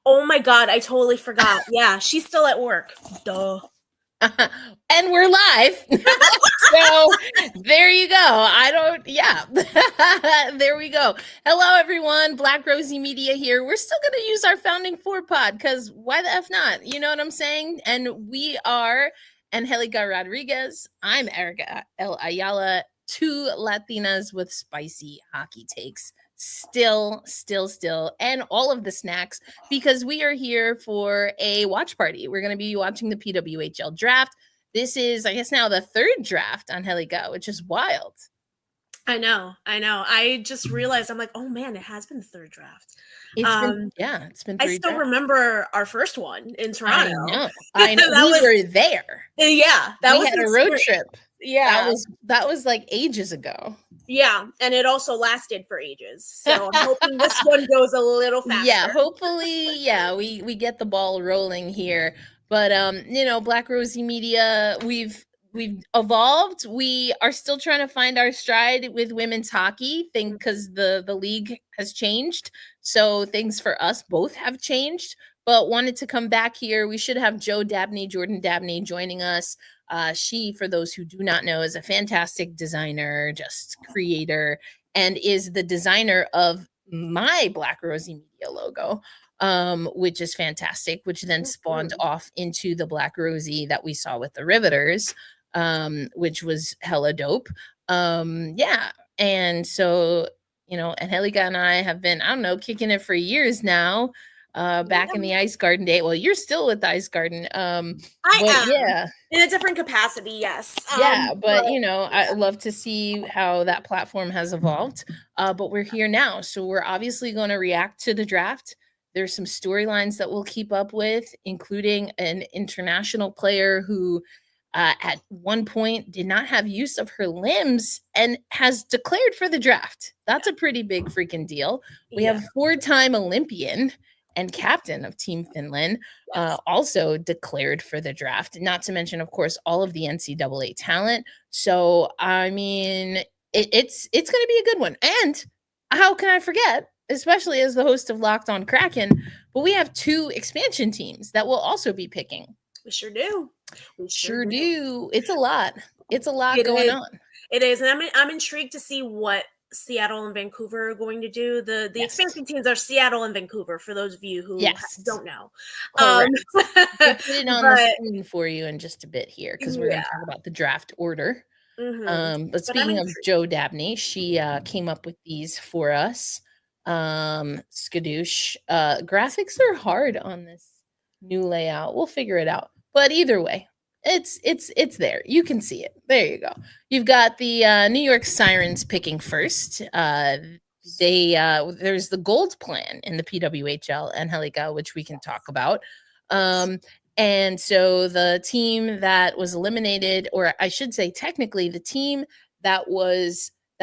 Oh my God, I totally forgot. Yeah, she's still at work. Duh. And we're live. So there you go. There we go. Hello, everyone. Black Rosie Media here. We're still going to use our Founding Four pod because why the F not? You know what I'm saying? And we are Angelica Rodriguez. I'm Erica Ayala, two Latinas with spicy hockey takes. Still, and all of the snacks because we are here for a watch party. We're going to be watching the PWHL draft. This is, I guess, now the third draft on Heligo, which is wild. I know. I just realized, I'm like, oh man, it has been the third draft. It's been I still remember our first one in Toronto. I know. We were there. Yeah, we had a road trip. Yeah, that was like ages ago. Yeah, and it also lasted for ages. So I'm hoping this one goes a little faster. Yeah, hopefully, we get the ball rolling here. But Black Rosie Media, we've evolved. We are still trying to find our stride with women's hockey thing because the league has changed. So things for us both have changed. But wanted to come back here. We should have Jordan Dabney joining us. She, for those who do not know, is a fantastic designer, just creator, and is the designer of my Black Rosie Media logo, which is fantastic, which then spawned off into the Black Rosie that we saw with the Riveters, which was hella dope. And so, Angelica and I have been, I don't know, kicking it for years now. Back in the Ice Garden day. Well, you're still with the Ice Garden. I am. Yeah. In a different capacity, yes. But I love to see how that platform has evolved. But we're here now. So we're obviously going to react to the draft. There's some storylines that we'll keep up with, including an international player who at one point did not have use of her limbs and has declared for the draft. That's a pretty big freaking deal. We have a 4-time Olympian and captain of Team Finland, also declared for the draft, not to mention, of course, all of the NCAA talent. So, I mean, it's going to be a good one. And how can I forget, especially as the host of Locked on Kraken, but we have 2 expansion teams that will also be picking. We sure do. We sure do. It's a lot. It's a lot going on. It is. And I'm intrigued to see what Seattle and Vancouver are going to do. The expansion teams are Seattle and Vancouver, for those of you who don't know. We'll put it on the screen for you in just a bit here because we're going to talk about the draft order. But speaking of Jo Dabney, she came up with these for us. Skadoosh. Graphics are hard on this new layout. We'll figure it out. But either way, it's there. You can see it. There you go. You've got the New York Sirens picking first. There's the gold plan in the PWHL Angelica, which we can talk about. And so the team that was eliminated, or I should say technically the team that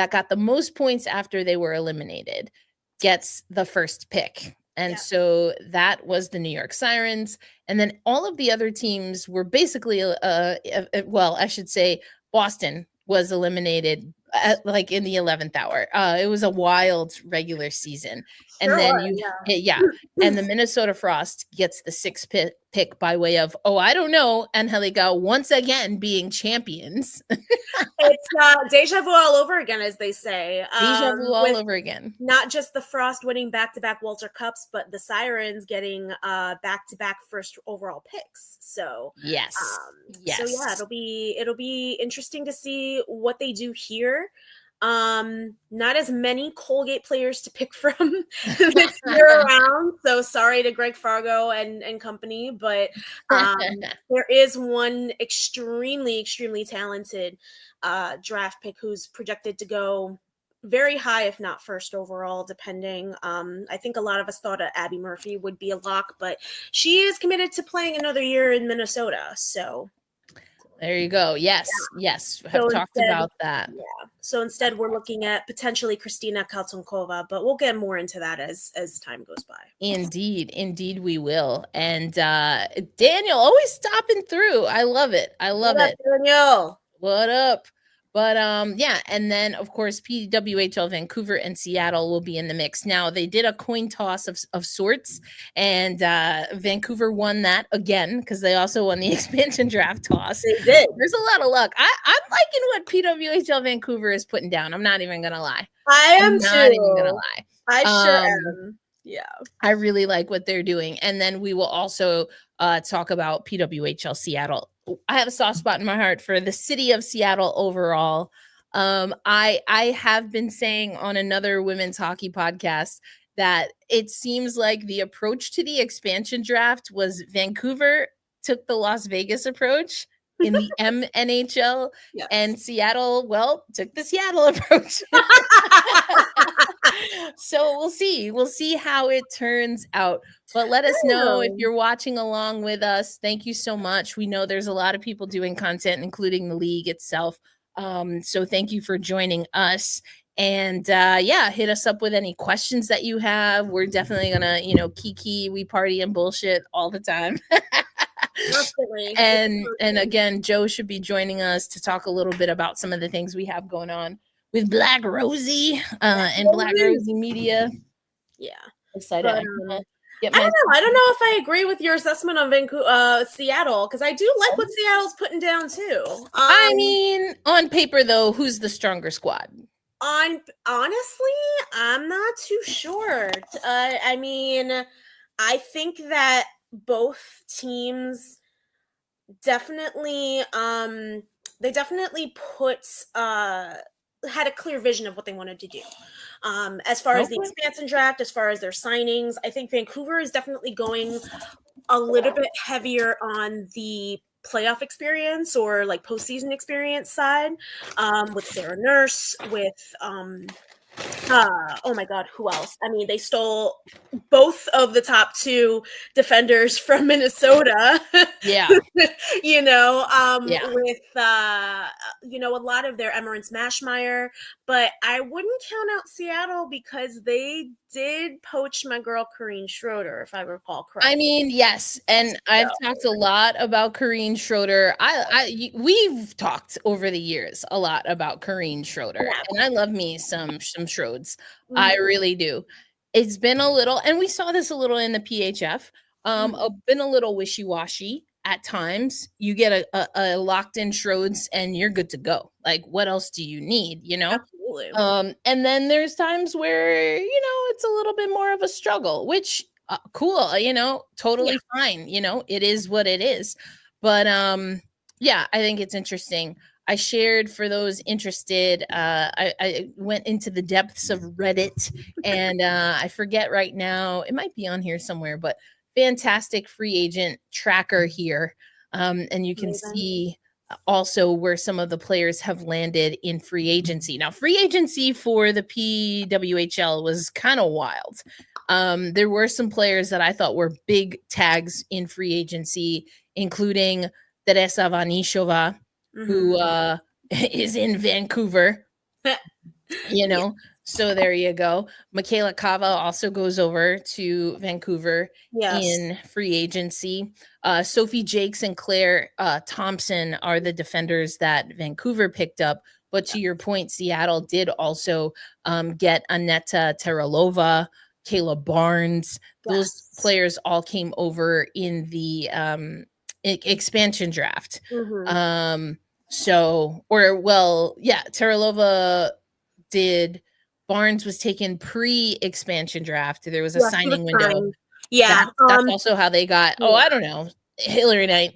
got the most points after they were eliminated gets the first pick. And so that was the New York Sirens. And then all of the other teams were basically, I should say Boston was eliminated like in the 11th hour. It was a wild regular season. And then and the Minnesota Frost gets the 6th pick by way of, I don't know, Angelica once again being champions. It's deja vu all over again, as they say. Deja vu all over again. Not just the Frost winning back-to-back Walter Cups, but the Sirens getting back-to-back first overall picks. So yes. So yeah, it'll be interesting to see what they do here. Not as many Colgate players to pick from this year around. So sorry to Greg Fargo and company, but there is one extremely, extremely talented draft pick who's projected to go very high, if not first overall, depending. I think a lot of us thought Abby Murphy would be a lock, but she is committed to playing another year in Minnesota. So there you go. Yes. Have talked about that. Yeah. So instead, we're looking at potentially Kristina Kaltunkova, but we'll get more into that as time goes by. Indeed, we will. And Daniel always stopping through. I love it. Daniel. What up? But yeah, and then of course PWHL Vancouver and Seattle will be in the mix. Now they did a coin toss of sorts, and Vancouver won that again because they also won the expansion draft toss. They did. There's a lot of luck. I'm liking what PWHL Vancouver is putting down. I'm not even gonna lie. I am not even gonna too. lie. I sure am. Yeah. I really like what they're doing. And then we will also talk about PWHL Seattle. I have a soft spot in my heart for the city of Seattle overall. I have been saying on another women's hockey podcast that it seems like the approach to the expansion draft was Vancouver took the Las Vegas approach in the MNHL, Yes. and Seattle, well, took the Seattle approach. So we'll see how it turns out. But let us know if you're watching along with us. Thank you so much. We know there's a lot of people doing content, including the league itself. So thank you for joining us. And yeah, hit us up with any questions that you have. We're definitely gonna, kiki, we party and bullshit all the time. Absolutely. And again, Joe should be joining us to talk a little bit about some of the things we have going on with Black Rosie and Black Rosie Media. Yeah. Excited. But, I don't know. I don't know if I agree with your assessment on Vancouver, Seattle, because I do like what Seattle's putting down too. I mean, on paper though, who's the stronger squad? Honestly, I'm not too sure. I mean, I think that both teams definitely they definitely had a clear vision of what they wanted to do. As far as the expansion draft, as far as their signings, I think Vancouver is definitely going a little bit heavier on the playoff experience or like postseason experience side, with Sarah Nurse, with oh my God, who else? I mean, they stole both of the top two defenders from Minnesota. Yeah. With a lot of their Emmerance Mashmeyer, but I wouldn't count out Seattle because they did poach my girl Corrine Schroeder, if I recall correctly. I mean, yes, and I've talked a lot about Corrine Schroeder. We've talked over the years a lot about Corrine Schroeder, and I love me some Schroeds. Mm-hmm. I really do. It's been a little, and we saw this a little in the PHF. Been a little wishy-washy at times. You get a locked in Schroeds, and you're good to go. Like, what else do you need? Absolutely. And then there's times where it's a little bit more of a struggle, which cool, totally fine. It is what it is. But yeah, I think it's interesting. I shared for those interested. I went into the depths of Reddit, and I forget right now. It might be on here somewhere, but fantastic free agent tracker here, and you can see also where some of the players have landed in free agency. Now, free agency for the PWHL was kind of wild. There were some players that I thought were big tags in free agency, including Teresa Vanishova, who is in Vancouver. So there you go. Michaela Cava also goes over to Vancouver in free agency. Sophie Jakes and Claire Thompson are the defenders that Vancouver picked up. But to your point, Seattle did also get Aneta Teralova, Kayla Barnes. Those players all came over in the expansion draft. Teralova did. Barnes was taken pre-expansion draft. There was a signing window. Yeah. That's also how they got, I don't know, Hillary Knight.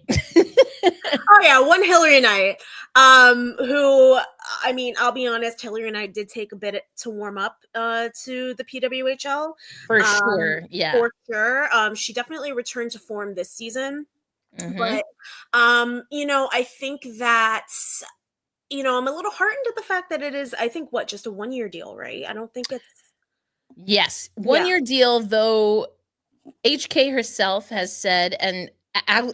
One Hillary Knight. Who, I mean, I'll be honest, Hillary Knight did take a bit to warm up to the PWHL. For sure, yeah. For sure. She definitely returned to form this season. But, I think that... I'm a little heartened at the fact that it is, I think, just a 1-year deal, right? I don't think it's... Yes, 1-year deal, though HK herself has said, and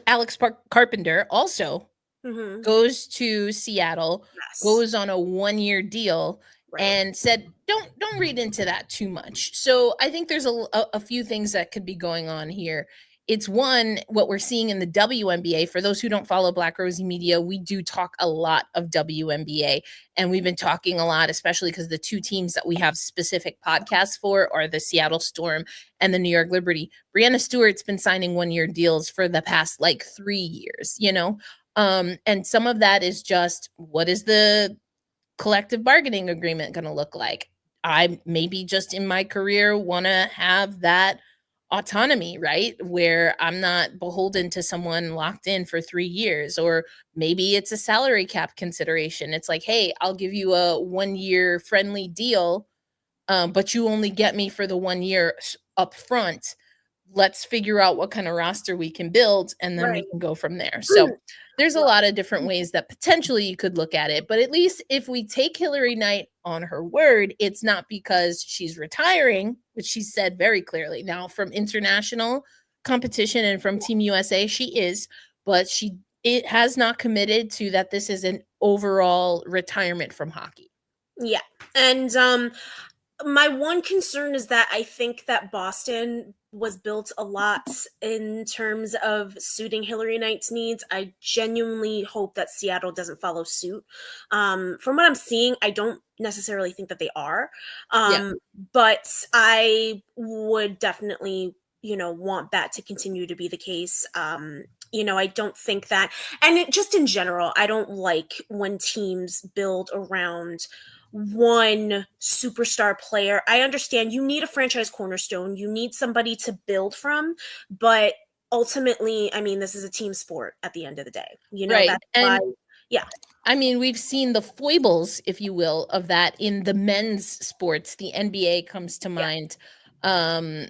Alex Carpenter also goes to Seattle, goes on a 1-year deal, and said, don't read into that too much. So I think there's a few things that could be going on here it's one, what we're seeing in the WNBA. For those who don't follow Black Rosie Media, we do talk a lot of WNBA, and we've been talking a lot, especially because the two teams that we have specific podcasts for are the Seattle Storm and the New York Liberty. Brianna Stewart's been signing 1-year deals for the past like 3 years, and some of that is just, what is the collective bargaining agreement going to look like? I maybe just in my career want to have that autonomy, right? Where I'm not beholden to someone locked in for 3 years, or maybe it's a salary cap consideration. It's like, hey, I'll give you a 1-year friendly deal, but you only get me for the 1 year up front. Let's figure out what kind of roster we can build, and then we can go from there. So there's a lot of different ways that potentially you could look at it. But at least if we take Hillary Knight on her word, it's not because she's retiring, which she said very clearly. Now, from international competition and from Team USA, she is, but it has not committed to that this is an overall retirement from hockey. Yeah. And my one concern is that I think that Boston was built a lot in terms of suiting Hillary Knight's needs. I genuinely hope that Seattle doesn't follow suit. From what I'm seeing, I don't necessarily think that they are. But I would definitely, want that to continue to be the case. I don't think that, and just in general, I don't like when teams build around one superstar player. I understand you need a franchise cornerstone. You need somebody to build from, but ultimately, I mean, this is a team sport at the end of the day. Right. That's why, yeah. I mean, we've seen the foibles, if you will, of that in the men's sports. The NBA comes to mind. I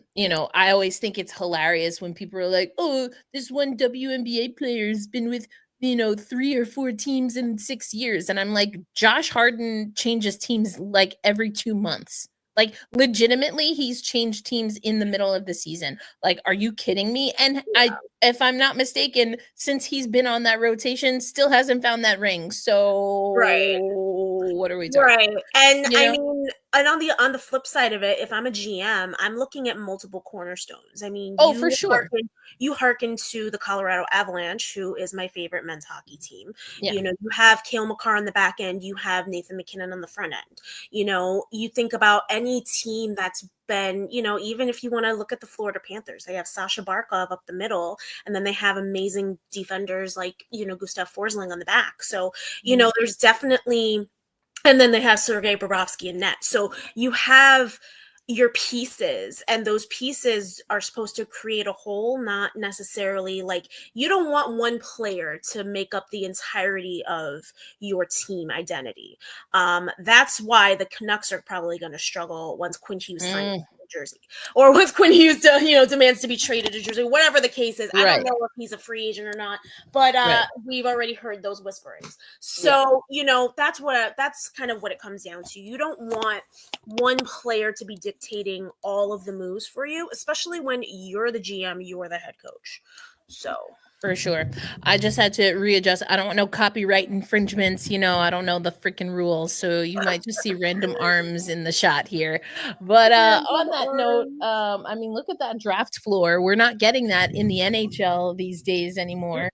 always think it's hilarious when people are like, oh, this one WNBA player has been with 3 or 4 teams in 6 years. And I'm like, Josh Harden changes teams like every 2 months. Like, legitimately, he's changed teams in the middle of the season. Like, are you kidding me? And if I'm not mistaken, since he's been on that rotation, still hasn't found that ring. So what are we talking about? And I mean, and on the flip side of it, if I'm a GM, I'm looking at multiple cornerstones. I mean, for sure. You hearken to the Colorado Avalanche, who is my favorite men's hockey team. Yeah. You have Cale Makar on the back end. You have Nathan McKinnon on the front end. You think about any team that's been, even if you want to look at the Florida Panthers, they have Sasha Barkov up the middle, and then they have amazing defenders like, Gustav Forsling on the back. So, there's definitely, and then they have Sergei Bobrovsky in net. So you have your pieces, and those pieces are supposed to create a whole, not necessarily like, you don't want one player to make up the entirety of your team identity. That's why the Canucks are probably going to struggle once Quinn Hughes signs Jersey, or once Quinn Hughes demands to be traded to Jersey, whatever the case is. I don't know if he's a free agent or not, but we've already heard those whisperings. So that's kind of what it comes down to. You don't want one player to be dictating all of the moves for you, especially when you're the GM, you're the head coach. So for sure. I just had to readjust. I don't want no copyright infringements. I don't know the freaking rules. So you might just see random arms in the shot here. But on that note, I mean, look at that draft floor. We're not getting that in the NHL these days anymore.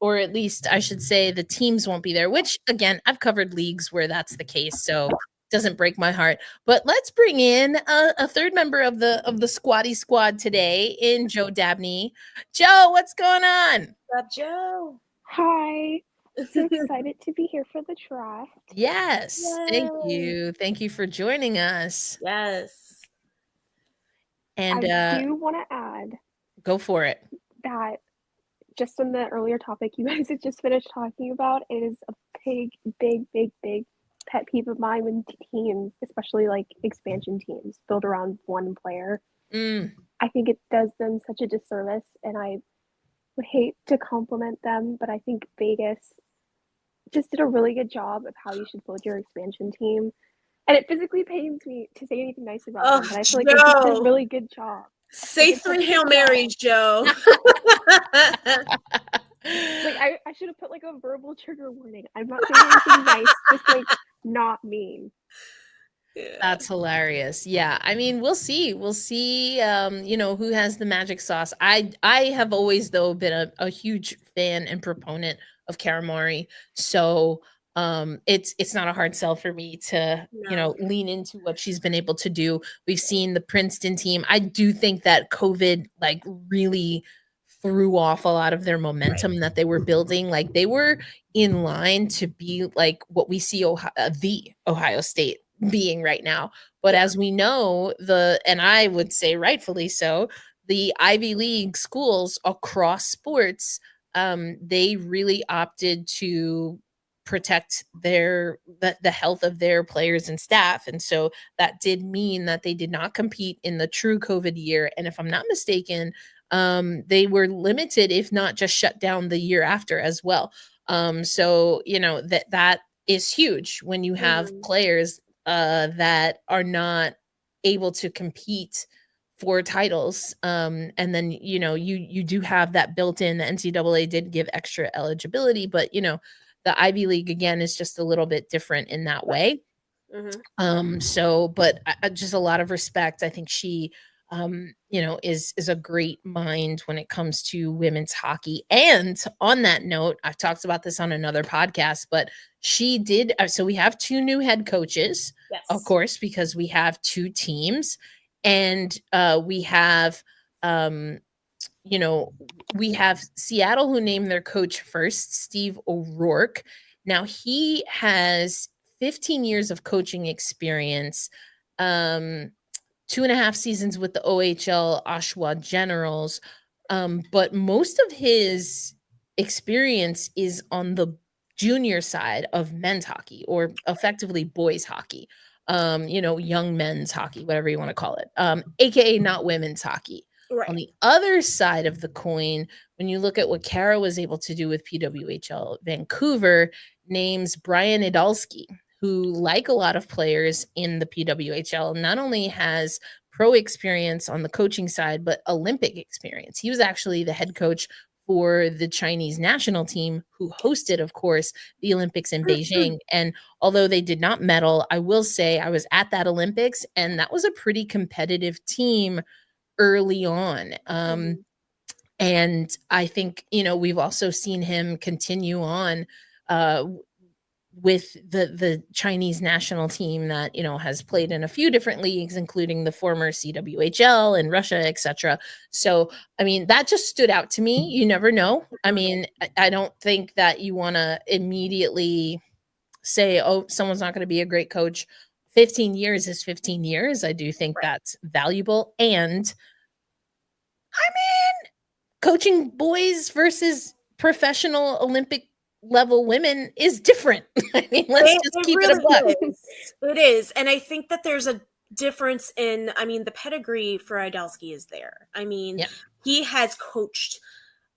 Or at least I should say the teams won't be there, which again, I've covered leagues where that's the case. So doesn't break my heart. But let's bring in a third member of the Squatty Squad today in Joe Dabney. Joe, what's going on? What's up, Joe? Hi. So excited to be here for the draft. Yes. Yay. Thank you. Thank you for joining us. Yes. And I do want to add. Go for it. That just on the earlier topic you guys had just finished talking about, it is a big pet peeve of mine when teams, especially like expansion teams, build around one player. I think it does them such a disservice, and I would hate to compliment them, but I think Vegas just did a really good job of how you should build your expansion team. And it physically pains me to say anything nice about them, but I feel like they did a really good job. Say 3 Hail Marys, Joe. Like I should have put like a verbal trigger warning. I'm not saying anything nice, just like not mean. That's hilarious. Yeah. I mean, we'll see. We'll see who has the magic sauce. I have always though been a huge fan and proponent of Karamari. So it's not a hard sell for me to, No. lean into what she's been able to do. We've seen the Princeton team. I do think that COVID like really threw off a lot of their momentum that they were building. Like they were in line to be like what we see the Ohio State being right now. But Yeah. as we know, and I would say rightfully so, the Ivy League schools across sports, they really opted to protect the health of their players and staff. And so that did mean that they did not compete in the true COVID year. And if I'm not mistaken, they were limited, if not just shut down the year after as well. So that is huge when you have players that are not able to compete for titles. And then you do have that built in. The NCAA did give extra eligibility, but the Ivy League again is just a little bit different in that way. But just a lot of respect. I think she is a great mind when it comes to women's hockey. And on that note, I've talked about this on another podcast, but she did. So we have 2 new head coaches, of course, because we have 2 teams, and we have Seattle, who named their coach first, Steve O'Rourke. Now he has 15 years of coaching experience, 2.5 seasons with the OHL Oshawa Generals. But most of his experience is on the junior side of men's hockey, or effectively boys hockey, young men's hockey, whatever you want to call it, AKA not women's hockey. Right. On the other side of the coin, when you look at what Kara was able to do with PWHL Vancouver, names Brian Idalski, who, like a lot of players in the PWHL, not only has pro experience on the coaching side, but Olympic experience. He was actually the head coach for the Chinese national team, who hosted, of course, the Olympics in Beijing. And although they did not medal, I will say I was at that Olympics, and that was a pretty competitive team early on. And I think, we've also seen him continue on with the Chinese national team that, has played in a few different leagues, including the former CWHL and Russia, etc. So, I mean, that just stood out to me. You never know. I mean, I don't think that you want to immediately say, oh, someone's not going to be a great coach. 15 years is 15 years. I do think that's valuable. And I mean, coaching boys versus professional Olympic level women is different. I mean, let's just keep it a buck. It is. And I think that there's a difference in, the pedigree for Idalski is there. I mean, he has coached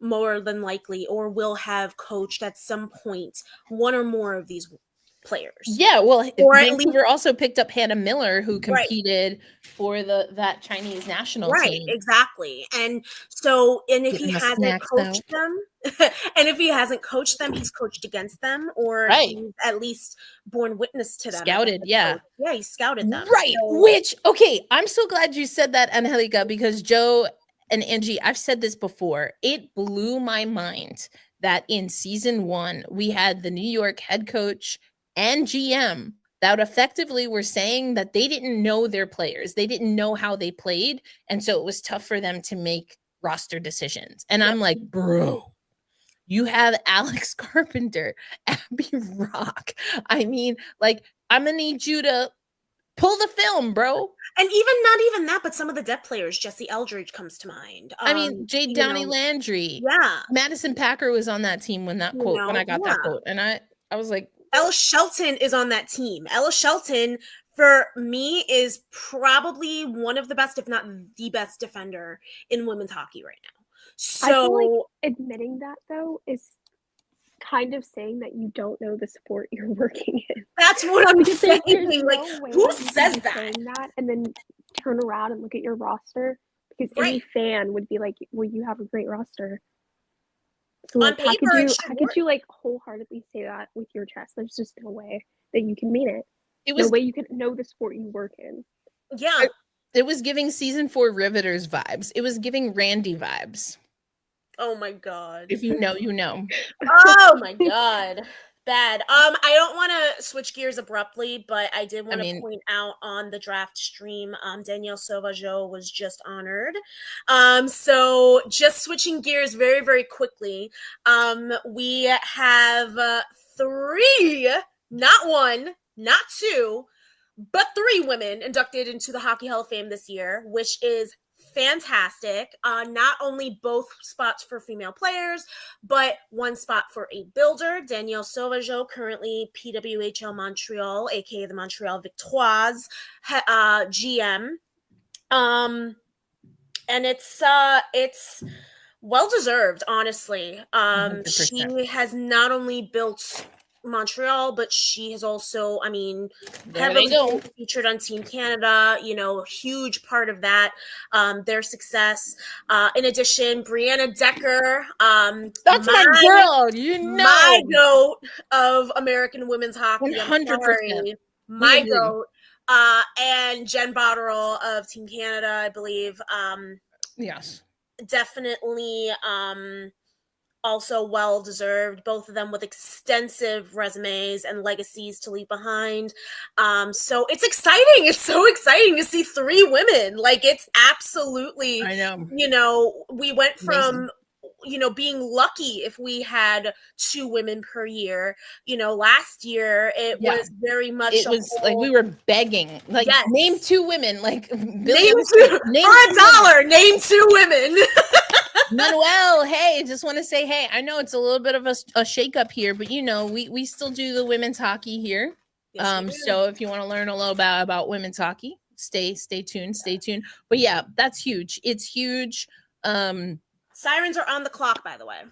more than likely, or will have coached at some point, one or more of these players. Yeah, well, Vancouver also picked up Hannah Miller, who competed for that Chinese national team. Right, exactly. And so, and if he hasn't coached them, and if he hasn't coached them, he's coached against them, or he's at least borne witness to them. Scouted, yeah. Yeah, he scouted them. Right, okay, I'm so glad you said that, Angelica, because Joe and Angie, I've said this before. It blew my mind that in season 1, we had the New York head coach and GM that effectively were saying that they didn't know their players. They didn't know how they played. And so it was tough for them to make roster decisions. And I'm like, bro, you have Alex Carpenter, Abby Rock. I mean, like, I'm going to need you to pull the film, bro. And not even that, but some of the depth players, Jesse Eldridge comes to mind. I mean, Jade Downey Landry. Yeah. Madison Packer was on that team when I got that quote. And I was like, Ella Shelton is on that team. Ella Shelton, for me, is probably one of the best, if not the best defender in women's hockey right now. So I feel like admitting that, though, is kind of saying that you don't know the sport you're working in. That's what I'm saying. Like, who says that? And then turn around and look at your roster, because any fan would be like, well, you have a great roster. So, like, how could you like wholeheartedly say that with your chest? There's just no way that you can mean it. It was No way you can know the sport you work in. Yeah. It was giving season 4 Riveters vibes. It was giving Randy vibes. Oh my god. If you know, you know. Oh my god. Bad. I don't want to switch gears abruptly, but I did want to point out on the draft stream, Danielle Sauvageau was just honored. So just switching gears very, very quickly. We have 3, not 1, not 2, but 3 women inducted into the Hockey Hall of Fame this year, which is fantastic. Not only both spots for female players, but 1 spot for a builder. Danielle Sauvageau, currently PWHL Montreal, aka the Montreal Victoires GM. And it's well deserved, honestly. 100%. She has not only built Montreal, but she has also, heavily featured on Team Canada, huge part of that, their success. In addition, Brianna Decker, that's my girl, my goat of American women's hockey. 100%. My goat. And Jen Botterill of Team Canada, I believe. Yes. Definitely also well deserved, both of them with extensive resumes and legacies to leave behind. So it's exciting. It's so exciting to see 3 women. Like, it's absolutely, I know. We went from being lucky if we had 2 women per year. Last year it was very much. It was like we were begging, like, name 2 women, like name 2 for $1. Name 2 women. Manuel, hey, just want to say, hey, I know it's a little bit of a shakeup here, but we still do the women's hockey here. Yes, so if you want to learn a little about women's hockey, stay tuned. But yeah, that's huge. It's huge. Sirens are on the clock, by the way.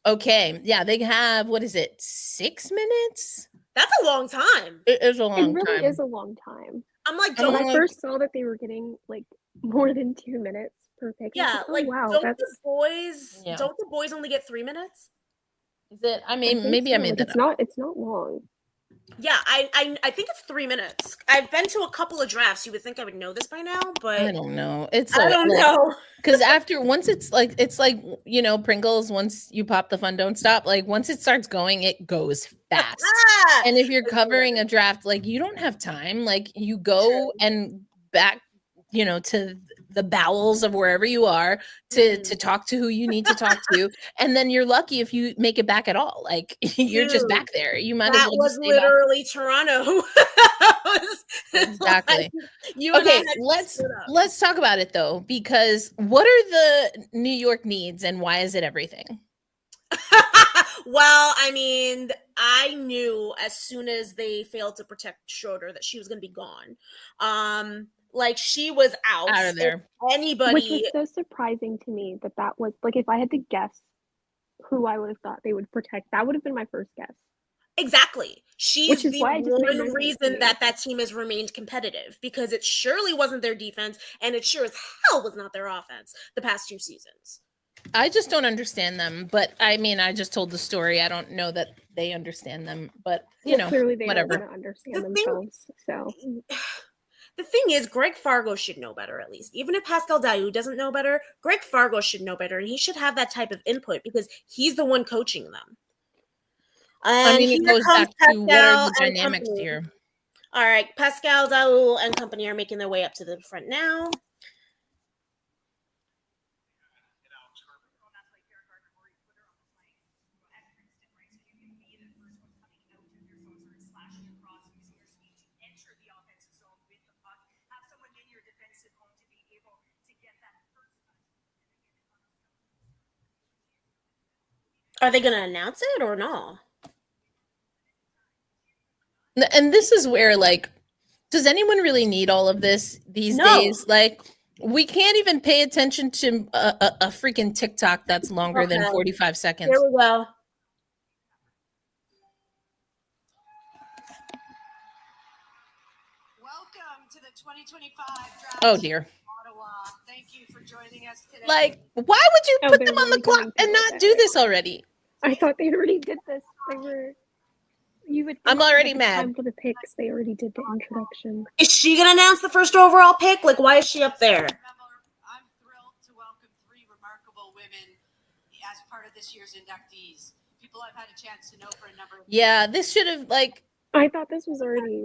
Okay. Yeah, they have, what is it, 6 minutes? That's a long time. It is a long time. It really is a long time. I'm like, when I first saw that they were getting like more than 2 minutes per pick. Yeah, like, wow, don't the boys only get 3 minutes? Is it? I mean, maybe I made that up. It's not long. Yeah, I think it's 3 minutes. I've been to a couple of drafts. You would think I would know this by now, but I don't know. I don't know. Because once it's like Pringles, once you pop the fun don't stop. Like, once it starts going, it goes fast. And if you're covering a draft, like, you don't have time. Like, you go and back, to the bowels of wherever you are to talk to who you need to talk to, and then you're lucky if you make it back at all. Like, you're just back there. You might as well was literally back. Toronto. Exactly. Okay, let's talk about it though, because what are the New York needs and why is it everything? Well, I knew as soon as they failed to protect Schroeder that she was going to be gone. Like, she was out of there. Anybody, which is so surprising to me that was, like, if I had to guess who I would have thought they would protect, that would have been my first guess. Exactly. She's the one reason that team has remained competitive, because it surely wasn't their defense, and it sure as hell was not their offense the past 2 seasons. I just don't understand them, but I just told the story. I don't know that they understand them, but clearly they whatever. don't want to understand themselves. So the thing is, Greg Fargo should know better, at least. Even if Pascal Daoust doesn't know better, Greg Fargo should know better, and he should have that type of input because he's the one coaching them. And it goes back to what are the dynamics here. All right, Pascal Daoust and company are making their way up to the front now. Are they going to announce it or no? And this is where, like, does anyone really need all of this these days? Like, we can't even pay attention to a freaking TikTok that's longer than 45 seconds. Here we go. Welcome to the 2025 draft. Oh, dear. Ottawa. Thank you for joining us today. Like, why would you put them on the clock and not do this already? I thought they already did this. You would. I'm already mad. Time for the picks. They already did the introduction. Is she gonna announce the first overall pick? Like, why is she up there? I'm thrilled to welcome 3 remarkable women as part of this year's inductees. People I've had a chance to know for a number of years. Yeah, this should have like. I thought this was already.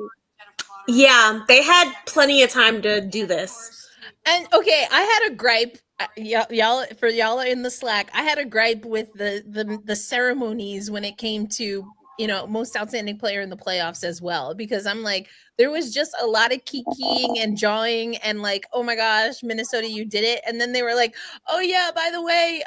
Yeah, they had plenty of time to do this. And okay, I had a gripe. Y'all for y'all in the Slack. I had a gripe with the ceremonies when it came to most outstanding player in the playoffs as well, because I'm like, there was just a lot of kikiing and jawing and like, oh my gosh, Minnesota, you did it. And then they were like, oh yeah, by the way,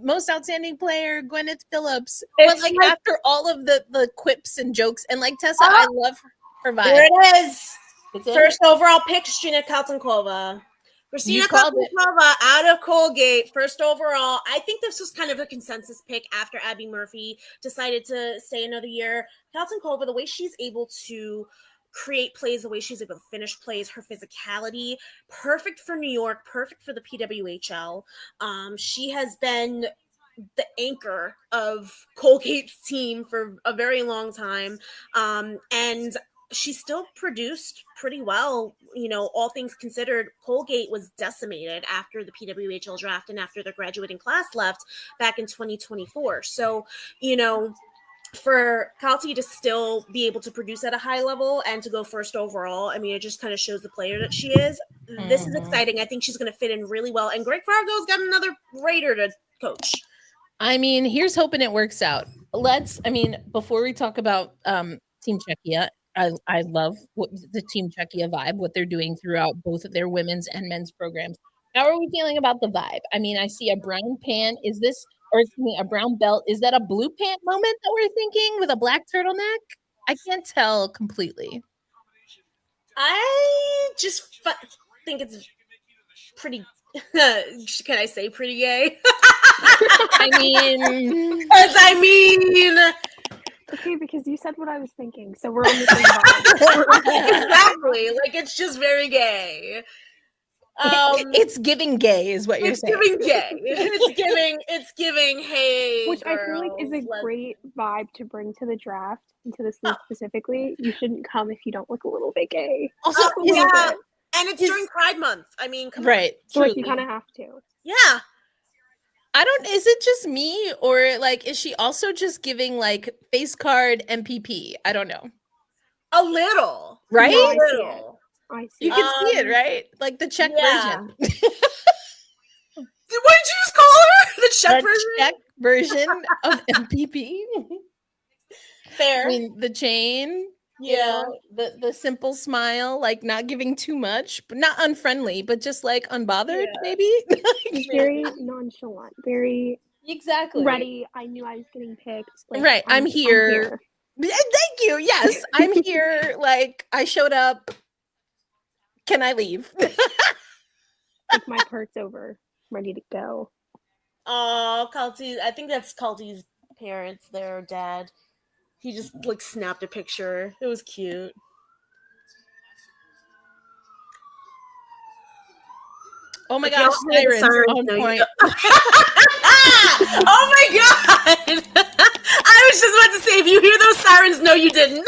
most outstanding player Gwyneth Phillips. But like after all of the quips and jokes and like Tessa, I love her vibe. There it is. First overall pick, Christina Kaltenkova. Christina Kaltenkova out of Colgate, first overall. I think this was kind of a consensus pick after Abby Murphy decided to stay another year. Kaltenkova, the way she's able to create plays, the way she's able to finish plays, her physicality, perfect for New York, perfect for the PWHL. She has been the anchor of Colgate's team for a very long time. And she still produced pretty well, all things considered. Colgate was decimated after the PWHL draft and after the graduating class left back in 2024. So, for Kalti to still be able to produce at a high level and to go first overall, I mean, it just kind of shows the player that she is. This is exciting. I think she's going to fit in really well. And Greg Fargo's got another Raider to coach. I mean, here's hoping it works out. Before we talk about Team Czechia, I love the Team Czechia vibe, what they're doing throughout both of their women's and men's programs. How are we feeling about the vibe? I mean, I see a brown pant. A brown belt? Is that a blue pant moment that we're thinking with a black turtleneck? I can't tell completely. I just think it's pretty. Can I say pretty gay? Okay, because you said what I was thinking, so we're on the same vibe. Exactly. Like, it's just very gay. It's giving gay is what you're saying. It's giving gay. It's giving hey, which girls, I feel like is a great vibe to bring to the draft and to this league specifically. You shouldn't come if you don't look a little bit gay. Also, yeah, and it's during Pride Month. I mean, come on. So like you kind of have to. Yeah. Is it just me, or like is she also just giving like face card MPP? I don't know. A little. Right? No, I see it. You can see it, right? Like the Czech version. What did you just call her? The Czech version? Czech version of MPP. Fair. I mean, the chain. Yeah. The simple smile, like not giving too much, but not unfriendly, but just like unbothered, maybe. Very nonchalant, very exactly ready. I knew I was getting picked. Like, right. I'm here. Thank you. Yes, I'm here. Like I showed up. Can I leave? Like my part's over. Ready to go. Oh, Kalti. I think that's Kalti's parents, their dad. He just like snapped a picture. It was cute. Oh my gosh, sirens on point. Oh my god! I was just about to say, if you hear those sirens, no, you didn't.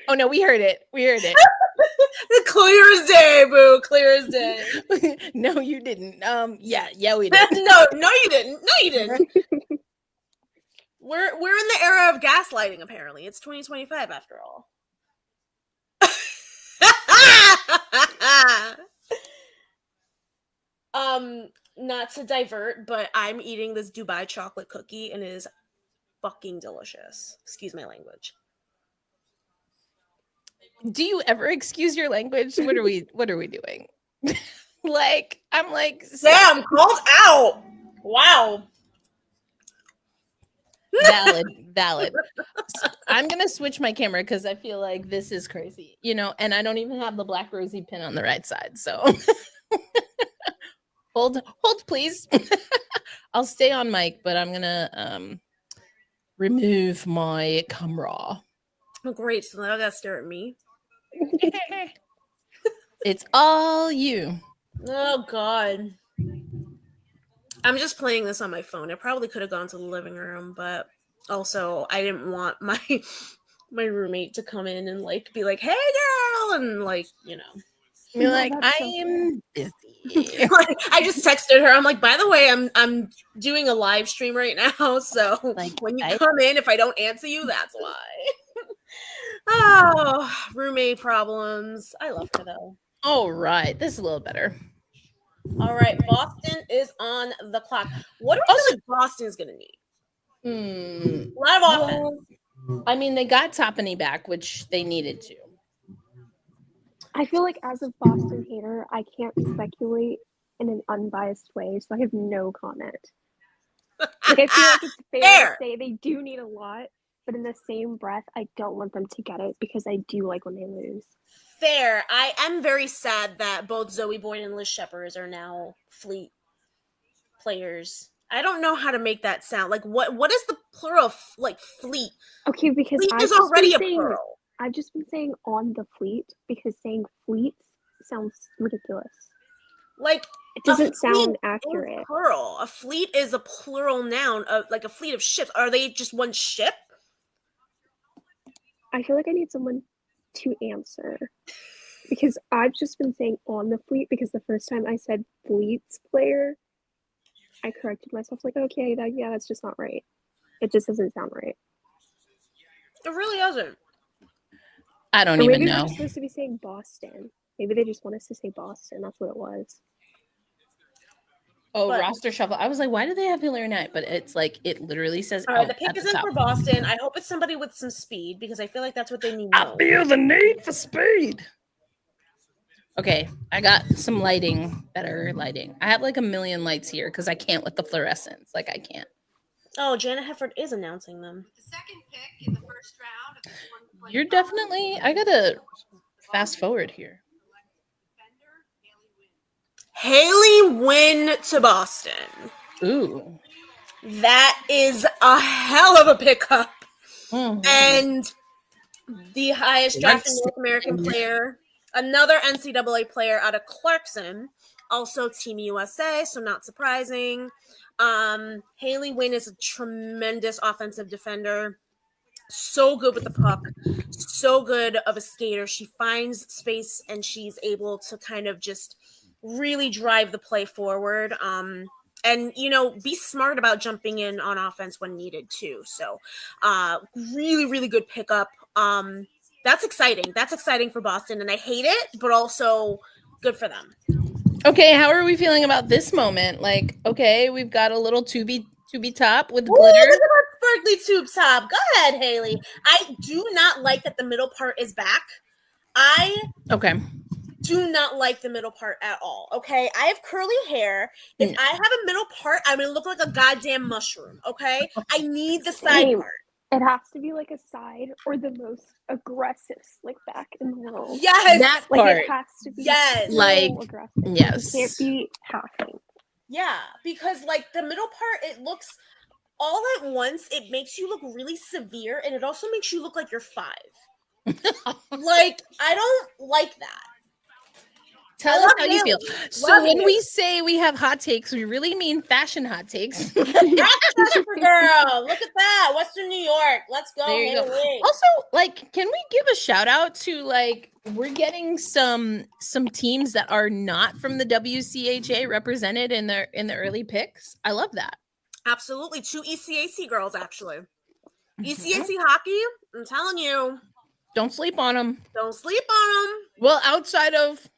Oh no, we heard it. Clear as day, boo. Clear as day. No, you didn't. Yeah, we did. No, you didn't. No, you didn't. We're in the era of gaslighting, apparently. It's 2025 after all. Not to divert, but I'm eating this Dubai chocolate cookie and it is fucking delicious. Excuse my language. Do you ever excuse your language? What are we doing? Like, I'm like, damn, called out. Wow. Valid. So I'm gonna switch my camera because I feel like this is crazy, and I don't even have the Black Rosie pin on the right side. So hold please. I'll stay on mic, but I'm gonna remove my camera. Oh, great. So now I gotta stare at me. It's all you. Oh God. I'm just playing this on my phone. I probably could have gone to the living room, but Also, I didn't want my roommate to come in and like be like, "Hey, girl," and like, you know. You're like, that's so I'm busy. Like, I just texted her. I'm like, by the way, I'm doing a live stream right now, so Like, when you come in, if I don't answer you, that's why. Oh, roommate problems. I love her though. All right, this is a little better. All right, Boston is on the clock. What do we feel like Boston's gonna need? A lot of offense. Well, I mean, they got Toppany back, which they needed to. I feel like as a Boston hater, I can't speculate in an unbiased way, so I have no comment. Like, I feel like it's fair to say they do need a lot, but in the same breath, I don't want them to get it because I do like when they lose. Fair. I am very sad that both Zoe Boyd and Liz Shepard are now Fleet players. I don't know how to make that sound. Like, what is the plural of, like, Fleet? Okay, because Fleet is already a plural. I've just been saying on the fleet because saying fleets sounds ridiculous. Like, it doesn't sound accurate. Plural. A fleet is a plural noun of like a fleet of ships. Are they just one ship? I feel like I need someone to answer because I've just been saying on the fleet because the first time I said fleets player, I corrected myself like, okay, that's just not right. It just doesn't sound right. It really doesn't. I don't even know. Maybe we're supposed to be saying Boston. Maybe they just want us to say Boston. That's what it was. Oh, roster shuffle. I was like, why do they have Hilary Knight? But it's like, it literally says. All right, the pick is in for Boston. I hope it's somebody with some speed because I feel like that's what they need. I feel the need for speed. Okay, I got some better lighting. I have like a million lights here because I can't with the fluorescence. Like, I can't. Oh, Jana Hefford is announcing them. The second pick in the first round. You're definitely. I gotta fast forward here. Haley Wynn to Boston. Ooh, that is a hell of a pickup, and the highest drafted North American player, another NCAA player out of Clarkson, also Team USA. So not surprising. Haley Wynn is a tremendous offensive defender. So good with the puck, so good of a skater. She finds space and she's able to kind of just really drive the play forward. And, you know, be smart about jumping in on offense when needed too. So really, really good pickup. That's exciting. That's exciting for Boston. And I hate it, but also good for them. Okay, how are we feeling about this moment? Like, okay, we've got a little tubey top with glitter. Look at that sparkly tube top. Go ahead, Haley. I do not like that the middle part is back. Okay. Do not like the middle part at all. Okay, I have curly hair. If I have a middle part, I'm gonna look like a goddamn mushroom. Okay, I need the side part. It has to be like a side or the most aggressive slick back in the world. Yes, that like part. It has to be like aggressive. Yes, it can't be halfing. Yeah, because like the middle part, it looks all at once. It makes you look really severe, and it also makes you look like you're 5. Like, I don't like that. Tell us how you feel. So when we say we have hot takes, we really mean fashion hot takes. Girl, look at that. Western New York. Let's go. There you go. Also, like, can we give a shout out to, like, we're getting some teams that are not from the WCHA represented in the early picks. I love that. Absolutely. 2 ECAC girls, actually. ECAC hockey, I'm telling you. Don't sleep on them. Don't sleep on them. Well, outside of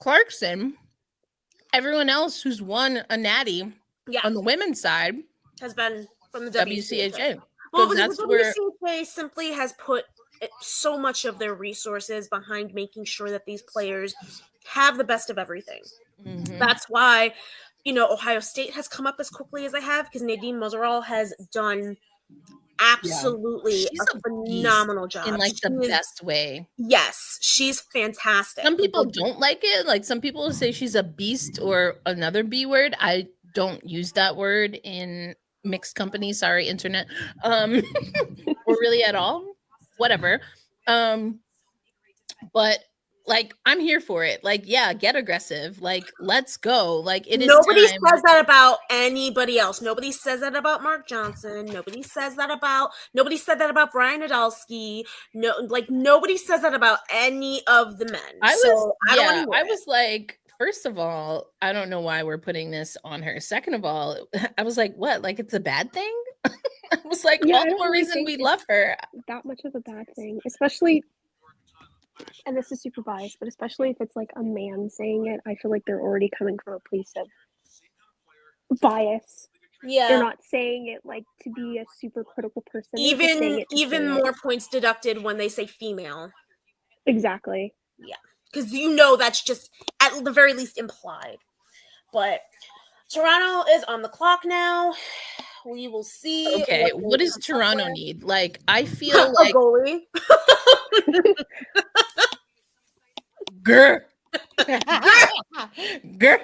Clarkson, everyone else who's won a natty on the women's side has been from the WCHA. Well, that's the WCHA simply has put so much of their resources behind making sure that these players have the best of everything. Mm-hmm. That's why, you know, Ohio State has come up as quickly as they have because Nadine Moseral has done absolutely a phenomenal job in like the best way. Yes, she's fantastic. Some people don't like it. Like some people say she's a beast or another B word. I don't use that word in mixed company. Sorry, internet. Or really at all. Whatever. But Like, I'm here for it. Like, yeah, get aggressive. Like, let's go. Like, it is Nobody time. says that about anybody else. Nobody says that about Mark Johnson. Nobody said that about Brian Adolski. No, like nobody says that about any of the men. I was like, first of all, I don't know why we're putting this on her. Second of all, I was like, what? Like, it's a bad thing? I was like, all the more reason we love her. That much of a bad thing, especially, and this is super biased, but especially if it's like a man saying it, I feel like they're already coming from a place of bias. Yeah, they're not saying it like to be a super critical person. Even more points deducted when they say female. Exactly. Yeah, because that's just at the very least implied. But Toronto is on the clock now. We will see. Okay, what does Toronto need? Like, I feel like a goalie. Grr. Grr.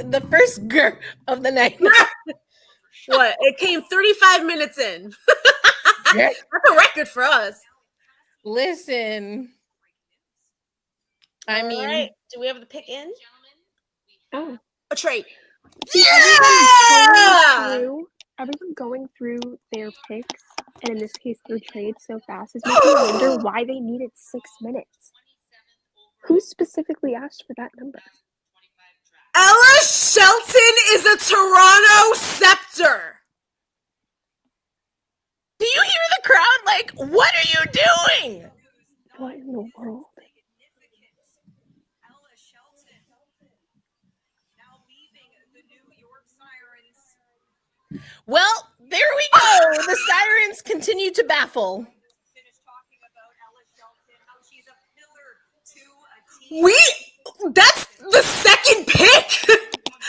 the first grr of the night. What? It came 35 minutes in. That's a record for us. Listen. I mean, right. Do we have the pick in? Oh. A trade. Everyone going through their picks, and in this case their trades so fast, is making me wonder why they needed 6 minutes. Who specifically asked for that number? Ella Shelton is a Toronto Scepter. Do you hear the crowd? Like, what are you doing? What in the world? Well, there we go. The Sirens continue to baffle. That's the second pick.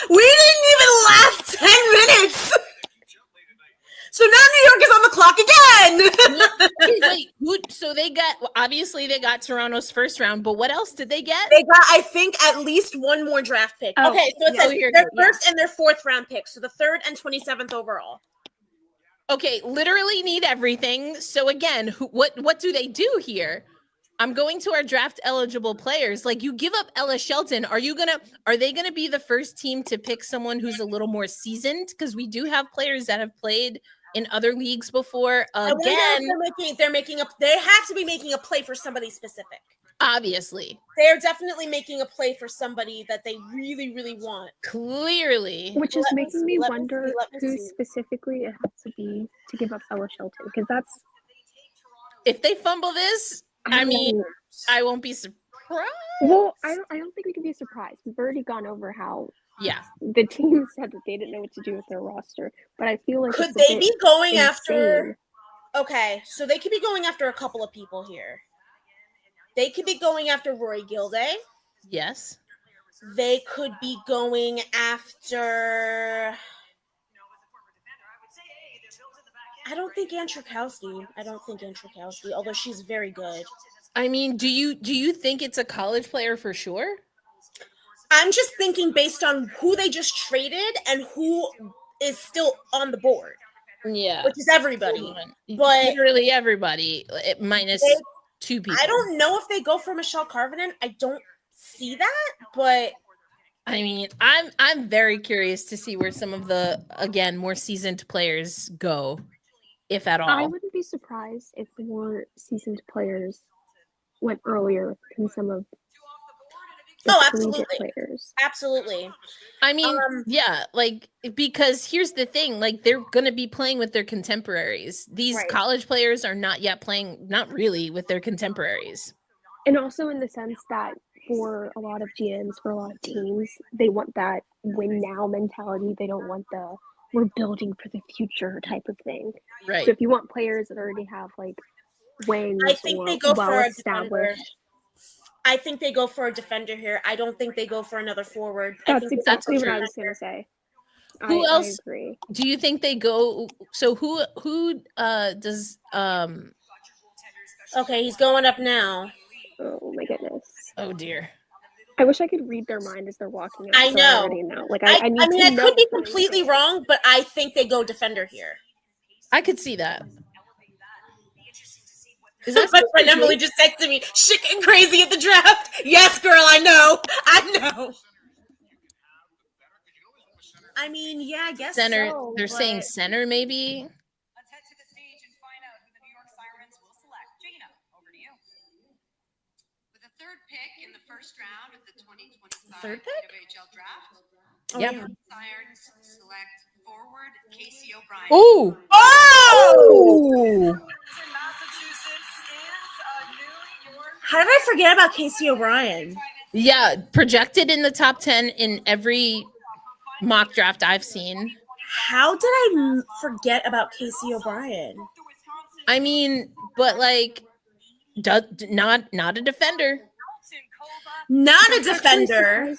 We didn't even last 10 minutes. So now New York is on the clock again. Wait, so they got Toronto's first round, but what else did they get? They got, I think, at least one more draft pick. Oh, okay, so it's their first and their fourth round picks, so the 3rd and 27th overall. Okay, literally need everything. So again, what do they do here? I'm going to our draft eligible players. Like, you give up Ella Shelton. Are they gonna be the first team to pick someone who's a little more seasoned? Because we do have players that have played in other leagues before. Again, they have to be making a play for somebody specific. Obviously. They're definitely making a play for somebody that they really, really want. Clearly. Which is making me wonder who specifically it has to be to give up Ella Shelton. Because that's... If they fumble this, I mean, I won't be surprised. Well, I don't think we can be surprised. We've already gone over how the team said that they didn't know what to do with their roster. But I feel like could they be going insane. after? Okay, so they could be going after a couple of people here. They could be going after Rory Gilday. Yes. They could be going after... I don't think Antrikowski, although she's very good. I mean, do you think it's a college player for sure? I'm just thinking based on who they just traded and who is still on the board. Yeah. Which is everybody. But literally everybody, minus 2 people. I don't know if they go for Michelle Carvinen. I don't see that, but I mean, I'm very curious to see where some of the, again, more seasoned players go, if at all. I wouldn't be surprised if the more seasoned players went earlier than some of the players. Absolutely. I mean, like, because here's the thing, like, they're going to be playing with their contemporaries. These college players are not yet playing, not really, with their contemporaries. And also in the sense that for a lot of GMs, for a lot of teams, they want that win now mentality. They don't want the we're building for the future type of thing. Right. So if you want players that already have like wins, I think they go for established. I think they go for a defender here. I don't think they go for another forward. That's exactly what I was going to say. Who else? I agree. Do you think they go? So who does? Okay, he's going up now. Oh my goodness. Oh dear. I wish I could read their mind as they're walking out. I know. Like I could be completely wrong, but I think they go defender here. I could see that. My friend Emily just texted me, shit getting crazy at the draft. Yes, girl, I know. I mean, yeah, I guess Center. so, They're saying center, maybe. Let's head to the stage and find out who the New York Sirens will select. Gina, over to you. With the third pick in the first round of the 2025 PWHL Draft, Sirens select forward Casey O'Brien. Ooh. Oh! How did I forget about Casey O'Brien? Yeah, projected in the top 10 in every mock draft I've seen. How did I forget about Casey O'Brien? I mean, but like, not a defender. Not a defender.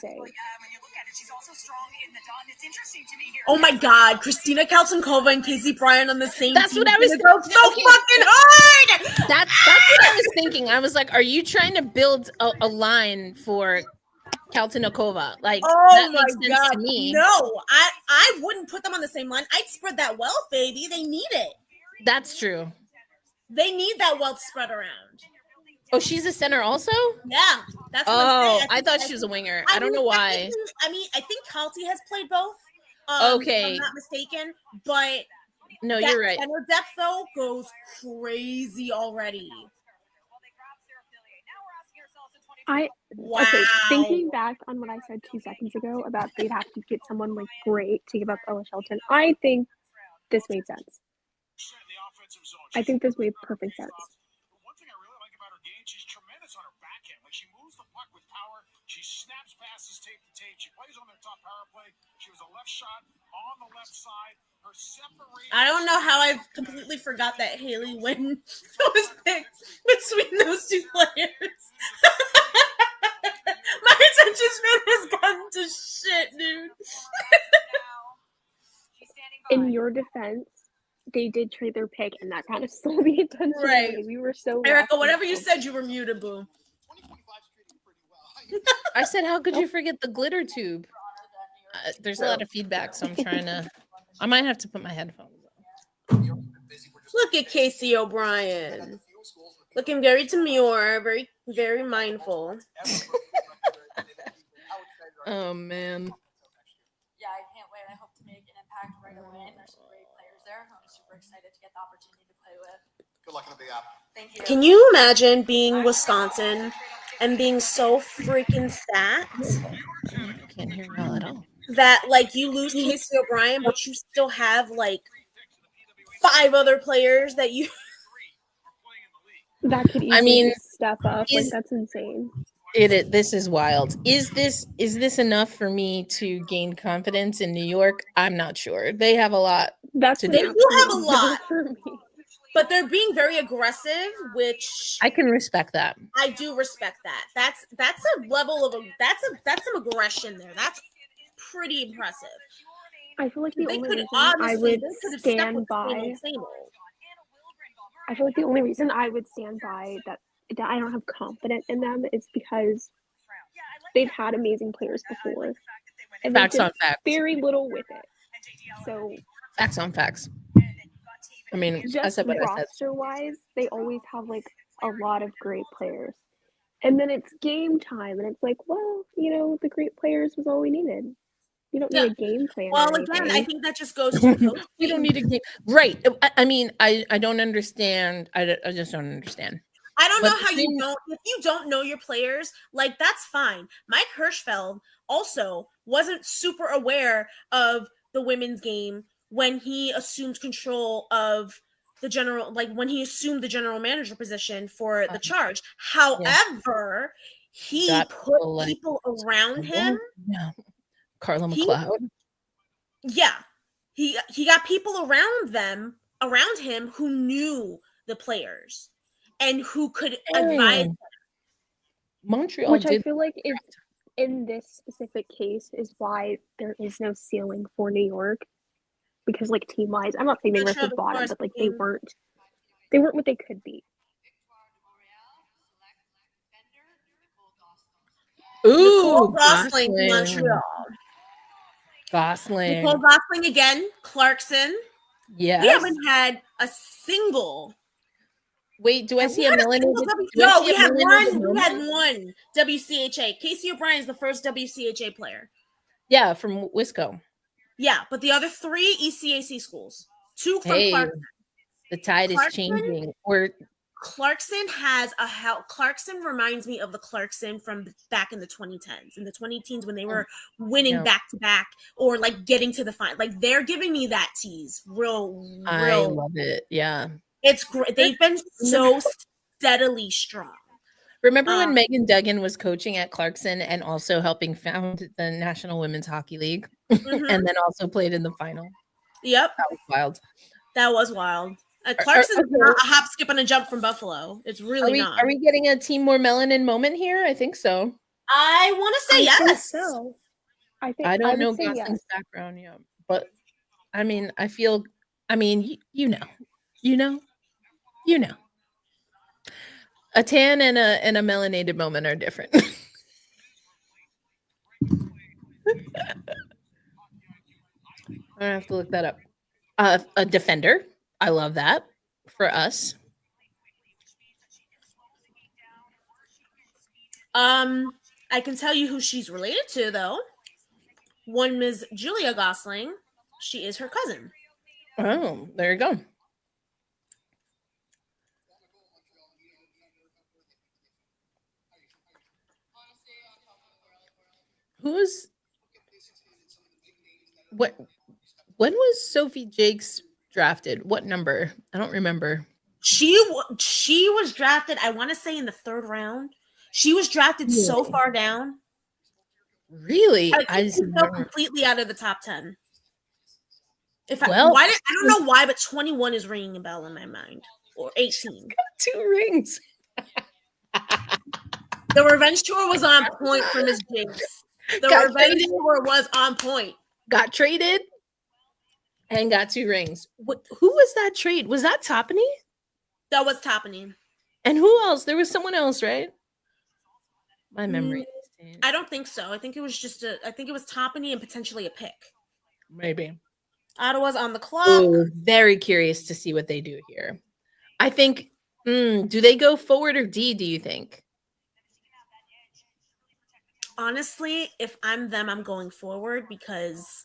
Oh my God, Christina Kaltsenkova and Casey Bryan on the same team. That's what I was thinking. So fucking hard. That's what I was thinking. I was like, are you trying to build a line for Kaltsenkova? Like, oh that makes my sense God, to me. No, I wouldn't put them on the same line. I'd spread that wealth, baby. They need it. That's true. They need that wealth spread around. Oh, she's a center also? Yeah, that's what I'm saying. I thought she was a winger. I don't know why. I think Kalti has played both. Okay. If I'm not mistaken, but no, you're right. Center depth though goes crazy already. Okay, thinking back on what I said 2 seconds ago about they'd have to get someone like great to give up Ella Shelton, I think this made sense. I think this made perfect sense. One thing I really like about her game, she's tremendous on her backhand. Like, she moves the puck with power. She snaps passes tape to tape. She plays on their top power play. She was a left shot on the left side. Her separation. I don't know how I completely forgot that Haley Wynn was picked between those two players. My attention span has gone to shit, dude. In your defense, they did trade their pick, and that kind of stole the attention. Right. We were so Erica, whatever you said, you were muted, boo. I said, how could you forget the glitter tube? There's a lot of feedback, so I'm trying to. I might have to put my headphones on. Look at Casey O'Brien. Looking very demure, very, very mindful. Oh, man. Yeah, I can't wait. I hope to make an impact right away. And there's some great players there. I'm super excited to get the opportunity to play with. Good luck in the big app. Thank you. Can you imagine being Wisconsin and being so freaking stacked I can't hear y'all at all. that, like, you lose Casey O'Brien, but you still have, like, 5 other players that you... That could easily step up. Like, that's insane. This is wild. Is this enough for me to gain confidence in New York? I'm not sure. They have a lot. They do have a lot, but they're being very aggressive, which I can respect that. I do respect that. That's a level of that's some aggression there. That's pretty impressive. I feel like the only reason I would stand by. I feel like the only reason I would stand by that I don't have confidence in them is because they've had amazing players before, and facts on facts. Very little with it. So facts on facts. I mean, just roster-wise, they always have like a lot of great players, and then it's game time, and it's like, well, the great players was all we needed. You don't need a game plan. Well, again, I think that just goes to you don't need a game, right? I mean, I don't understand. I just don't understand. I don't know how you don't. If you don't know your players, like, that's fine. Mike Hirschfeld also wasn't super aware of the women's game when he assumed control of the general, like when he assumed the general manager position for the Charge. However, he put people around him. Yeah. Carla McLeod. He got people around him who knew the players and who could advise them. Montreal, which I feel like is in this specific case is why there is no ceiling for New York, because like team wise, I'm not saying they were at the bottom, but like they weren't what they could be. Ooh, Gosling, Montreal. Gosling. Nicole Gosling again. Clarkson. Yeah. We haven't had a single Wait, do I see a melanated? No, we had one. We had one WCHA. Casey O'Brien's the first WCHA player. Yeah, from Wisco. Yeah, but the other 3 ECAC schools. 2 from Hey, Clarkson. the tide is Clarkson? changing. Or Clarkson has a Clarkson reminds me of the Clarkson from back in the 2010s, in the 2010s when they were winning back to back or like getting to the final. Like they're giving me that tease. I love it. Yeah. It's great. They've been so steadily strong. Remember when Megan Duggan was coaching at Clarkson and also helping found the National Women's Hockey League and then also played in the final? Yep. That was wild. That was wild. Clarkson's not a hop, skip, and a jump from Buffalo. It's really not. Are we getting a Team More Melanin moment here? I think so. I want to say yes. So. I don't know Gosling's background yet, but I mean, I feel, I mean, you know. A tan and a melanated moment are different. I have to look that up. A defender. I love that for us. I can tell you who she's related to, though. One Ms. Julia Gosling. She is her cousin. Oh, there you go. Who's what? When was Sophie Jakes drafted? What number? I don't remember. She was drafted, I want to say, in the 3rd round. She was drafted so far down. Really? I fell completely out of the top 10. I don't know why, but 21 is ringing a bell in my mind. Or 18. 2 rings. The revenge tour was on point for Ms. Jakes. The revenge tour was on point. Got traded and got 2 rings. Who was that trade? Was that Toppany? That was Toppany. And who else? There was someone else, right? My memory. I don't think so. I think it was Toppany and potentially a pick. Maybe. Ottawa's on the clock. Ooh, very curious to see what they do here. I think, do they go forward or D, do you think? Honestly, if I'm them, I'm going forward because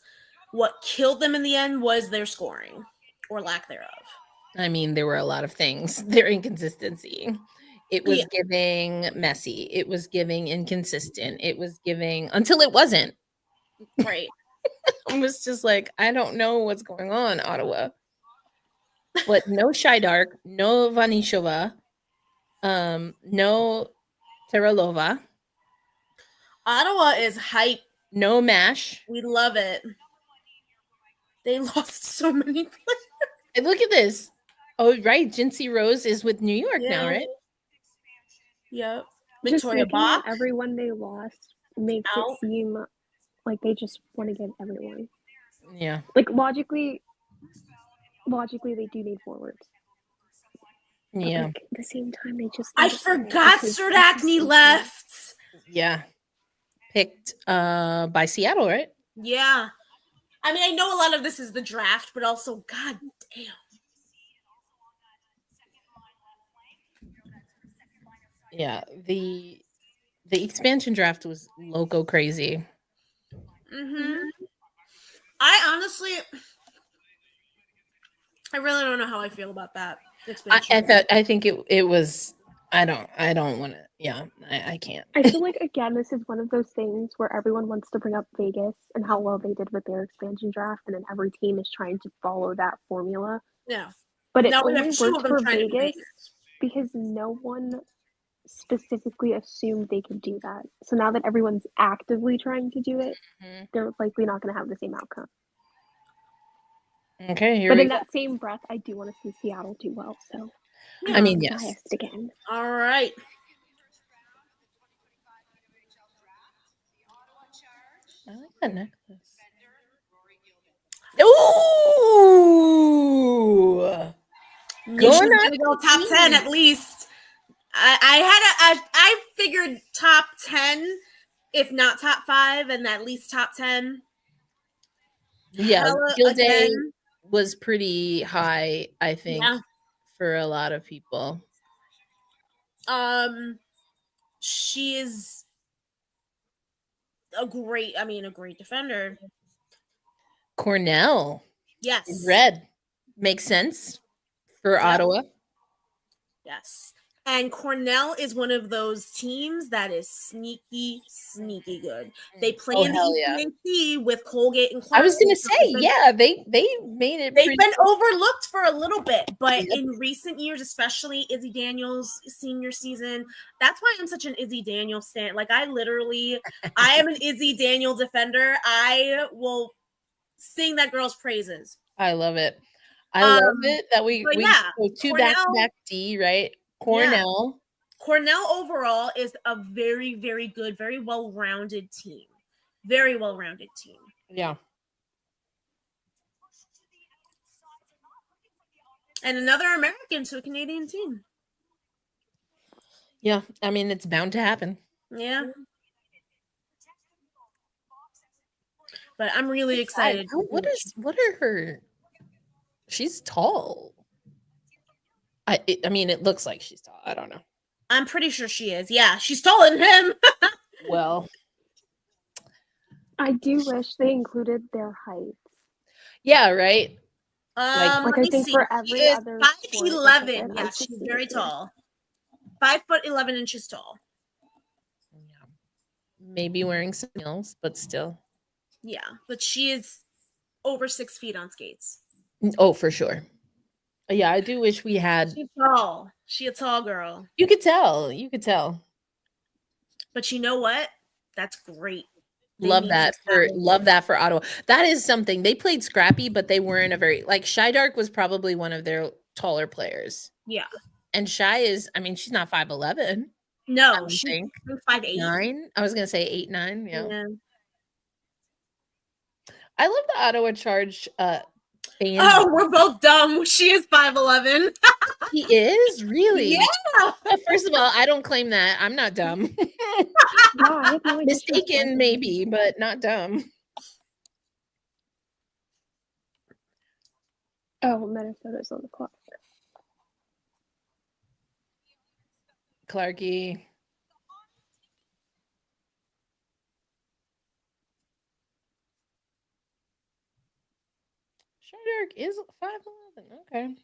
what killed them in the end was their scoring or lack thereof. I mean, there were a lot of things. Their inconsistency. It was giving messy. It was giving inconsistent. It was giving until it wasn't. Right. I was just like, I don't know what's going on, Ottawa. But no Shaidark, no Vanishova, no Teralova. Ottawa is hype. No MASH. We love it. They lost so many players. And look at this. Oh, right. Jinsey Rose is with New York now, right? Yep. Victoria Bach. Everyone they lost makes it seem like they just want to get everyone. Yeah. Like logically they do need forwards. Yeah. Like, at the same time, they just. I forgot Serdachny left. Yeah. Picked by Seattle, right? Yeah. I mean, I know a lot of this is the draft, but also, god damn. Yeah, the expansion draft was loco crazy. Mm-hmm. I really don't know how I feel about that expansion. I think it was. I don't want to. Yeah, I can't. I feel like again, this is one of those things where everyone wants to bring up Vegas and how well they did with their expansion draft, and then every team is trying to follow that formula. Yeah, but it only worked for Vegas because no one specifically assumed they could do that. So now that everyone's actively trying to do it, they're likely not going to have the same outcome. Okay, but in that same breath, I do want to see Seattle do well. So, I mean, yes. Biased again. All right. I like that necklace. Ooh, gonna go top 10 at least. I figured top 10, if not top 5, and at least top 10. Yeah, Gilday was pretty high, I think, for a lot of people. She is a great defender. Cornell. Yes. Red. Makes sense for Yep. Ottawa. Yes. And Cornell is one of those teams that is sneaky good. They play in the hell yeah. ECAC with Colgate and I Clark. was gonna say, yeah, they made it. They've been overlooked for a little bit, but Yep. in recent years, especially Izzy Daniels' senior season, that's why I'm such an Izzy Daniels stan. Like I am an Izzy Daniel defender. I will sing that girl's praises. I love it. I love it that we but go two Cornell- back-to-back D, right? Cornell. Cornell overall is a very, very good, very well-rounded team. Very well-rounded team. Yeah. And another American to a Canadian team. Yeah, I mean it's bound to happen. Yeah. But I'm really excited. What are her? She's tall. I mean, it looks like she's tall. I don't know. I'm pretty sure she is. Yeah, she's taller than him. Well, I do wish they included their heights. yeah, right. Like I think for every other 5'11". Yeah, she's very tall. 5'11" tall. Yeah. Maybe wearing some heels, but still. Yeah, but she is over 6 feet on skates. Oh, for sure. Yeah, I do wish we had. She's tall. She a tall girl. You could tell. You could tell. But you know what? That's great. Love that for Ottawa. That is something. They played scrappy, but they weren't a very like Shy Dark was probably one of their taller players. Yeah. And Shy is, I mean, she's not 5'11". No, she's 5'8". 9. I was gonna say 8, 9. Yeah. I love the Ottawa Charge fan. Oh, we're both dumb. She is 5'11". He is? Really? Yeah. First of all, I don't claim that. I'm not dumb. No, I have no idea. Mistaken, maybe, but not dumb. Oh, Minnesota's on the clock. Clarky. Shark is 5'11". Okay.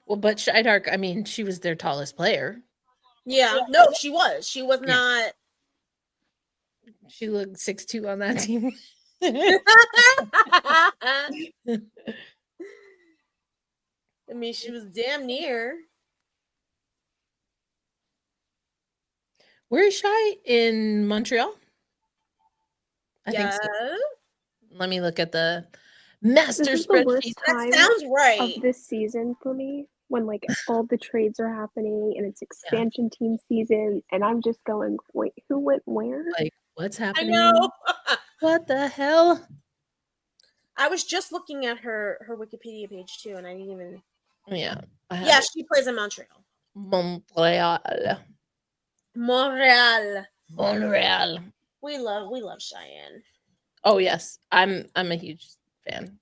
Well, but Shydark, I mean, she was their tallest player. Yeah. No, she was. She was not. She looked 6'2" on that team. I mean, she was damn near. Where is Shy? In Montreal? I think so. Let me look at the master spreadsheet. That sounds right. Of this season for me, when like all the trades are happening and it's expansion team season, and I'm just going, wait, who went where? Like, what's happening? I know. What the hell? I was just looking at her Wikipedia page too, and I didn't even. Yeah. Yeah, she plays in Montreal. Montreal. We love Cheyenne. Oh yes, I'm a huge fan.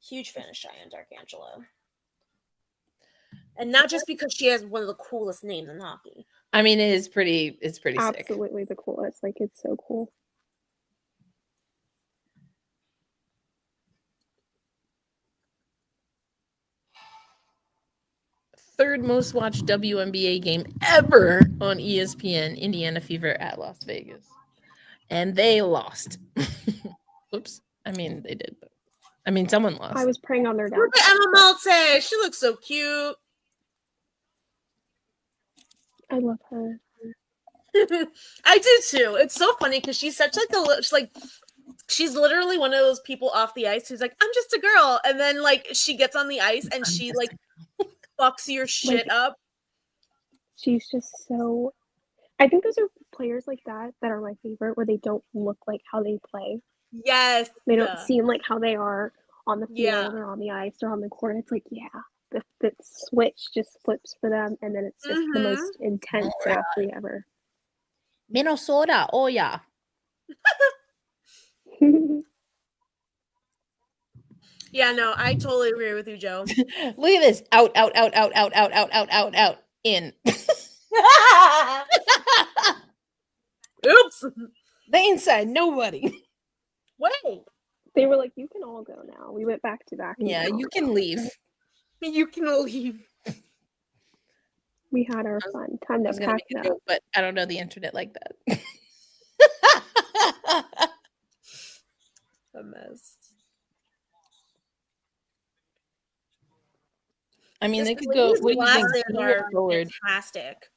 Huge fan of Cheyenne Darkangelo. And not just because she has one of the coolest names in hockey. I mean, it's pretty sick. Absolutely the coolest. Like, it's so cool. Third most watched WNBA game ever on ESPN, Indiana Fever at Las Vegas. And they lost. Oops. I mean, they did, but I mean, someone lost. I was praying on their Look at Emma Malte. She looks so cute. I love her. I do too. It's so funny because she's such she's literally one of those people off the ice who's like, I'm just a girl. And then like she gets on the ice and she like fucks your shit up. She's just so. I think those are players like that are my favorite, where they don't look like how they play. Yes. They don't seem like how they are on the field or on the ice or on the court. It's like, the switch just flips for them, and then it's just the most intense athlete ever. Minnesota, oh yeah. Yeah, no, I totally agree with you, Joe. Look at this. Out, in. Oops. They ain't signed nobody. Wait. They were like, you can all go now. We went back to back. Yeah, you can leave. You can leave. We had our fun. Time I to was gonna pack make a it joke, up. but I don't know the internet like that. A mess. I mean, they This could go. lady's What do you think? glasses Blue or are forward? fantastic.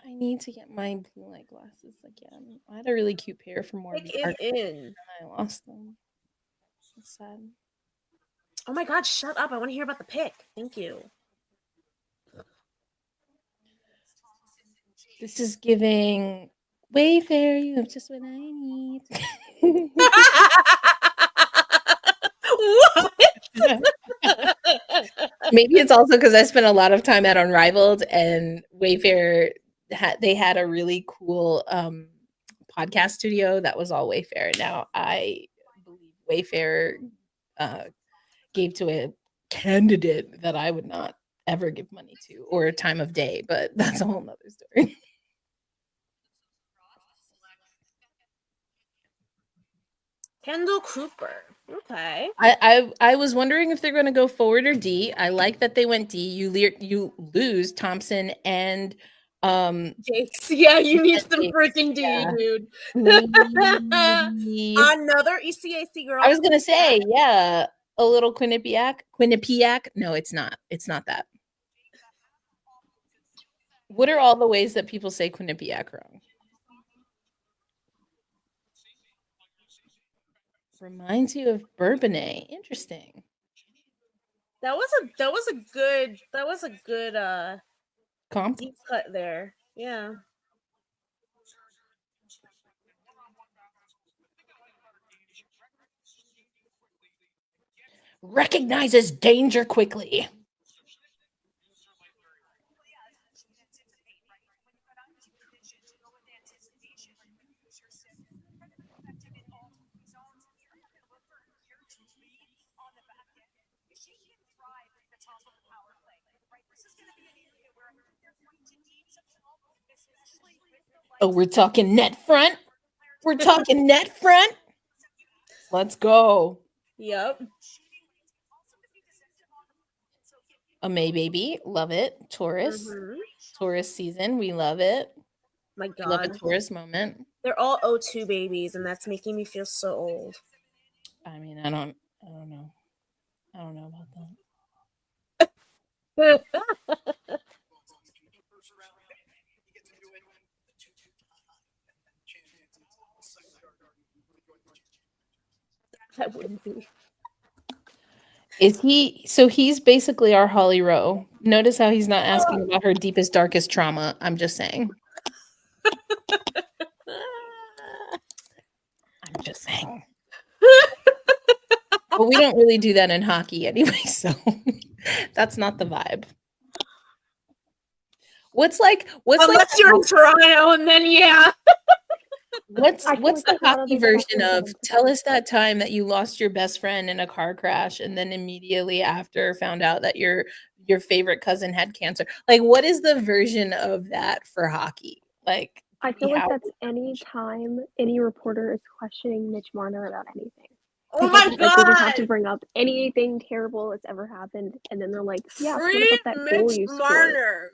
I need to get my blue light glasses again. I had a really cute pair from more Pick it in. and I lost them. That's sad. Oh my god, shut up. I want to hear about the pick. Thank you. This is giving Wayfair. You have just what I need. What? Maybe it's also because I spent a lot of time at Unrivaled, and Wayfair had a really cool podcast studio that was all Wayfair. Now I believe Wayfair gave to a candidate that I would not ever give money to, or a time of day, but that's a whole nother story. Kendall Cooper. Okay. I was wondering if they're going to go forward or D. I like that they went D. You lose Thompson and Jakes. Yeah, you need some Jakes, freaking D, yeah. dude. Maybe. Another ECAC girl. I was gonna say, yeah, a little Quinnipiac. No, it's not. It's not that. What are all the ways that people say Quinnipiac wrong? Reminds you of Bourbonnais. Interesting. That was a good Comp. deep cut there. Yeah. Recognizes danger quickly. Oh, we're talking net front. We're talking net front. Let's go. Yep. A May baby. Love it. Taurus. Taurus season. We love it. My We love a God. Taurus moment. They're all O2 babies, and that's making me feel so old. I mean, I don't know. I don't know about that. That wouldn't be. Is he? So he's basically our Holly Rowe. Notice how he's not asking about her deepest, darkest trauma. I'm just saying. I'm just saying. But we don't really do that in hockey anyway, so that's not the vibe. What's Unless you're in Toronto, and then yeah. What's I the feel like a lot of hockey these version fucking of things. tell us that time that you lost your best friend in a car crash and then immediately after found out that your favorite cousin had cancer? Like, what is the version of that for hockey? Like, I feel like how- that's any time any reporter is questioning Mitch Marner about anything. Oh my Like, they just have to God. bring up anything terrible that's ever happened, and then they're like, "Yeah, what Free about that goal Mitch you scored?" Marner.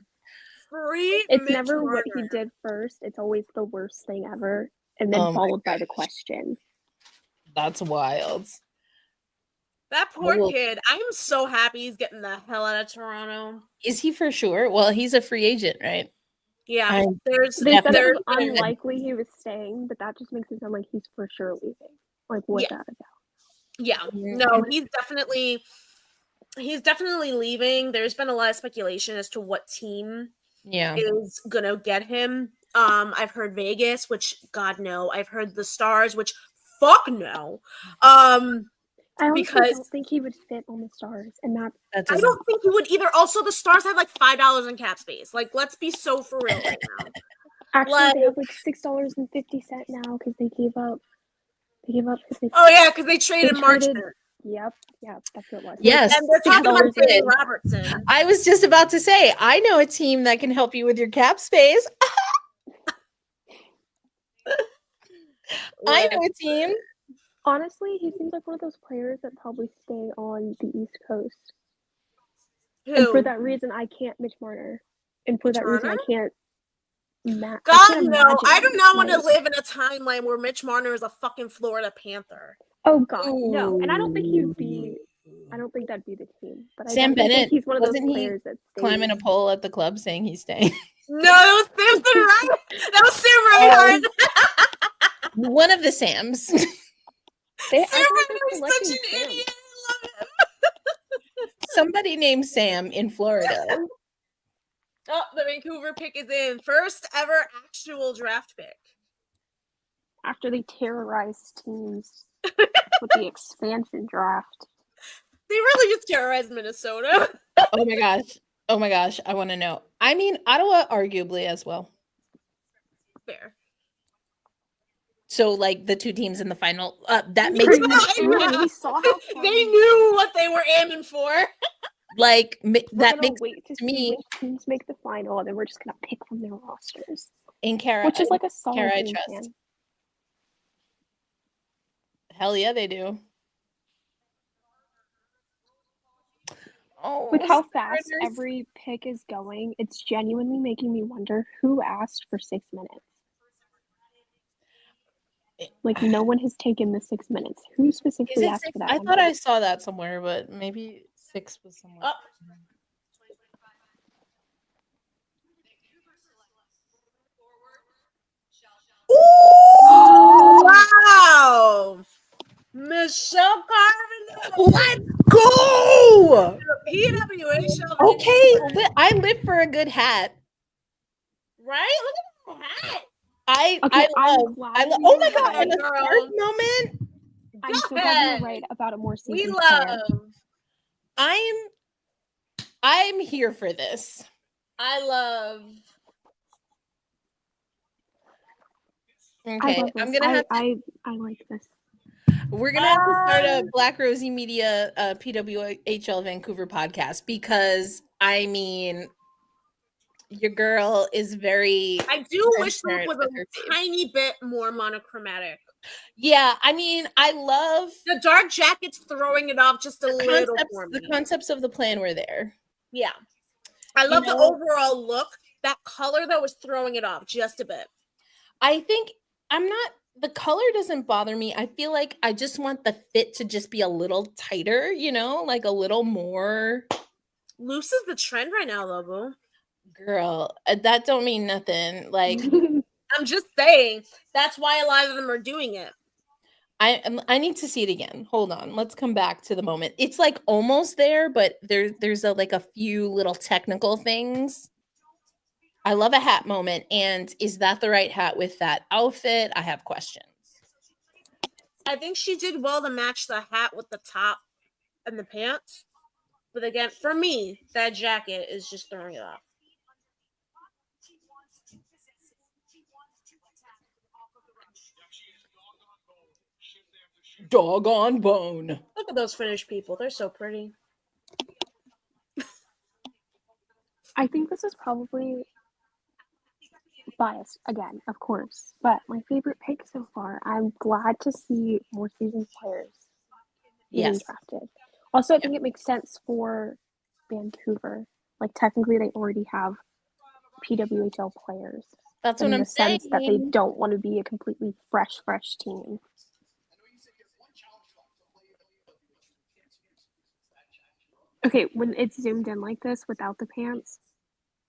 Free It's Mitch never Marner. what he did first. It's always the worst thing ever, and then Oh my followed by the question. That's wild. That poor Well, kid. I am so happy he's getting the hell out of Toronto. is he for sure? Well, he's a free agent, right? Yeah, there's They said it there's was unlikely he was staying, but that just makes it sound like he's for sure leaving. Like, without a doubt. yeah. No, he's definitely leaving. There's been a lot of speculation as to what team is gonna get him. I've heard Vegas, which God no. I've heard the Stars, which fuck no. I honestly Because don't think he would fit on the Stars, and That I doesn't- don't think he would either. Also, the Stars have like $5 in cap space. Like, let's be so for real right now. actually they have like $6.50 now because they gave up. They gave up. Oh yeah, because they traded Marchment. Yep, that's what it was. Yes. And they're talking about $6 Jay in. Robertson. I was just about to say, I know a team that can help you with your cap space. I know a team. Honestly, he seems like one of those players that probably stay on the East Coast. Who? And for that reason, I can't Mitch Marner. And for that reason, I Turner? can't. God, no. I do not want to like- live in a timeline where Mitch Marner is a fucking Florida Panther. Oh God, no. And I don't think he'd be. Ooh. I don't think that'd be the team. But I Sam definitely Bennett, think he's one of those wasn't he players that stays. climbing a pole at the club saying he's staying. No, that was Samson Reinhart. That was Sam Oh. Reinhart. One of the Sams. They, Sam I thought they were Reinhart was selecting such an Sam. idiot. I love him. Somebody named Sam in Florida. Oh, the Vancouver pick is in. First ever actual draft pick. After they terrorized teams with the expansion draft. They really just terrorized Minnesota. Oh my gosh. Oh my gosh. I want to know. I mean, Ottawa arguably as well. Fair. So like the two teams in the final, that Pretty makes much true. Yeah. We saw how far They knew what they were aiming for. like We're that gonna makes wait to to me- see which teams make the final, and then we're just gonna pick from their rosters, in Kara, which is like a solid Kara, I game trust. plan. Hell yeah, they do. Oh, With how fast Mariners. every pick is going, it's genuinely making me wonder who asked for 6 minutes. Like no one has taken the 6 minutes. Who Is specifically it asked 6? for that? I one thought I minute? saw that somewhere, but maybe 6 was somewhere. Wow. Michelle Carmen. Let's go! PWHL. Okay, I live for a good hat. Right? Look at that hat. Okay, I I'm love. glad you Oh my were god! right. And a Girl. spark moment. I'm so Go glad you ahead. were right about a more We seasoned player. love. I'm here for this. I love. I Okay, love this. I'm gonna have. I like this. We're gonna have to start a Black Rosie Media PWHL Vancouver podcast because I mean, your girl is very. I do wish this transparent was with her a face. tiny bit more monochromatic. Yeah, I mean, I love The dark jacket's throwing it off just a little for me. the concepts of the plan were there. Yeah. I love the know- overall look. That color, though, was throwing it off just a bit. I think the color doesn't bother me. I feel like I just want the fit to just be a little tighter, like a little more. Loose is the trend right now, though, boo. Girl, that don't mean nothing. Like I'm just saying. That's why a lot of them are doing it. I need to see it again. Hold on. Let's come back to the moment. It's like almost there, but there's a few little technical things. I love a hat moment. And is that the right hat with that outfit? I have questions. I think she did well to match the hat with the top and the pants. But again, for me, that jacket is just throwing it off. Doggone bone. Look at those Finnish people. They're so pretty. I think this is probably biased again, of course, but my favorite pick so far. I'm glad to see more seasoned players being Yes. drafted. Also, I think it makes sense for Vancouver. Like technically, they already have PWHL players. That's in what the I'm saying. sense that they don't want to be a completely fresh team. Okay, when it's zoomed in like this without the pants,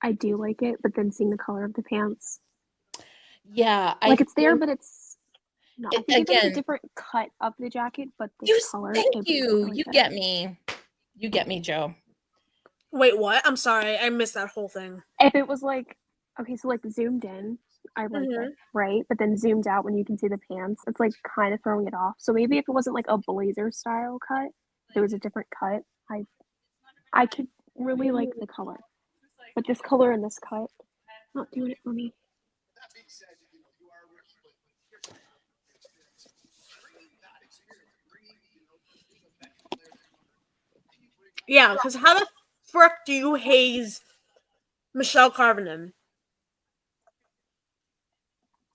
I do like it, but then seeing the color of the pants, Yeah. it's there, but it's not. I think if it was again- a different cut of the jacket, but this color. Thank it would you. look really You good. get me. You get me, Joe. Wait, what? I'm sorry. I missed that whole thing. If it was like, okay, so like zoomed in, I like it, right? But then zoomed out when you can see the pants, it's like kind of throwing it off. So maybe if it wasn't like a blazer style cut, if it was a different cut, I could really like the color. But this color and this cut, not doing it for me. Yeah, because how the frick do you haze Michelle Carvinen?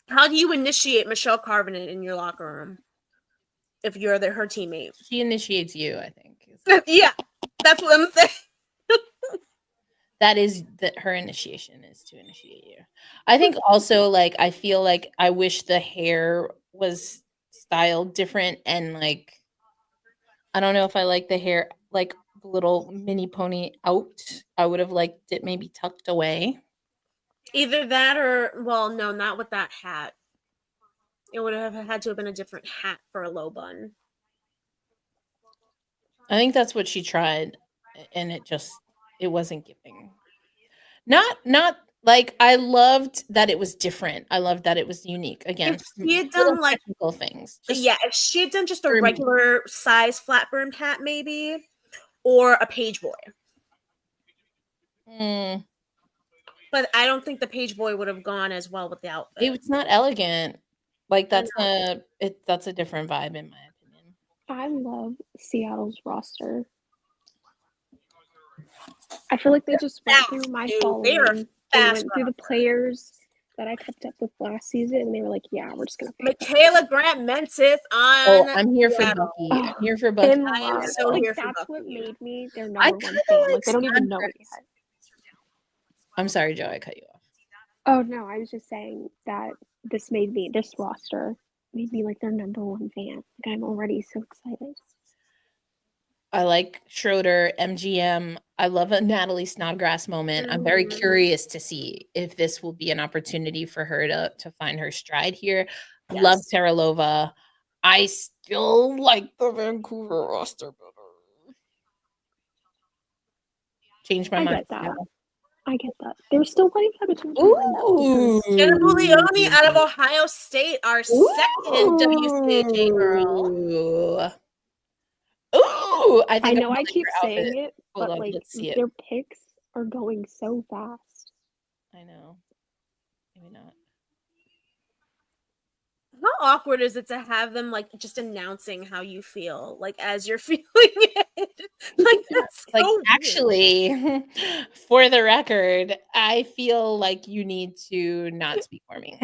How do you initiate Michelle Carvinen in your locker room if you're her teammate? She initiates you, I think. Yeah, that's what I'm saying. That is that her initiation is to initiate you. I think also, like, I feel like I wish the hair was styled different, and like, I don't know if I like the hair like the little mini pony out. I would have liked it maybe tucked away. Either that or, well, no, not with that hat. It would have had to have been a different hat for a low bun. I think that's what she tried, and it wasn't giving. Not like, I loved that it was different. I loved that it was unique. Again, If she had done like technical things. Just yeah, if she had done just a for me. regular size flat brimmed hat, maybe, or a page boy. But I don't think the page boy would have gone as well with the outfit. It's not elegant. Like, that's a different vibe in my opinion. I love Seattle's roster. I feel like they just went through my following. They went through the players that I kept up with last season, and they were like, "Yeah, we're just gonna." Michaela Grant Mentis on. Oh, I'm here for Bucky. I'm here for Bucky. I am so like, here for that's Bucky. what made me their number one fan. Like, they don't even know it yet. I'm sorry, Joe. I cut you off. Oh no, I was just saying that this roster made me like their number one fan. Like, I'm already so excited. I like Schroeder, MGM. I love a Natalie Snodgrass moment. I'm very curious to see if this will be an opportunity for her to find her stride here. Yes. Love Teralova. I still like the Vancouver roster better. Change my mind. I get that. They're still playing for the team. Ooh. Jenna Buglioni out of Ohio State, our second WCAJ girl. Ooh, I know I keep saying it, Hold but on, like, let's see it. their picks are going so fast. I know. Maybe not. How awkward is it to have them like just announcing how you feel, like as you're feeling it? Like, that's so like, weird. actually, for the record, I feel like you need to not speak for me.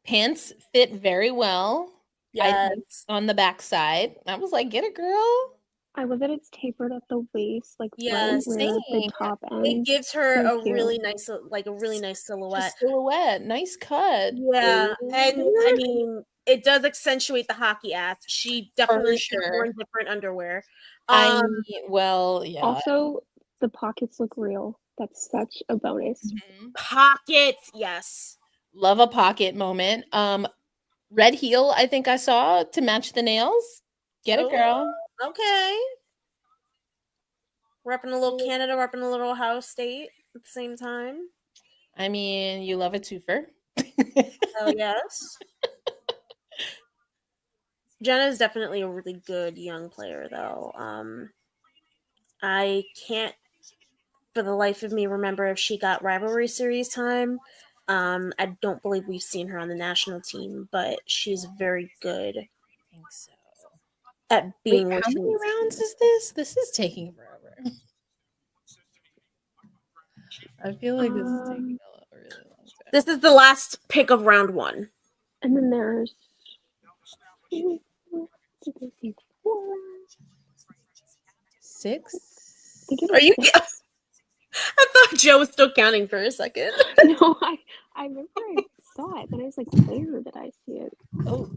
Pants fit very well. Yes. On the backside. I was like, get it, girl. I love that it's tapered at the waist, like Yes, right where the top ends. It gives her So a cute. really nice, like a really nice silhouette. Just silhouette, nice cut. Yeah, and I mean, it does accentuate the hockey ass. She definitely should have worn different underwear. Yeah. Also, the pockets look real. That's such a bonus. Pockets, yes. Love a pocket moment. Red heel, I think I saw to match the nails. Get it, girl. Okay. Repping a little Canada, repping a little Ohio State at the same time. I mean, you love a twofer. Oh, yes. Jenna is definitely a really good young player, though. I can't, for the life of me, remember if she got rivalry series time. I don't believe we've seen her on the national team, but she's very good. I think so. At being Wait, how many rounds is this? This is taking forever. I feel like this is taking a really long time. This is the last pick of round one. And then there's 6? Are you? I thought Joe was still counting for a second. No, I remember I saw it, but I was like, where did I see it? Oh.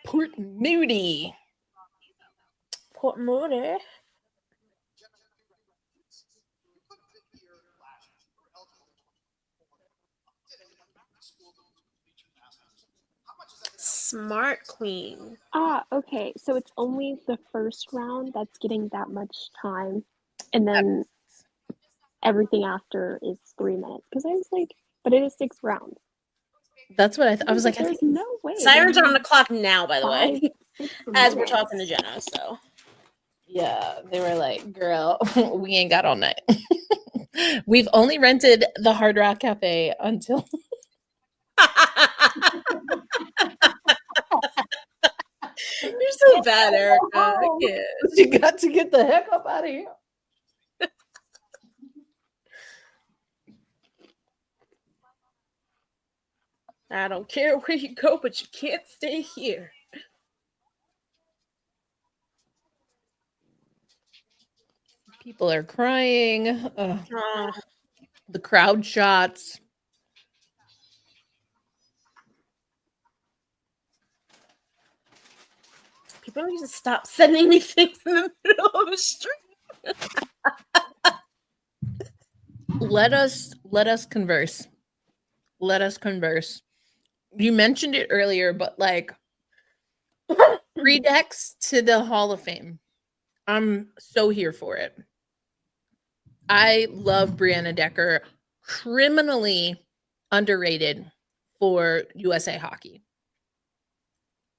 Port Moody. Port Moody. Smart queen. Okay. So it's only the first round that's getting that much time, and then everything after is 3 minutes. Because I was like, but it is 6 rounds. That's what I thought. I was like, there's no way. Sirens are on the clock now, by the way, as we're talking to Jenna. So yeah, they were like, "Girl, we ain't got all night. We've only rented the Hard Rock Cafe until." so bad, Erica. I can't. You got to get the heck up out of here. I don't care where you go, but you can't stay here. People are crying. Oh, The crowd shots. people need to stop sending me things in the middle of the street. Let us converse. Let us converse. You mentioned it earlier, but like redecks to the Hall of Fame. I'm so here for it. I love Brianna Decker. Criminally underrated for USA hockey.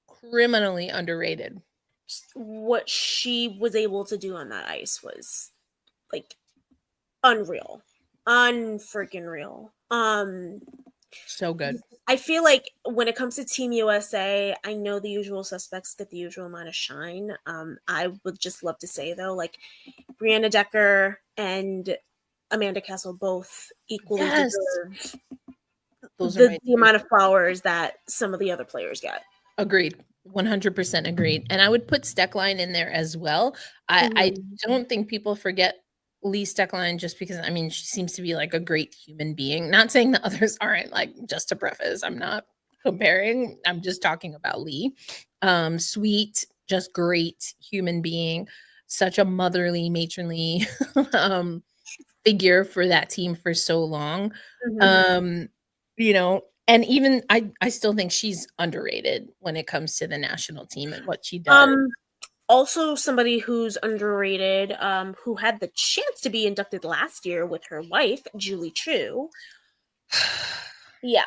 Criminally underrated. What she was able to do on that ice was like unreal. Unfreaking real. So good. I feel like when it comes to Team USA, I know the usual suspects get the usual amount of shine. I would just love to say though, like Brianna Decker and Amanda Castle both equally Yes. deserve Those are the amount of flowers that some of the other players get. Agreed. 100% agreed. And I would put Steckline in there as well. I don't think people forget Lee Steckline just because, I mean, she seems to be like a great human being. Not saying the others aren't, like, just to preface, I'm not comparing. I'm just talking about Lee. Sweet, just great human being. Such a motherly, matronly figure for that team for so long. You know, and even I still think she's underrated when it comes to the national team and what she does. Also somebody who's underrated, who had the chance to be inducted last year with her wife, Julie True. Yeah.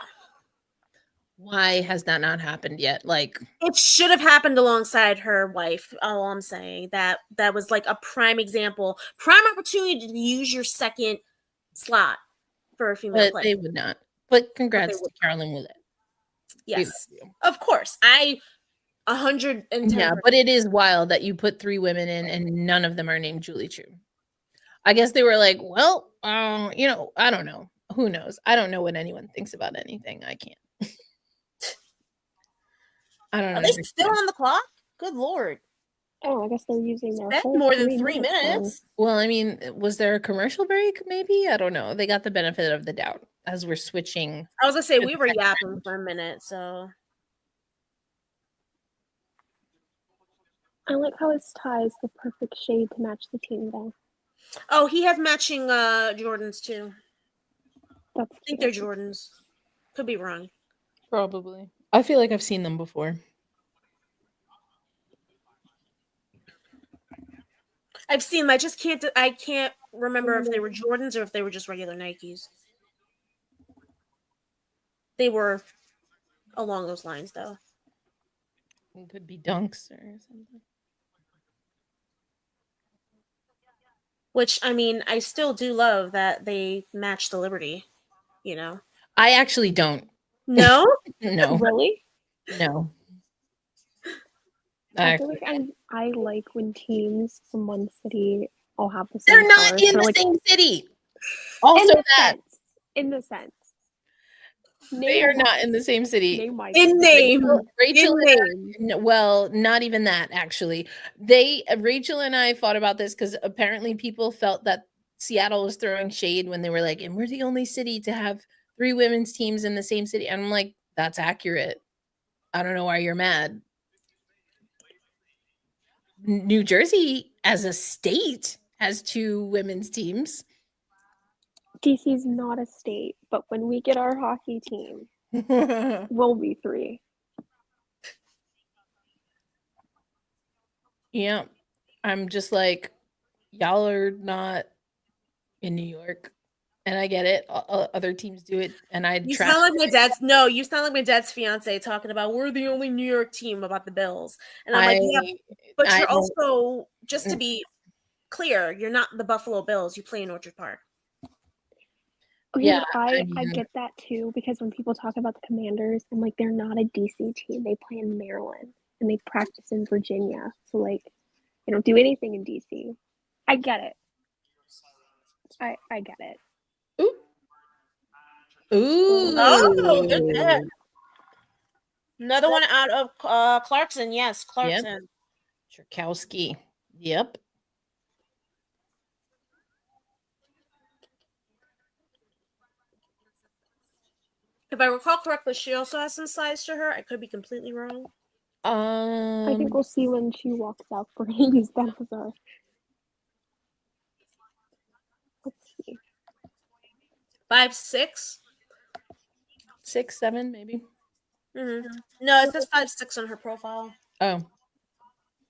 Why has that not happened yet? Like, it should have happened alongside her wife. All I'm saying, that was like a prime example, prime opportunity to use your second slot for a female but player. they would not. But congrats to Carolyn Willett. Yes, of course. 110. Yeah, but it is wild that you put 3 women in and none of them are named Julie True. I guess they were like, well, you know, I don't know. Who knows? I don't know what anyone thinks about anything. I can't. I don't know. Are they still on the clock? Good Lord. Oh, I guess they're using their whole more than 3 minutes. Well, I mean, was there a commercial break? Maybe? I don't know. They got the benefit of the doubt as we're switching. I was gonna say we were yapping for a minute, so I like how his tie is the perfect shade to match the team, though. Oh, he has matching Jordans too. That's I think they're Jordans. Could be wrong. Probably. I feel like I've seen them before. I've seen them. I can't remember if they were Jordans or if they were just regular Nikes. They were along those lines, though. It could be Dunks or something. Which, I mean, I still do love that they match the Liberty, you know? I actually don't. No? No. Really? No. I feel like I like when teams from one city all have the same They're not colors. in the same city. Also in the sense. They are not in the same city. In name. Rachel well, not even that, actually. Rachel and I fought about this because apparently people felt that Seattle was throwing shade when they were like, and we're the only city to have 3 women's teams in the same city. And I'm like, that's accurate. I don't know why you're mad. New Jersey, as a state, has 2 women's teams. DC's not a state, but when we get our hockey team, we'll be 3. Yeah. I'm just like, y'all are not in New York. And I get it. Other teams do it. And You sound like my dad's fiance talking about we're the only New York team about the Bills. And I'm like, yeah, but you're also, just to be clear, you're not the Buffalo Bills. You play in Orchard Park. Okay, yeah, I get that too, because when people talk about the Commanders, I'm like, they're not a DC team. They play in Maryland. and they practice in Virginia. So like they don't do anything in DC. I get it. I get it. Ooh. Oh, good pick. Another one out of Clarkson. Yes, Clarkson. Cherkowski. Yep. If I recall correctly, she also has some size to her. I could be completely wrong. I think we'll see when she walks out for Hades Benazar. Let's see. 5'6". 6'7", maybe. Mm-hmm. No, it says 5'6" on her profile. Oh.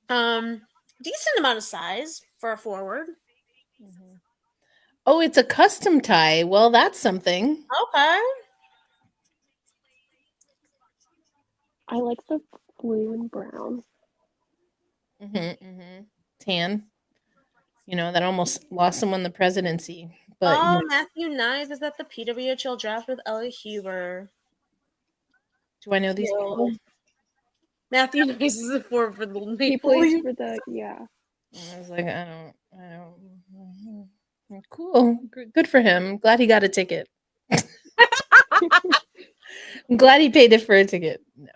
Decent amount of size for a forward. Mm-hmm. Oh, it's a custom tie. Well, that's something. Okay. I like the blue and brown. Tan. You know, that almost lost someone the presidency. But Matthew Nyes is at the PWHL draft with Ellie Huber. Do I know these people? Matthew Nyes is a forward for the Maple He plays for the I was like, I don't. Cool. Good for him. Glad he got a ticket. I'm glad he paid it for a ticket. No.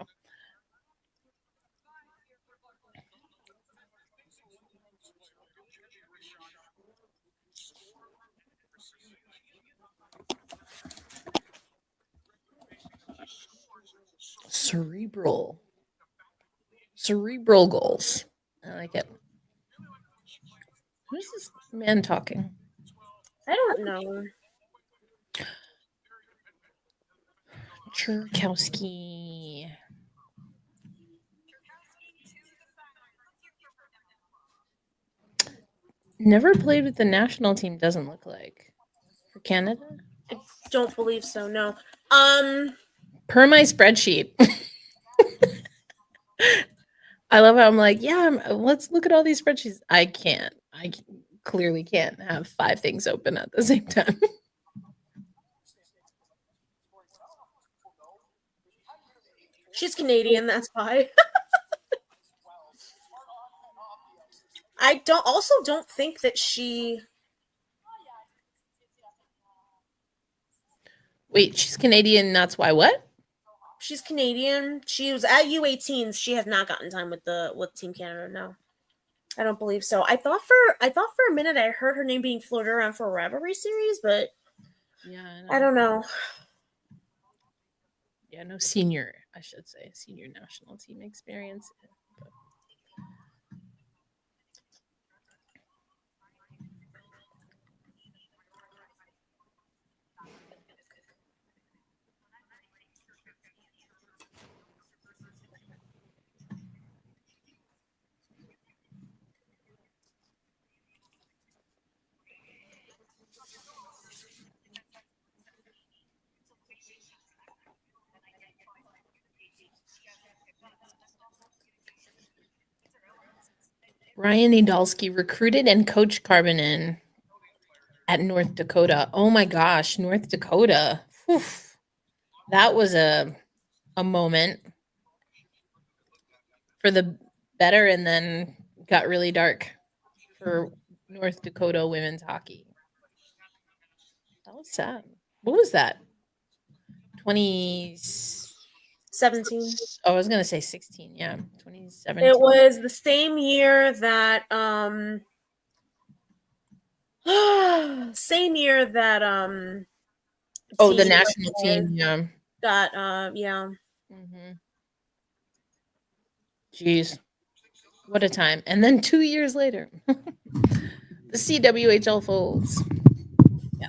Cerebral goals. I like it. Who's this man talking? I don't know. Cherkowski. Never played with the national team, doesn't look like. For Canada? I don't believe so, no. Per my spreadsheet. I love how I'm like, let's look at all these spreadsheets. I clearly can't have 5 things open at the same time. She's Canadian, that's why. I don't think that she... Wait, she's Canadian, that's why what? She's Canadian. She was at U18s. She has not gotten time with Team Canada, no. I don't believe so. I thought for a minute I heard her name being floated around for a rivalry series, but I don't know. Yeah, no senior national team experience. But. Ryan Nadolski recruited and coached Carbonin at North Dakota. Oh my gosh, North Dakota. Whew. That was a moment for the better, and then got really dark for North Dakota women's hockey. That was sad. What was that? 2017. Oh, I was gonna say 16. Yeah, 2017. It was the same year that the national team. Yeah. Got yeah. Mm-hmm. Jeez, what a time! And then 2 years later, the CWHL folds. Yeah.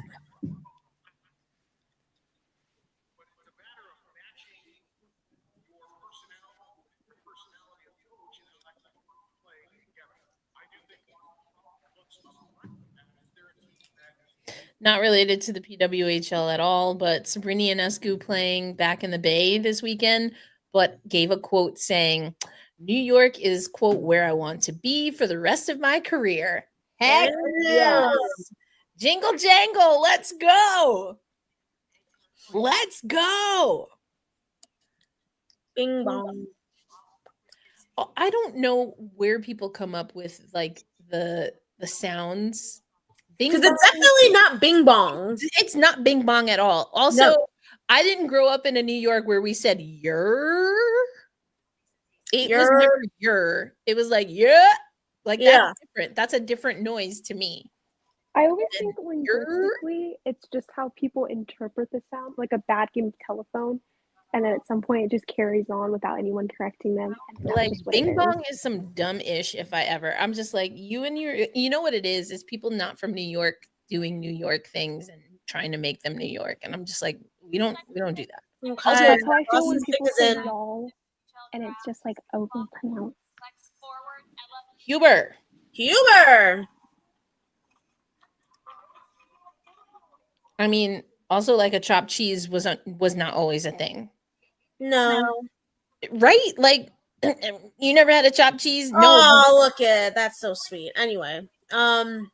Not related to the PWHL at all, but Sabrina Ionescu playing back in the Bay this weekend, but gave a quote saying, New York is, quote, where I want to be for the rest of my career. Heck yes. Jingle jangle, let's go. Let's go. Bing bong. I don't know where people come up with like the sounds. Because it's definitely not bing bong. It's not bing bong at all. Also, No. I didn't grow up in a New York where we said "yer." It was Yer. never "yer." It was like "yeah." Like Yeah. that's different. That's a different noise to me. I always And think linguistically, it's just how people interpret the sound, like a bad game of telephone, and then at some point it just carries on without anyone correcting them. And that's Like just what it bing is. bong is some dumb ish if I ever. I'm just like you and you know what it is people not from New York doing New York things and trying to make them New York. And I'm just like, we don't do that. Okay. Also, That's how I feel when Austin people is say in. y'all, and it's just like overpronounced. Huber. I mean, also like a chopped cheese was not always a thing. No. Right? Like you never had a chopped cheese? No. Oh, look at that's so sweet. Anyway, it's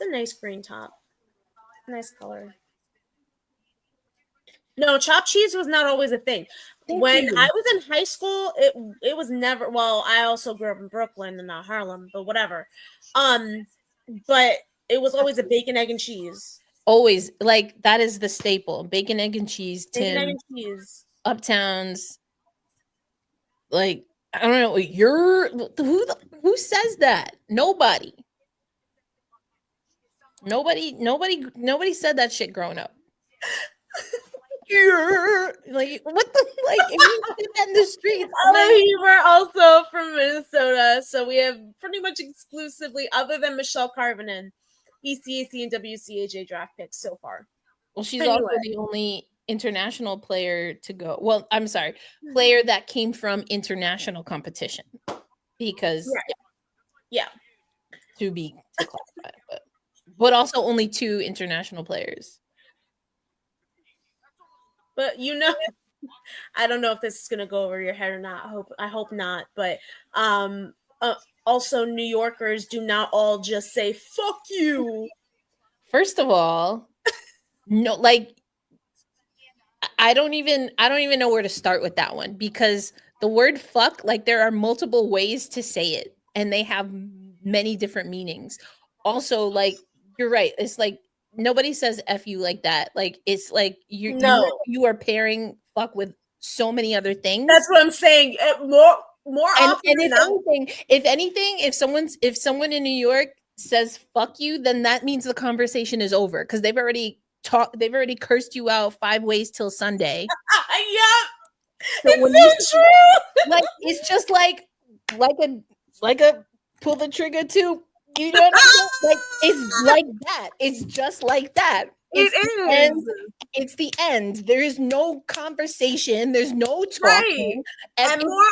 a nice green top. Nice color. No, chopped cheese was not always a thing. When I was in high school, it was never. Well, I also grew up in Brooklyn and not Harlem, but whatever. But it was always a bacon, egg, and cheese. Always, like that is the staple: bacon, egg, and cheese. Bacon, egg, Tim, and cheese. Uptowns. Like I don't know. Who says that? Nobody said that shit growing up. Like what the like if you did that in the streets. We're also from Minnesota, so we have pretty much exclusively, other than Michelle Carvinen, ECAC and WCAJ draft picks so far. Well, she's also the only international player to go. Well, I'm sorry, player that came from international competition because to classify, but also only 2 international players. But I don't know if this is gonna go over your head or not. I hope not. But also New Yorkers do not all just say "fuck you." First of all, no, like I don't even know where to start with that one because the word "fuck," like there are multiple ways to say it, and they have many different meanings. Also, like you're right, it's like nobody says "f you" like that. Like it's like you are pairing "fuck" with so many other things. That's what I'm saying. More often than not. If anything, if someone in New York says "fuck you," then that means the conversation is over because they've already cursed you out 5 ways till Sunday. So it's so true. Like it's just like a pull the trigger too. You know what I mean? Like it's like that. It's just like that. It's the end. There is no conversation. There's no talking. Right. And more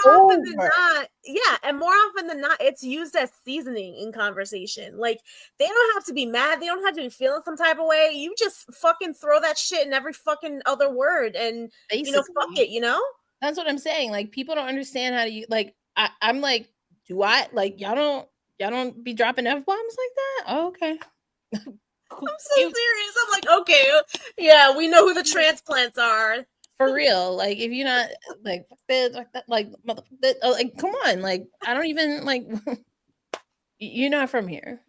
often than not, it's used as seasoning in conversation. Like they don't have to be mad. They don't have to be feeling some type of way. You just fucking throw that shit in every fucking other word and basically, fuck it, That's what I'm saying. Like people don't understand how to like I'm like, do I like y'all don't be dropping F-bombs like that? Oh, okay. I'm so serious. I'm like, okay, yeah, we know who the transplants are. For real. Like, if you're not like this, like that, like come on. Like, I don't even like you're not from here.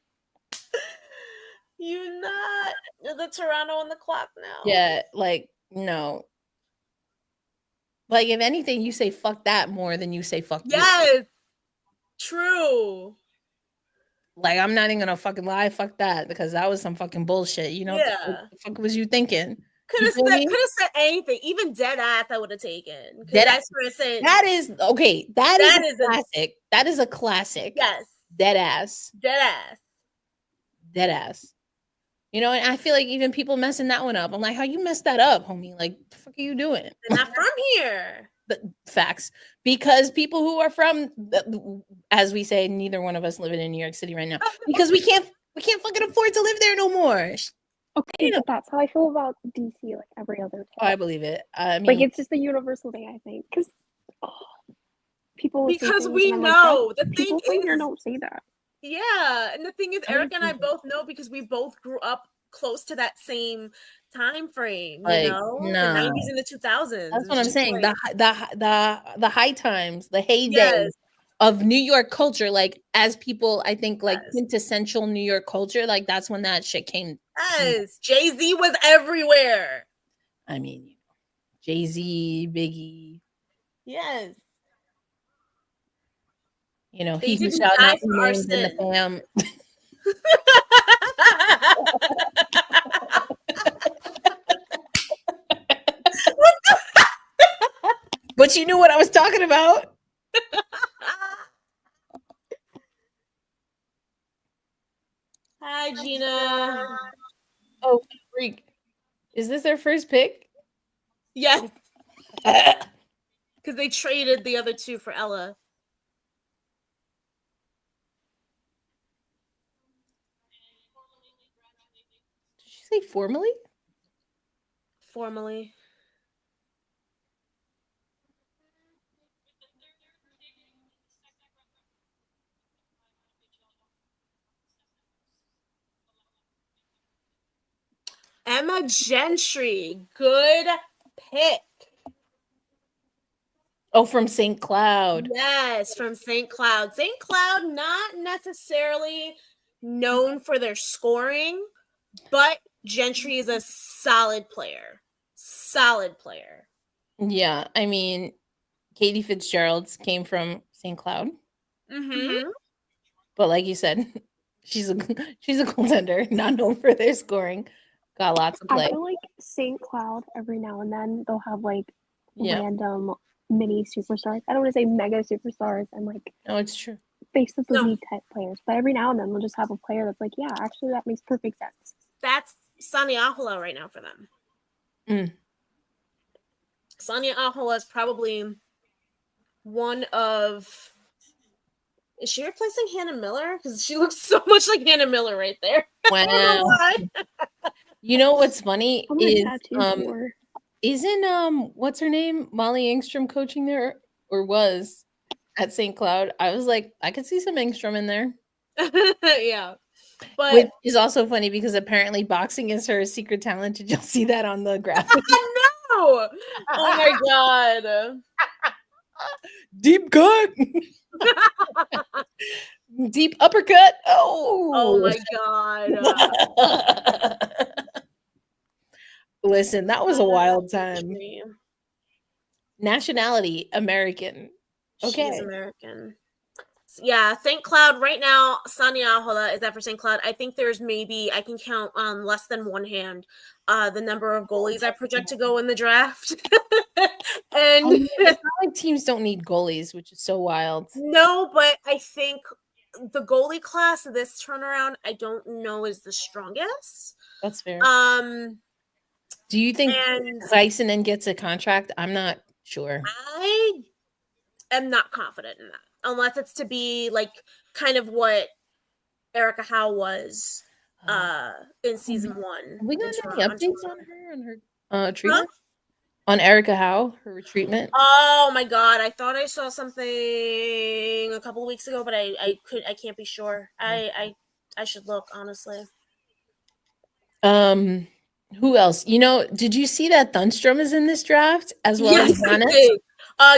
You're not. You're the Toronto on the clock now. Yeah, like no. Like, if anything, you say fuck that more than you say fuck yes. you. True. Like, I'm not even gonna fucking lie, fuck that, because that was some fucking bullshit. You know, yeah. What the fuck was you thinking? Could have said anything, even dead ass. I would have taken. That is okay. That is a classic. That is a classic. Yes. Dead ass. Dead ass. Dead ass. You know, and I feel like even people messing that one up. I'm like, how you messed that up, homie? Like, the fuck are you doing? They're not from here. Facts. Because people who are from, as we say, neither one of us living in New York City right now. Because we can't fucking afford to live there no more. Okay, but that's how I feel about DC, like every other day. Oh, I believe it. I mean, like it's just a universal thing, I think, because people. Because we know the thing is, don't say that. Yeah, and the thing is, Eric and I both know because we both grew up close to that same time frame, Like, the no. 90s and the 2000s. That's It's what I'm just saying. like, The high times, the heyday yes, of New York culture, like as people, I think, like yes, quintessential New York culture, like that's when that shit came. yes. Jay-Z was everywhere. I mean, Jay-Z, Biggie, Yes. you know, They he who didn't shall die not be for our named in the sin. fam. But you knew what I was talking about. Hi, Gina. Oh, freak. Is this their first pick? Yes, because they traded the other two for Ella. Did she say formally? Formally. Emma Gentry. Good pick. Oh, from St. Cloud. Yes, from St. Cloud. St. Cloud, not necessarily known for their scoring, but Gentry is a solid player. Solid player. Yeah, I mean, Katie Fitzgerald's came from St. Cloud, Mm-hmm. but like you said, she's a goaltender, not known for their scoring. Got lots of play. I feel like St. Cloud every now and then they'll have like Yeah, random mini superstars. I don't want to say mega superstars and like no, it's true. face of the No. league type players, but every now and then they'll just have a player that's like, yeah, actually that makes perfect sense. That's Sonia Ahola right now for them. Mm. Sonia Ahola is probably one of. Is she replacing Hannah Miller? Because she looks so much like Hannah Miller right there. I don't know Wow. why. You know what's funny I'm gonna is tattoo for. isn't what's her name, Molly Engstrom, coaching there or was at St. Cloud? I was like, I could see some Engstrom in there. Yeah. But Which is also funny because apparently boxing is her secret talent. Did y'all see that on the graphic? no! Oh my god. Deep cut. Deep uppercut. Oh Oh. my god. Listen, that was a wild time. She Nationality, American. is Okay. American. Yeah, St. Cloud right now. Sonia Ahola is that for St. Cloud. I think there's maybe I can count on less than one hand the number of goalies I project to go in the draft. And I mean, it's not like teams don't need goalies, which is so wild. no, but I think the goalie class this turnaround I don't know is the strongest. That's fair. Do you think And Heisenen gets a contract? I'm not sure. I am not confident in that unless it's to be like kind of what Erica Howe was in season 1. Have we gotten any updates on her treatment? Huh? On Erica Howe, her treatment? Oh my god, I thought I saw something a couple of weeks ago, but I can't be sure. I should look, honestly. Who else? You know, did you see that Thunstrom is in this draft as well Yes, as I Giannis? did.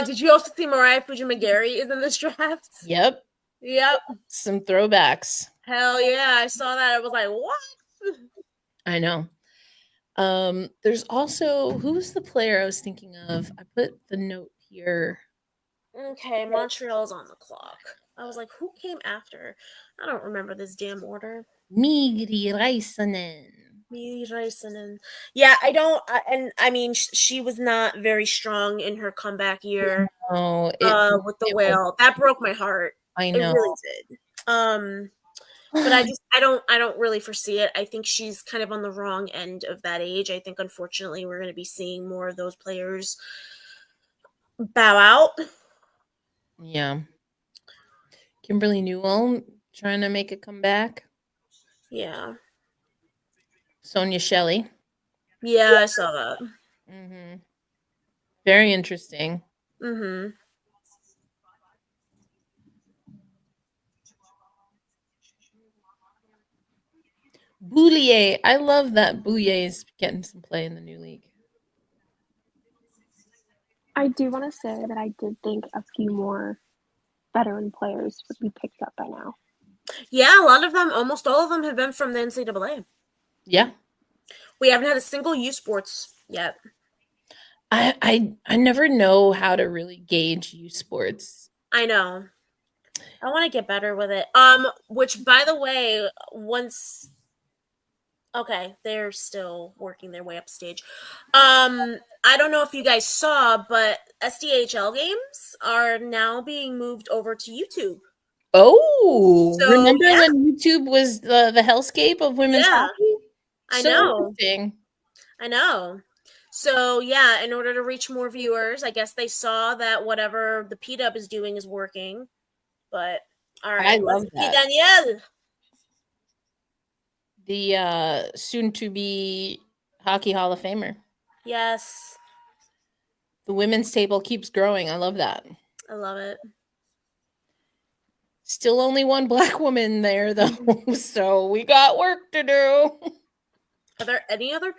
Did you also see Mariah Fuji-McGarry is in this draft? Yep. Yep. Some throwbacks. Hell yeah, I saw that. I was like, what? I know. There's also who's the player I was thinking of? I put the note here. Okay, Montreal's on the clock. I was like, who came after? I don't remember this damn order. Migri Raissanen. Yeah, I don't. And I mean, she was not very strong in her comeback year. Oh, with the whale, that broke my heart. I know. It really did. But I don't really foresee it. I think she's kind of on the wrong end of that age. I think unfortunately we're going to be seeing more of those players bow out. Yeah. Kimberly Newell trying to make a comeback. Yeah. Sonia Shelley. Yeah, I saw that. Mm-hmm. Very interesting. Mm-hmm. Boulier. I love that Boulier is getting some play in the new league. I do want to say that I did think a few more veteran players would be picked up by now. Yeah, a lot of them, almost all of them, have been from the NCAA. Yeah. We haven't had a single U Sports yet. I never know how to really gauge U Sports. I know. I want to get better with it. Which, by the way, once... Okay, they're still working their way up stage. I don't know if you guys saw, but SDHL games are now being moved over to YouTube. Oh, So, remember yeah. when YouTube was the hellscape of women's Yeah. hockey? I So know. interesting. I know. So, yeah, in order to reach more viewers, I guess they saw that whatever the PW is doing is working. But, all right. I love let's see, that. Danielle. The soon-to-be Hockey Hall of Famer. Yes. The women's table keeps growing. I love that. I love it. Still only one black woman there, though, so we got work to do. Are there any other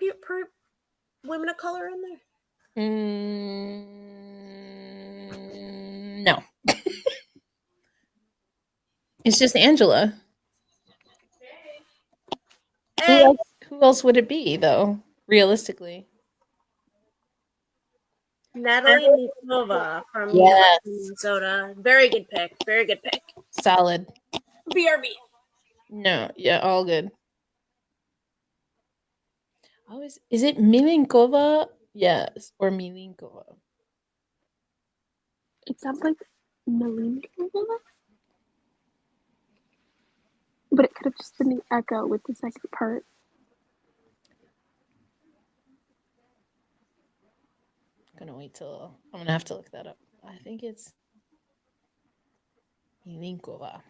women of color in there? No. It's just Angela. Hey. Who else would it be, though, realistically? Natalie Nikova from Yes. Minnesota. Very good pick. Very good pick. Solid. BRB. No, yeah, all good. Is it Milinkova? Yes, or Milinkova. It sounds like Milinkova, but it could have just been the echo with the second part. I'm gonna have to look that up. I think it's Milinkova.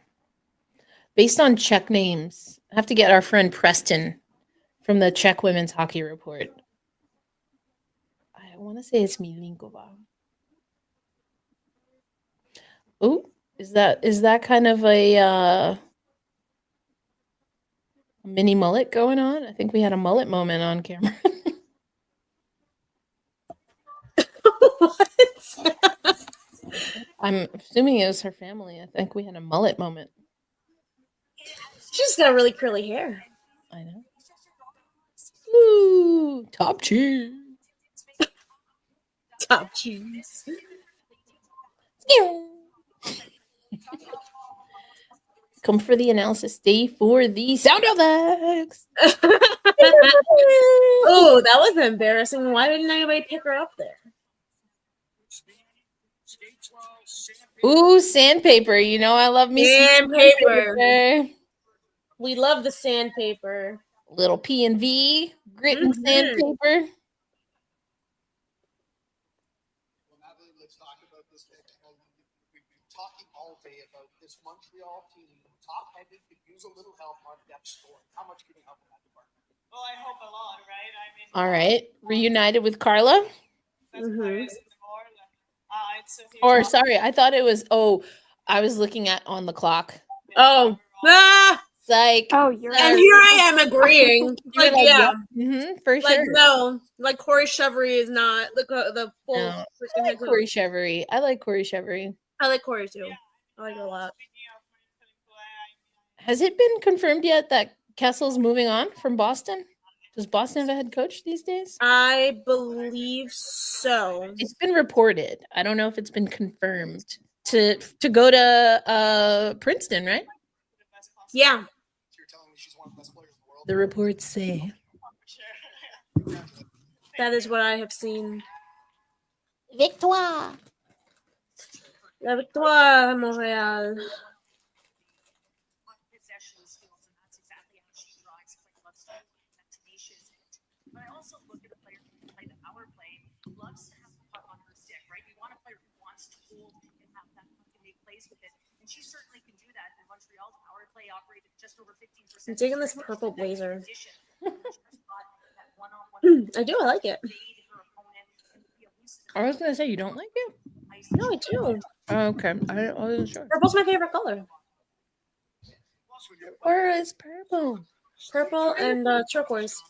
Based on Czech names, I have to get our friend Preston from the Czech Women's Hockey Report. I want to say it's Milinkova. Oh, is that kind of a mini mullet going on? I think we had a mullet moment on camera. What? I'm assuming it was her family. I think we had a mullet moment. She's got really curly hair. I know. Ooh, top cheese. Top cheese. Come for the analysis. Stay for the sound effects. Oh, that was embarrassing. Why didn't anybody pick her up there? Ooh, sandpaper. You know I love me Sandpaper. We love the sandpaper. Little P&V, grit and sandpaper. Well, Natalie, let's talk about this pick. We've been talking all day about this Montreal team. Top-headed, could use a little help on depth scoring. How much can you help in that department? Well, I hope a lot, right? I mean, All right. Reunited with Carla. Or sorry, I thought it was. Oh, I was looking at on the clock. Oh, Like, oh, you're. And here I am agreeing. Like, yeah, for like sure. no, like Corey Chevery is not the full. No, I like Corey Chevery. I like Corey Chevery. I like Corey too. I like it a lot. Has it been confirmed yet that Kessel's moving on from Boston? Does Boston have a head coach these days? I believe so. It's been reported. I don't know if it's been confirmed to go to Princeton, right? Yeah. The reports say. That is what I have seen. Victoire. La victoire, Montréal. But I also look at a player who can play the power play, who loves to have the puck on her stick, right? You want a player who wants to hold and have that puck and make plays with it. And she certainly can do that. And Montreal's power play operated just over 15%. I'm digging this purple blazer. I do. I like it. I was going to say, you don't like it? No, I do. Oh, okay. I wasn't sure. Purple's my favorite color. Where is purple? Purple and turquoise.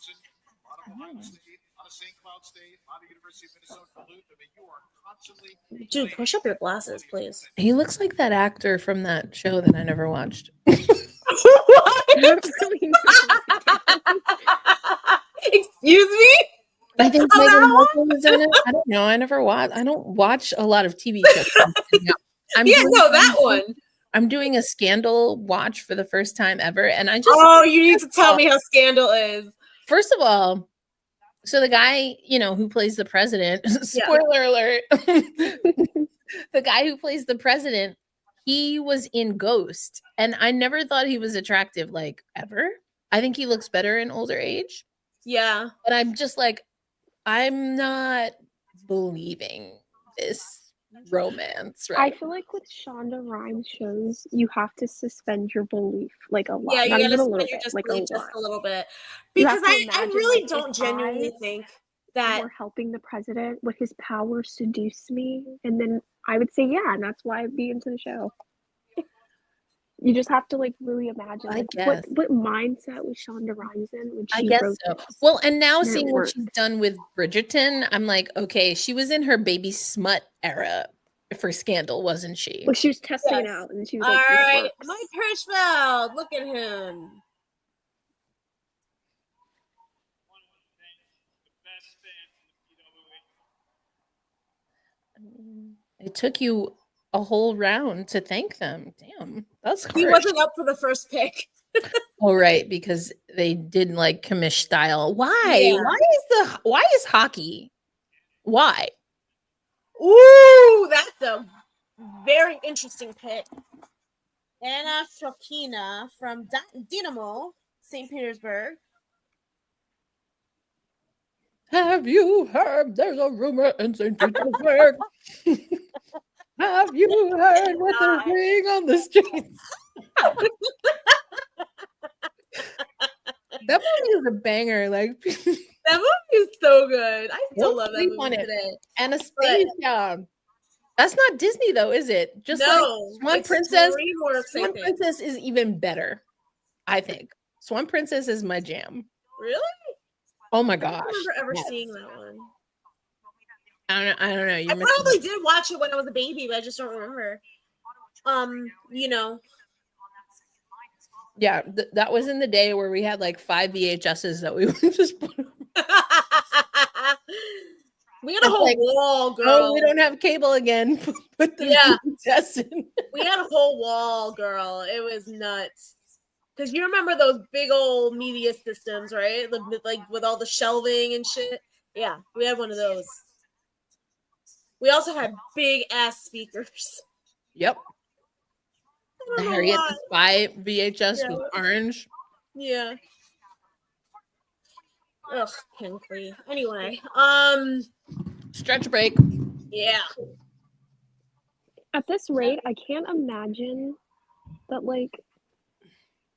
Dude, push up your glasses, please. He looks like that actor from that show that I never watched. Excuse me? I think Meghan Markle was in it. I don't know. I don't watch a lot of TV shows. That one. I'm doing a Scandal watch for the first time ever, and I just you need to tell me how Scandal is. First of all, so the guy, who plays the president, spoiler alert, the guy who plays the president, he was in Ghost, and I never thought he was attractive, like, ever. I think he looks better in older age. Yeah. But I'm just like, I'm not believing this romance, right? I feel like with Shonda Rhimes shows, you have to suspend your belief like a lot. Yeah, you Not gotta even a suspend little your bit, disbelief like just a little bit. You have Because to I imagine, really like, don't if genuinely I think that were helping the president, would his power seduce me? And then I would say yeah, and that's why I'd be into the show. You just have to like really imagine like what mindset was Shonda Rhimes in when she wrote this. Well, and now And it seeing what worked. she's done with Bridgerton, I'm like, okay, she was in her baby smut era for Scandal, wasn't she? Well, she was testing it out, and she was like, all this right, works. Mike Hirschfeld, look at him. It took you a whole round to thank them. Damn, that's harsh. He wasn't up for the first pick. Oh, right, because they didn't like commish style. Why? Yeah. Why is hockey? Why? Ooh, that's a very interesting pick. Anna Shokina from Dynamo, St. Petersburg. Have you heard? There's a rumor in St. Petersburg. Have you heard what they're saying on the streets? That movie is a banger. Like that movie is so good. I still love that movie today. Anastasia. That's not Disney though, is it? Just like Swan Princess. Swan Princess is even better, I think. Swan Princess is my jam. Really? Oh my gosh! I don't remember ever seeing that one. I don't know. I probably did watch it when I was a baby, but I just don't remember. Yeah, that was in the day where we had like 5 VHSs that we would just put. We had a whole wall, girl. Oh, we don't have cable again. Put the VHS in. We had a whole wall, girl. It was nuts. Because you remember those big old media systems, right? Like with all the shelving and shit. Yeah, we had one of those. We also had big ass speakers. Yep. The Harriet the Spy VHS with orange. Yeah. Ugh, Kinkley. Anyway, stretch break. Yeah. At this rate, I can't imagine that like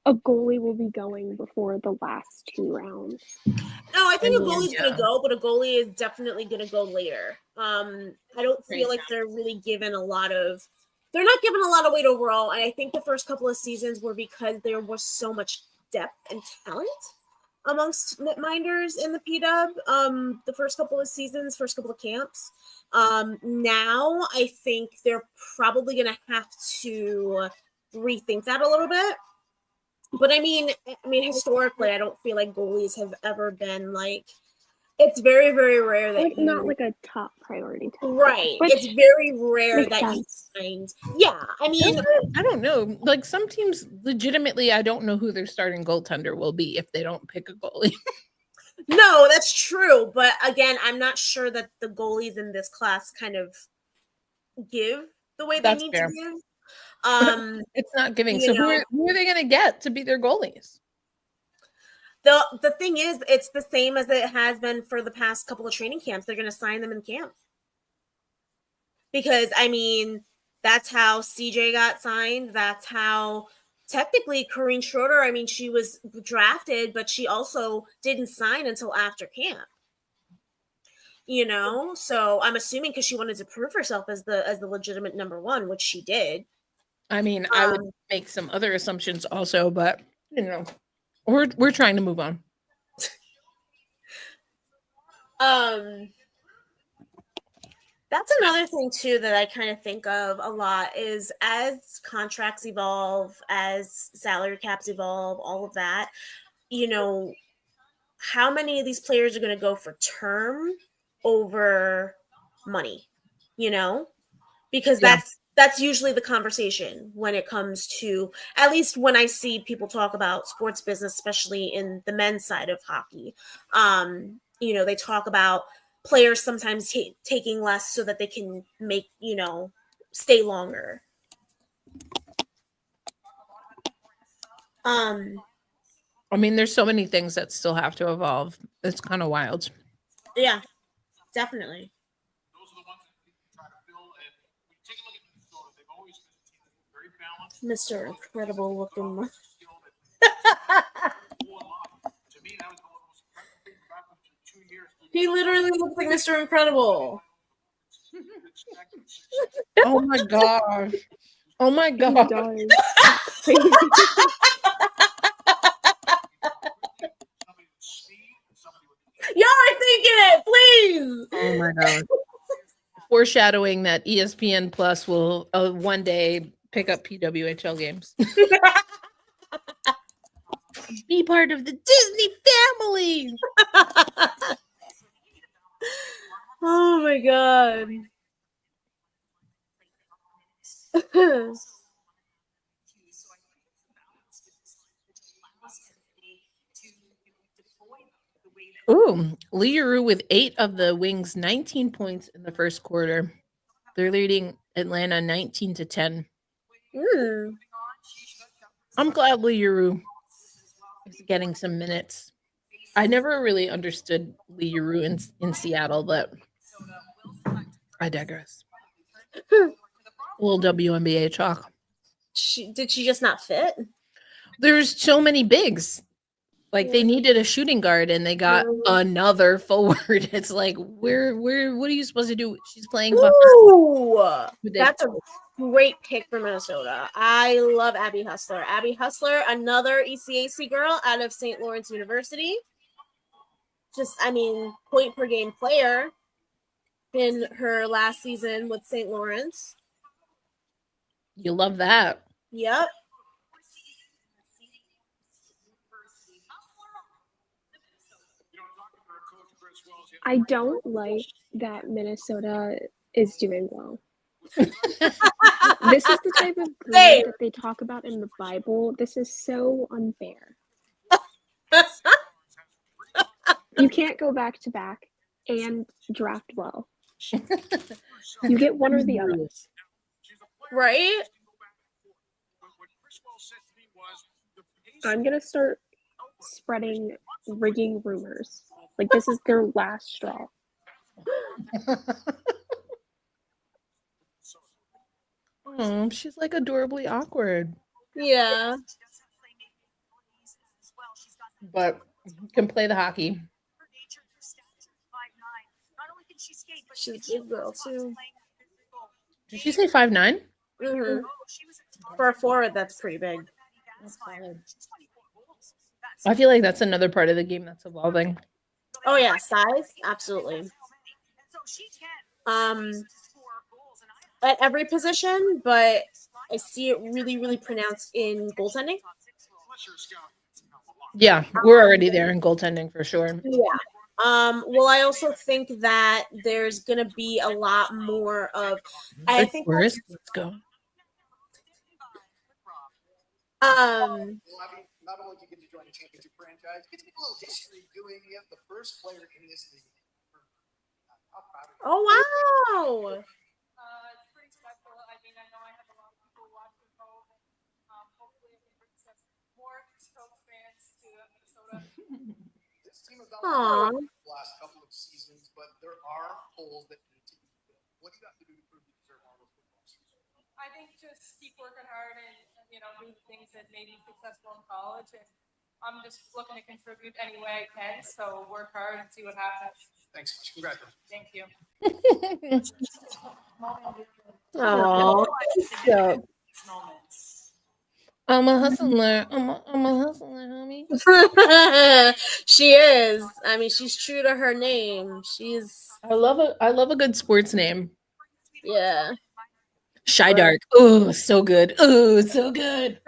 a goalie will be going before the last 2 rounds. No, I think a goalie's gonna go, but a goalie is definitely gonna go later. I don't feel like they're really given a lot of. They're not given a lot of weight overall, and I think the first couple of seasons were because there was so much depth and talent amongst netminders in the PW. The first couple of seasons, first couple of camps. Now I think they're probably gonna have to rethink that a little bit. But I mean, historically, I don't feel like goalies have ever been like. It's very, very rare that not like a top priority. Right. It's very rare that you find. Yeah, I mean, I don't know. Like some teams, legitimately, I don't know who their starting goaltender will be if they don't pick a goalie. No, that's true. But again, I'm not sure that the goalies in this class kind of give the way they need to give. It's not giving. So who are they going to get to be their goalies? The thing is, it's the same as it has been for the past couple of training camps. They're going to sign them in camp. Because, I mean, that's how CJ got signed. That's how, technically, Corinne Schroeder, I mean, she was drafted, but she also didn't sign until after camp. So I'm assuming because she wanted to prove herself as the legitimate number 1, which she did. I mean, I would make some other assumptions also, but, We're trying to move on. That's another thing too that I kind of think of a lot is as contracts evolve, as salary caps evolve, all of that, you know, how many of these players are going to go for term over money, you know? Because that's usually the conversation when it comes to, at least when I see people talk about sports business, especially in the men's side of hockey. You know, they talk about players sometimes taking less so that they can make, you know, stay longer. I mean, there's so many things that still have to evolve. It's kind of wild. Yeah, definitely. Those are the ones that people try to fill. And when you take a look at Minnesota, they've always been a team that's very balanced. Mr. Incredible looking. To me, that was one of the most impressive things about them for 2 years. He literally looks like Mr. Incredible. Oh my gosh. Oh my He god. does. Y'all are thinking it, please. Oh my god. Foreshadowing that ESPN Plus will one day pick up PWHL games. Be part of the Disney family. Oh my god. Ooh, Leroux with 8 of the Wings' 19 points in the first quarter. They're leading Atlanta 19-10. I'm glad Leroux is getting some minutes. I never really understood Leroux in Seattle, but I digress. A little WNBA talk. Did she just not fit? There's so many bigs. Like they needed a shooting guard and they got another forward. It's like, where, what are you supposed to do? She's playing behind. Ooh, that's a great pick for Minnesota. I love Abby Hustler. Abby Hustler, another ECAC girl out of St. Lawrence University. Just, I mean, point per game player in her last season with St. Lawrence. You love that. Yep. I don't like that Minnesota is doing well. This is the type of greed that they talk about in the Bible. This is so unfair. You can't go back to back and draft well. You get one or the other. Right? I'm going to start spreading rigging rumors. Like, this is their last straw. Oh, she's like adorably awkward. Yeah. But can play the hockey. She's a big girl, too. Did she say 5'9"? Mm-hmm. For a forward, that's pretty big. I feel like that's another part of the game that's evolving. Oh yeah, size, absolutely. At every position, but I see it really, really pronounced in goaltending. Yeah, we're already there in goaltending for sure. Yeah. Well, I also think that there's gonna be a lot more of. I think. Let's go. Not only do you get to join a championship franchise, you get to get a little history doing it. The first player in this league. Oh wow! It's pretty special. I mean, I know I have a lot of people watching home, and hopefully it can bring some more Coke fans to Minnesota. This team has done the last couple of seasons, but there are holes that need to be filled. What do you have to do to prove you deserve all those football seasons? I think just keep working hard and do the things that made me successful in college, and I'm just looking to contribute any way I can. So work hard and see what happens. Thanks. Congratulations. Thank you. Oh, I'm a hustler. I'm a hustler, homie. Rosie. She is. I mean, she's true to her name. I love a good sports name. Yeah. Shy Dark. Oh, so good. Oh, so good.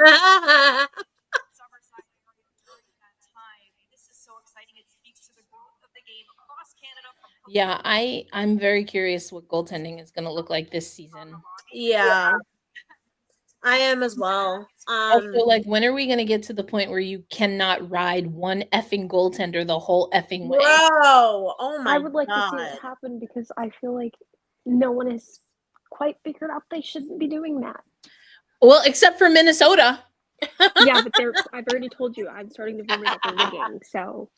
Yeah, I'm very curious what goaltending is going to look like this season. Yeah. I am as well. Also, like, when are we going to get to the point where you cannot ride one effing goaltender the whole effing way? Bro, oh my I would like to see God. it happen because I feel like no one has quite figured out they shouldn't be doing that. Well, except for Minnesota. Yeah, but I've already told you I'm starting the rumor that they're rigging. So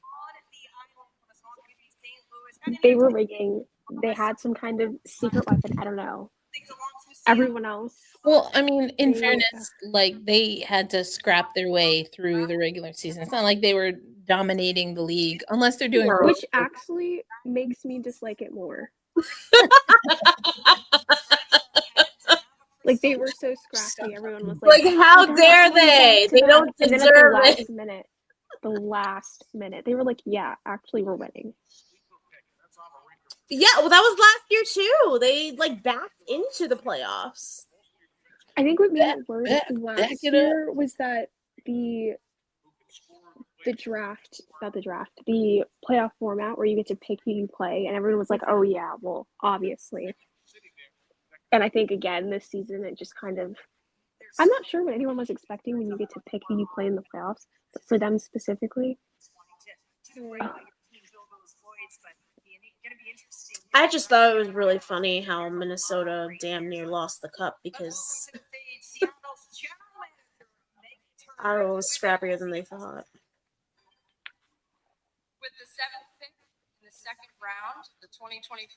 they were rigging. They had some kind of secret weapon. I don't know. Everyone else. Well, I mean, in fairness, like, they had to scrap their way through the regular season. It's not like they were dominating the league, unless they're doing. Which actually makes me dislike it more. Like, they were so scrappy. Everyone was like, how dare they? They don't and then at deserve the last minute, they were like, yeah, actually, we're winning. Yeah, well, that was last year too. They like backed into the playoffs. I think what made it worse last year was that the playoff format where you get to pick who you play, and everyone was like, oh yeah, well, obviously. And I think again this season it just kind of, I'm not sure what anyone was expecting when you get to pick who you play in the playoffs, but for them specifically. I just thought it was really funny how Minnesota damn near lost the cup because Ottawa was scrappier than they thought. With the 7th pick in the second round, the 2025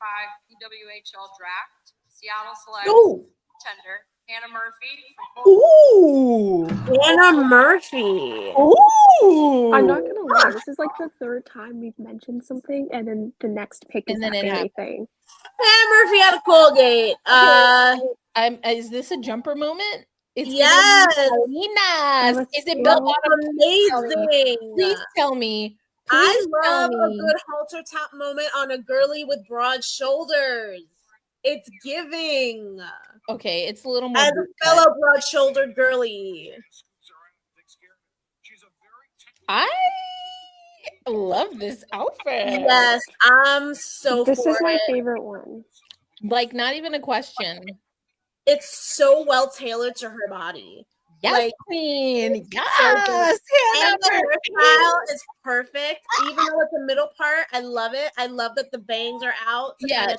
PWHL Draft, Seattle selects tender Hannah Murphy. Ooh, Hannah Murphy. Ooh. I'm not gonna lie, this is like the third time we've mentioned something, and then the next pick is that very thing. Hannah Murphy out of Colgate. Is this a jumper moment? It's yes. Is it built on amazing? Please tell me. I love a good halter top moment on a girly with broad shoulders. It's giving. Okay, it's a little more. As a fellow broad-shouldered girly, I love this outfit. Yes, I'm so. This is my favorite one. Like, not even a question. It's so well tailored to her body. Yes, like, queen. Yes. And the hairstyle is perfect. Even though it's the middle part, I love it. I love that the bangs are out. Yeah,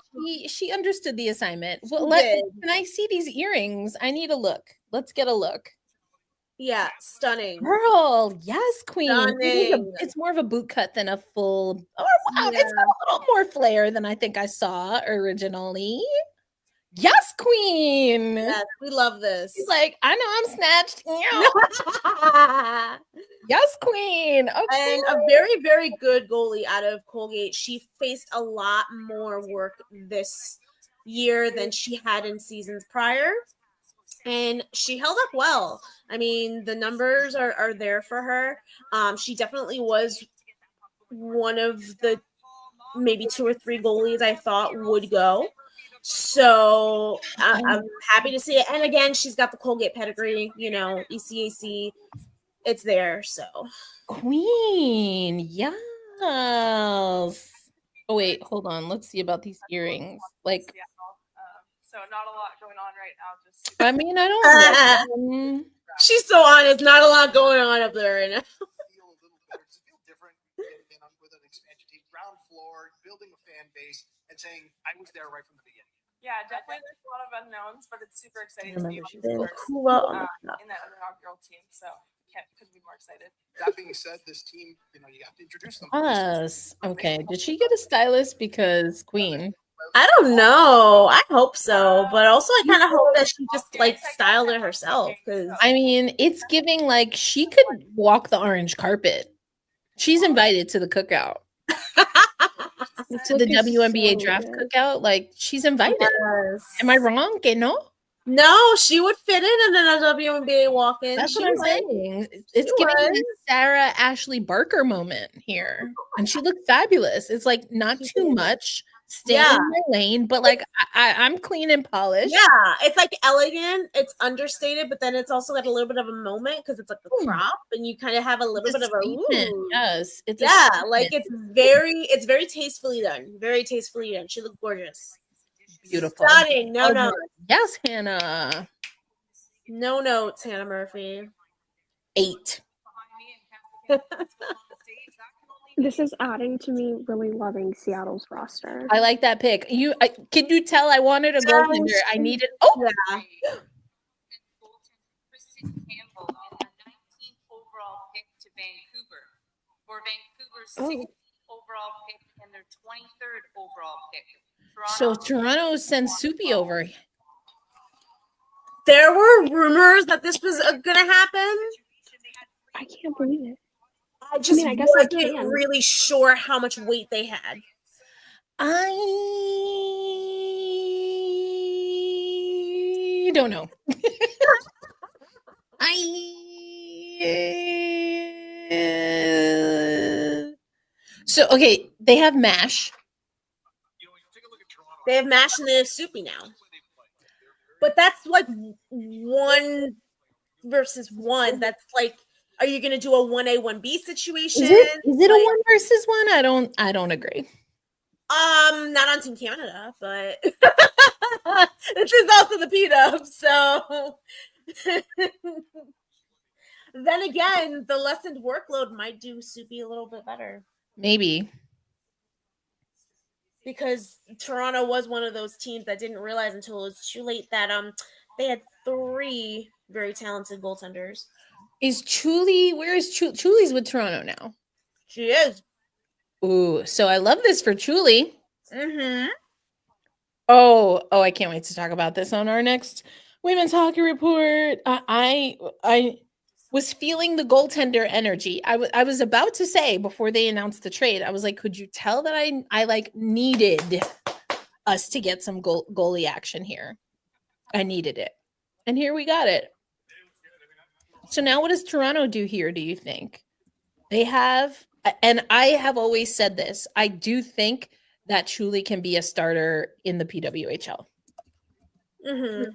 she understood the assignment. Well, can I see these earrings? I need a look. Let's get a look. Yeah, stunning. Girl, yes, queen. Stunning. It's more of a boot cut than a full. Oh, wow. Yeah. It's got a little more flair than I think I saw originally. Yes, queen. Yes, we love this. She's like, I know I'm snatched. Yes, queen. Okay. And a very, very good goalie out of Colgate. She faced a lot more work this year than she had in seasons prior. And she held up well. I mean, the numbers are there for her. She definitely was one of the maybe 2 or 3 goalies I thought would go. So I'm happy to see it. And again, she's got the Colgate pedigree, ECAC. It's there. So queen, yes. Oh wait, hold on. Let's see about these earrings. Like, so not a lot going on right now. I mean, I don't. She's so honest. Not a lot going on up there right now. Feel different with an expansion team, ground floor, building a fan base, and saying I was there right from the beginning. Yeah, definitely. There's a lot of unknowns, but it's super exciting to be in that inaugural team. So couldn't be more excited. That being said, this team, you have to introduce them. Us. Okay. Did she get a stylist because queen? I don't know. I hope so, but also I kind of hope that she just styled it herself. Because I mean, it's giving like she could walk the orange carpet. She's invited to the cookout. To the WNBA draft cookout, like she's invited. Yes. Am I wrong? Que no? No, she would fit in a WNBA walk-in. That's She what I'm would. saying. It's She giving would. me Sarah Ashley Barker moment here. And she looked fabulous. It's like not She too did. much, stay Yeah. in my lane, but like I'm clean and polished. Yeah, it's like elegant. It's understated, but then it's also got a little bit of a moment because it's like the Ooh. crop, and you kind of have a little bit of a statement. ooh. Yes, it's a Yeah, statement. like it's very tastefully done. Very tastefully done. She looked gorgeous. Beautiful. Stunning. No Well notes. done. Yes, Hannah. No notes, Hannah Murphy. 8. This is adding to me really loving Seattle's roster. I like that pick. Can you tell I wanted a goaltender? I needed. Oh, Yeah. Kristen Campbell in the 19th overall pick to Vancouver, or Vancouver's 16th overall pick and their 23rd overall pick. so Toronto sends Soupy over. There were rumors that this was gonna happen. I can't believe it. I just I guess I wasn't can. really sure how much weight they had. I don't know. So okay, they have MASH. They have MASH and they have Soupy now. But that's like 1 versus 1. That's like, are you going to do a 1A 1B situation? Is it like, a 1 versus 1? I don't agree. Not on Team Canada, but this is also the P-Dub, so then again, the lessened workload might do Soupy a little bit better. Maybe. Because Toronto was one of those teams that didn't realize until it was too late that they had 3 very talented goaltenders. Is Chuli? Where is Chuli? Chuli's with Toronto now. She is. Ooh, so I love this for Chuli. Mm-hmm. Oh, I can't wait to talk about this on our next women's hockey report. I was feeling the goaltender energy. I was about to say before they announced the trade, I was like, could you tell that I like needed us to get some goalie action here? I needed it. And here we got it. So now what does Toronto do here, do you think? They have, and I have always said this, I do think that Chuli can be a starter in the PWHL. Mm-hmm.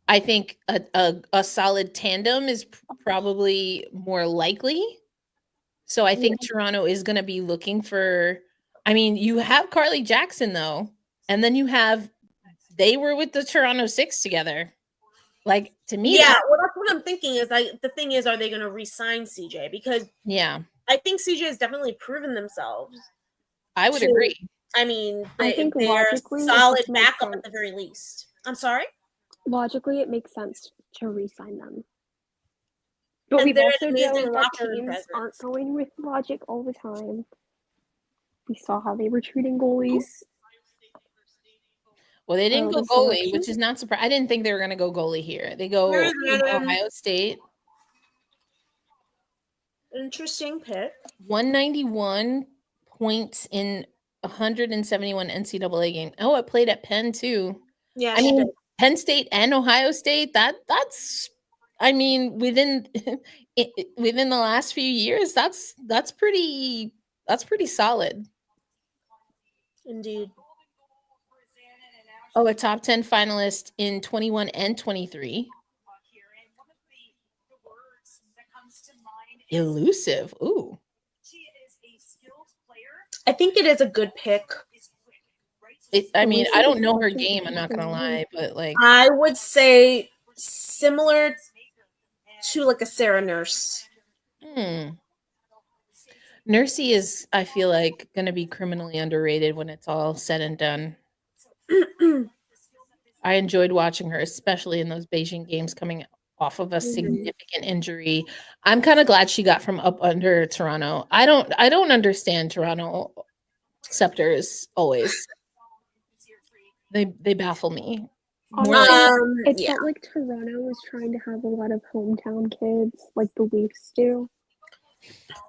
I think a solid tandem is probably more likely. So I think Toronto is going to be looking for, I mean, you have Carly Jackson though, and then you have, they were with the Toronto Six together. Like, to me, yeah, well, that's what I'm thinking is the thing is, are they going to re-sign CJ? Because I think CJ has definitely proven themselves. I would agree. I mean, I think they're logically, a solid it makes backup sense. at the very least. I'm sorry? Logically, it makes sense to re-sign them. But And we've they're also an amazing known that locker room teams presence. aren't going with logic all the time. We saw how they were treating goalies. Well, they didn't go the goalie, selection. which is not surprising. I didn't think they were going to go goalie here. They go Ohio State. Interesting pick. 191 points in 171 NCAA games. Oh, it played at Penn too. Yeah, I mean, Penn State and Ohio State. That's. I mean, within the last few years, that's pretty solid. Indeed. Oh, a top 10 finalist in 21 and 23. Elusive. Ooh. I think it is a good pick. I mean, I don't know her game, I'm not gonna lie, but like I would say similar to like a Sarah Nurse. Nursey is, I feel like, gonna be criminally underrated when it's all said and done. I enjoyed watching her, especially in those Beijing games coming off of a significant injury. I'm kind of glad she got from up under Toronto. I don't understand Toronto Scepters always. They baffle me. It felt like Toronto was trying to have a lot of hometown kids, like the Leafs do.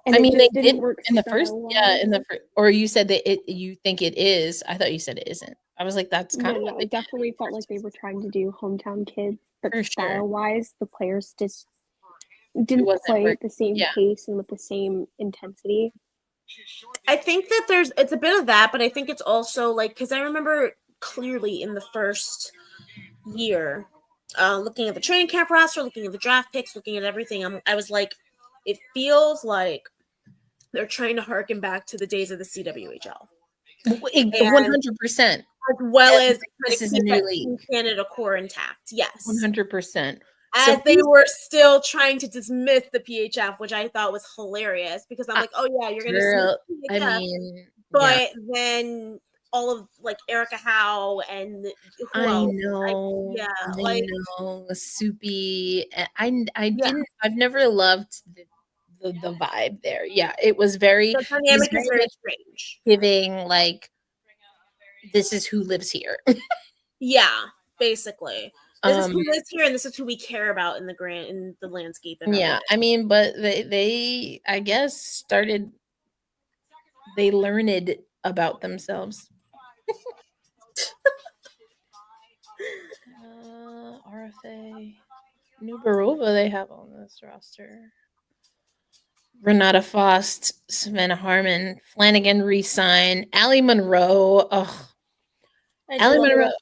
And I it mean, just they didn't did work in the first, style-wise. in the first, or you said that you think it is. I thought you said it isn't. I was like, that's kind No, of no, what no. they It definitely felt like they were trying to do hometown kids, but For sure. style-wise, the players just It didn't wasn't play working. at the same Yeah. pace and with the same intensity. I think that it's a bit of that, but I think it's also like, because I remember clearly in the first year, looking at the training camp roster, looking at the draft picks, looking at everything, I was like, it feels like they're trying to harken back to the days of the CWHL. 100%. As well as This is keep new that league. Team Canada core intact. Yes. 100%. As they were still trying to dismiss the PHF, which I thought was hilarious because I'm like, oh yeah, you're gonna dismiss the PHF. I mean, but then all of like Erica Howe and who I else? know. I know. Soupy. I Yeah. didn't. I've never loved the vibe there. Yeah, it was very. The dynamic is very strange. Giving like, this is who lives here. Yeah, basically. This is who lives here, and this is who we care about in the landscape. And yeah, I mean, but they I guess started. They learned about themselves. RFA, Nubarova they have on this roster. Renata Fost, Savannah Harmon, Flanagan re-sign, Allie Monroe. Ugh. Allie Monroe.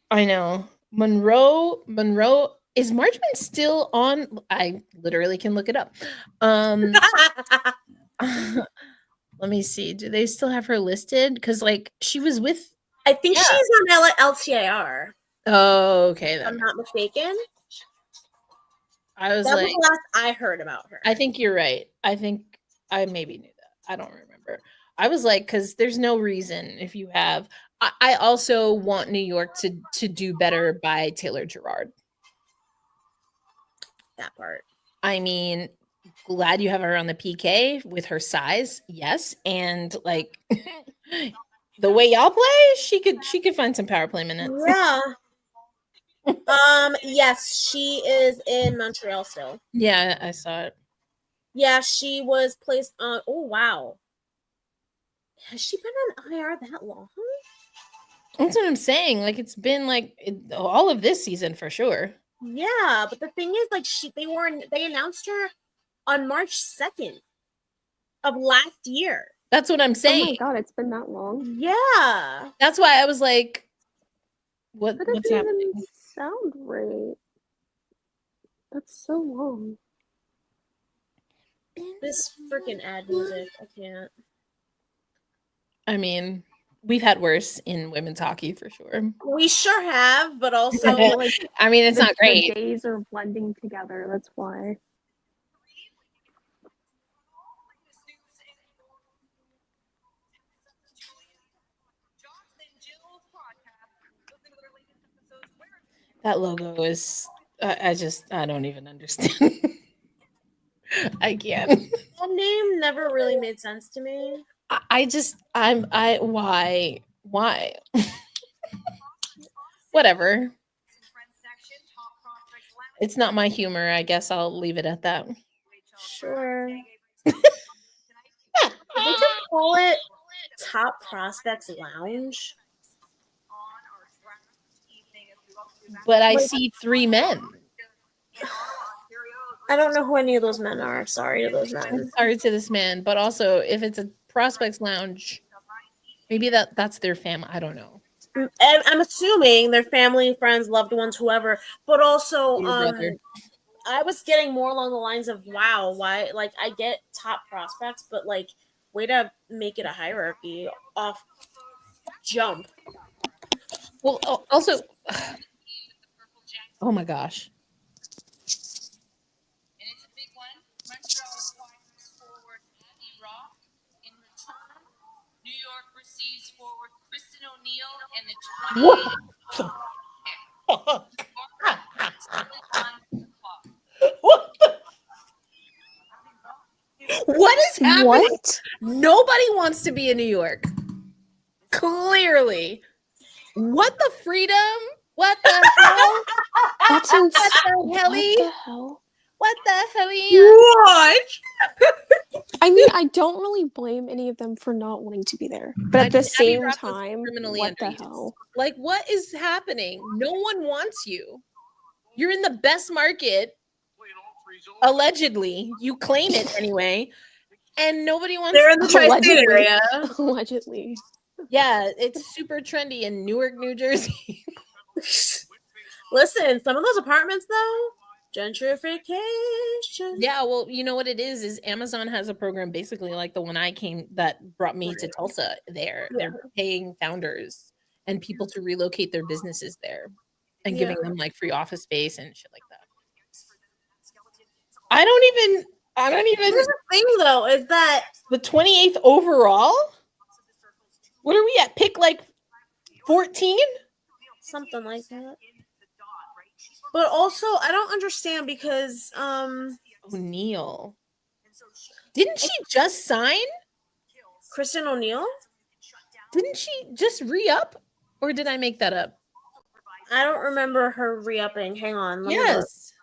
I know. Monroe. Is Marchman still on? I literally can look it up. Let me see. Do they still have her listed? Because like she was with. I think she's on LTIR. Oh, okay. If I'm not mistaken. I was that like, was the last I heard about her. I think you're right. I think I maybe knew that. I don't remember. I was like, because there's no reason if you have. I also want New York to do better by Taylor Gerard. That part. I mean, glad you have her on the PK with her size, yes, and like the way y'all play, she could find some power play minutes. Yeah. Yes, she is in Montreal still. Yeah, I saw it. Yeah, she was placed on. Oh wow, has she been on IR that long? That's what I'm saying. Like it's been like all of this season for sure. Yeah, but the thing is, like they announced her on March 2nd of last year. That's what I'm saying. Oh my god, it's been that long. Yeah, that's why I was like, what's happening? Even sound right. That's so long. This freaking ad music, I can't. I mean, we've had worse in women's hockey for sure. We sure have, but also like I mean, it's not great. The days are blending together. That's why. That logo is. I don't even understand. I can't. That name never really made sense to me. Why? Whatever. It's not my humor. I guess I'll leave it at that. Sure. They could call it Top Prospects Lounge. But I see 3 men. I don't know who any of those men are. Sorry to those men. I'm sorry to this man, but also if it's a Prospects Lounge, maybe that's their family. I don't know. And I'm assuming their family, friends, loved ones, whoever. But also, I was getting more along the lines of, wow, why? Like, I get top prospects, but like, way to make it a hierarchy off jump. Well, also, oh my gosh. And it's a big one. Montreal acquires forward Abby Rock. In return, New York receives forward Kristen O'Neill and the 28th What is happening? What? Nobody wants to be in New York. Clearly. What the freedom? What the hell? That's What the hell? What the hell? What the hell? What? I don't really blame any of them for not wanting to be there. But at the same time, what the hell? Like, what is happening? No one wants you. You're in the best market. Allegedly. You claim it anyway. And nobody wants They're in the tri-state area. Allegedly. Yeah, it's super trendy in Newark, New Jersey. Listen, some of those apartments though, gentrification. Yeah, well, you know what it is Amazon has a program basically like the one that brought me to Tulsa there. They're paying founders and people to relocate their businesses there and giving them like free office space and shit like that. I don't even Here's the thing though, is that the 28th overall? What are we at? Pick like 14? Something like that. But also, I don't understand because O'Neal. Didn't she just sign? Kristen O'Neal? Didn't she just re-up? Or did I make that up? I don't remember her re-upping. Hang on. Yes.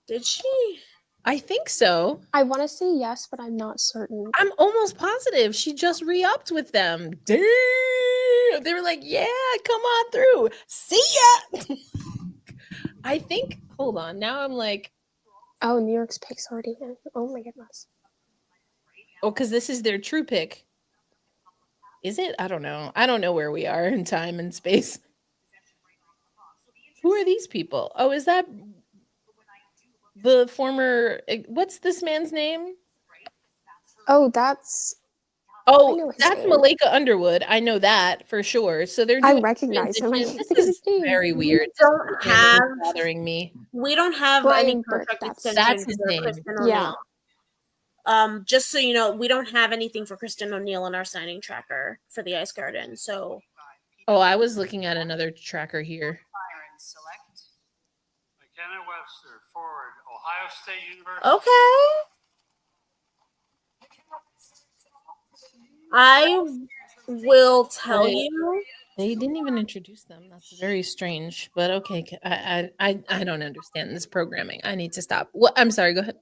Did she? I think so. I want to say yes, but I'm not certain. I'm almost positive she just re-upped with them. Damn. They were like, yeah, come on through. See ya. I think, hold on. Now I'm like. Oh, New York's pick's already in. Oh my goodness. Oh, because this is their true pick. Is it? I don't know. I don't know where we are in time and space. Who are these people? Oh, is that the former, what's this man's name? Oh, that's Malika Underwood. I know that for sure. So they're doing I recognize him. This is very weird. Don't have bothering me. We don't have Brian any Burke, contract that's his name. Kristen O'Neal. Just so you know, we don't have anything for Kristen O'Neal in our signing tracker for the Ice Garden. So I was looking at another tracker here. McKenna Webster, forward, Ohio State University. Okay. I will tell you. They didn't even introduce them. That's very strange. But okay, I don't understand this programming. I need to stop. What? I'm sorry. Go ahead.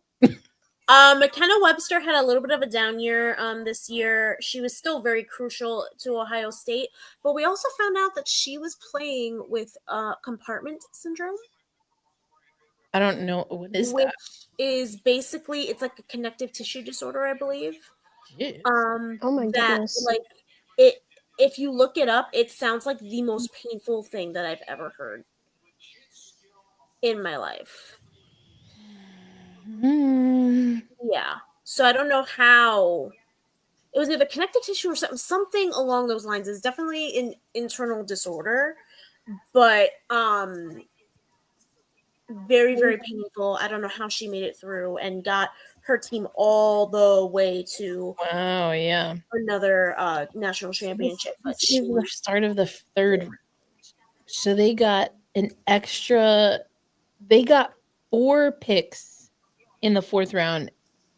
McKenna Webster had a little bit of a down year this year. She was still very crucial to Ohio State, but we also found out that she was playing with compartment syndrome. I don't know what is which that. Is basically it's like a connective tissue disorder, I believe. Jeez. Oh my goodness! Like it. If you look it up, it sounds like the most painful thing that I've ever heard in my life. Yeah. So I don't know how. It was either connective tissue or something along those lines. It's definitely an internal disorder, but very, very painful. I don't know how she made it through and got her team all the way to another national championship. This is the start of the third. So they got an extra. They got 4 picks in the 4th round,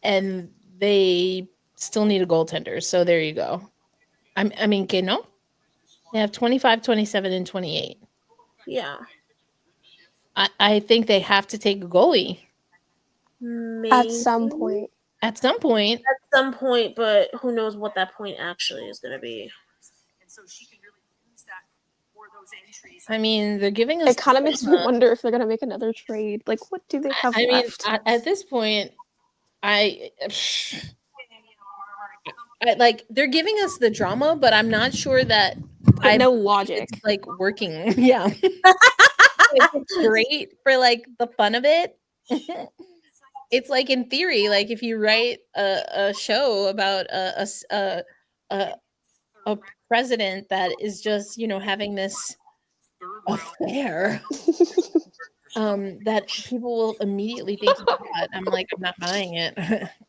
and they still need a goaltender. So there you go. I mean, que no? They have 25, 27, and 28. Yeah. I think they have to take a goalie. Maybe. At some point. At some point, but who knows what that point actually is going to be. I mean, they're giving us. It kind of makes me wonder if they're going to make another trade. Like, what do they have left? I mean, at this point, like they're giving us the drama, but I'm not sure that no logic. It's like working. Yeah. It's great for like the fun of it. It's like in theory, like if you write a show about a president that is just, having this affair, that people will immediately think about that. I'm like, I'm not buying it.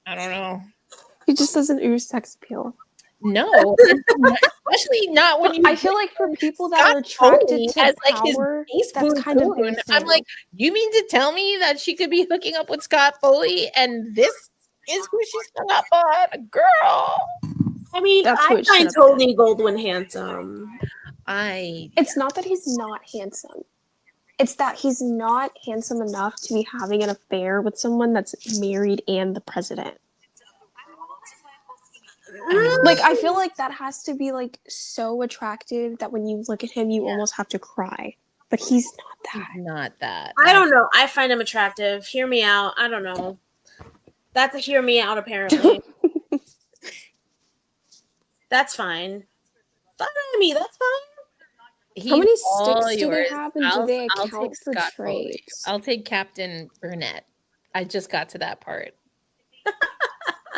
I don't know. He just doesn't use sex appeal. No, especially not when you. I feel like for people that are attracted to power, that's kind of their thing. I'm like, you mean to tell me that she could be hooking up with Scott Foley, and this is who she's hung up on, girl? I mean, I find Tony Goldwyn handsome. It's not that he's not handsome. It's that he's not handsome enough to be having an affair with someone that's married and the president. Like, I feel like that has to be like so attractive that when you look at him, you almost have to cry. But he's not that. Not that. I don't know. I find him attractive. Hear me out. I don't know. That's a hear me out, apparently. That's fine. Fine by me. That's fine. How many He's all sticks do they yours. have, and do they I'll account take for Scott Foley. trades? I'll take Captain Burnett. I just got to that part.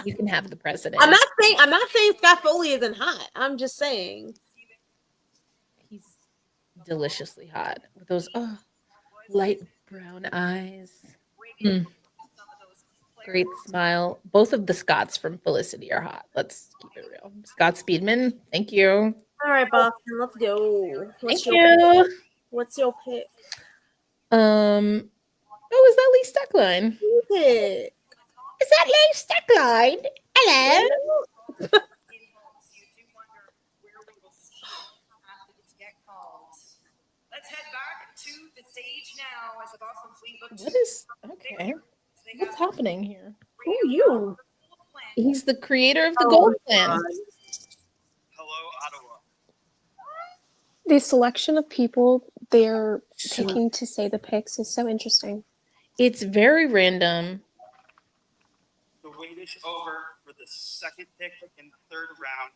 You can have the president. I'm not saying Scott Foley isn't hot. I'm just saying He's deliciously hot with those light brown eyes. Great smile. Both of the Scotts from Felicity are hot. Let's keep it real. Scott Speedman, thank you. All right, Boston, let's go. Thank you. What's your pick? Oh, is that Lee Steckline? Who's it? Is that Lee Steckline? Hello. Let's head back to the stage now as the Boston Fleet looks. What is okay? What's happening here? Who are you? He's the creator of the Gold Plan. Hello, Ottawa. The selection of people they're So- picking to say the picks is so interesting. It's very random. The wait is over for the second pick in the third round.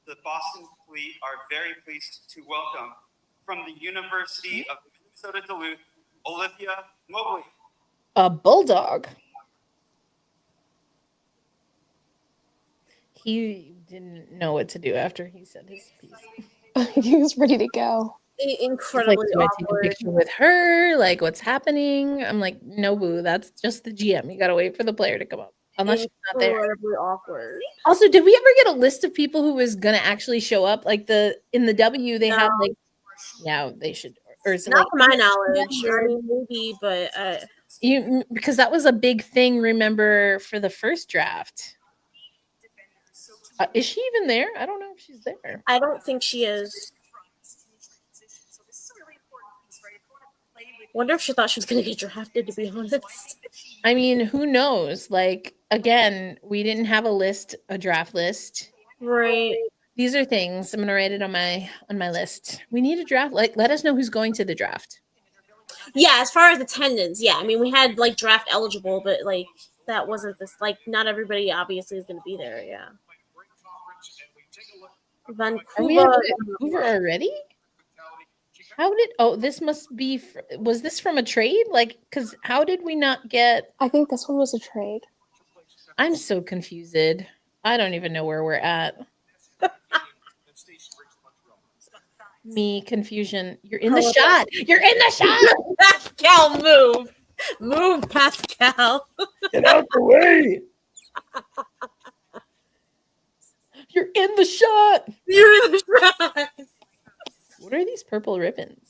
The Boston Fleet are very pleased to welcome from the University of Minnesota Duluth, Olivia Mobley. A bulldog. He didn't know what to do after he said his piece. He was ready to go. Incredibly Like, do I take a awkward. picture with her? Like, what's happening? I'm like, no, boo. That's just the GM. You gotta wait for the player to come up, unless she's not there. Incredibly awkward. Also, did we ever get a list of people who was gonna actually show up? Like in the W, they have like, yeah, they should. Or is it Not like to my knowledge. I mean, maybe, but you? Because that was a big thing. Remember for the first draft. Is she even there? I don't know if she's there. I don't think she is. Wonder if she thought she was going to get drafted, to be honest. I mean, who knows? Like, again, we didn't have a draft list. Right. These are things I'm gonna write it on my list. We need a draft. Like, let us know who's going to the draft. Yeah, as far as attendance, yeah. I mean, we had like draft eligible, but like that wasn't this. Like, not everybody obviously is going to be there. Yeah. Are we have Vancouver. Vancouver already? How did? Oh, this must be. Was this from a trade? Like, because how did we not get? I think this one was a trade. I'm so confused. I don't even know where we're at. Me confusion. You're in the shot. You're in the shot. Pascal, move, Pascal. Get out the way. You're in the shot. You're in the shot. What are these purple ribbons?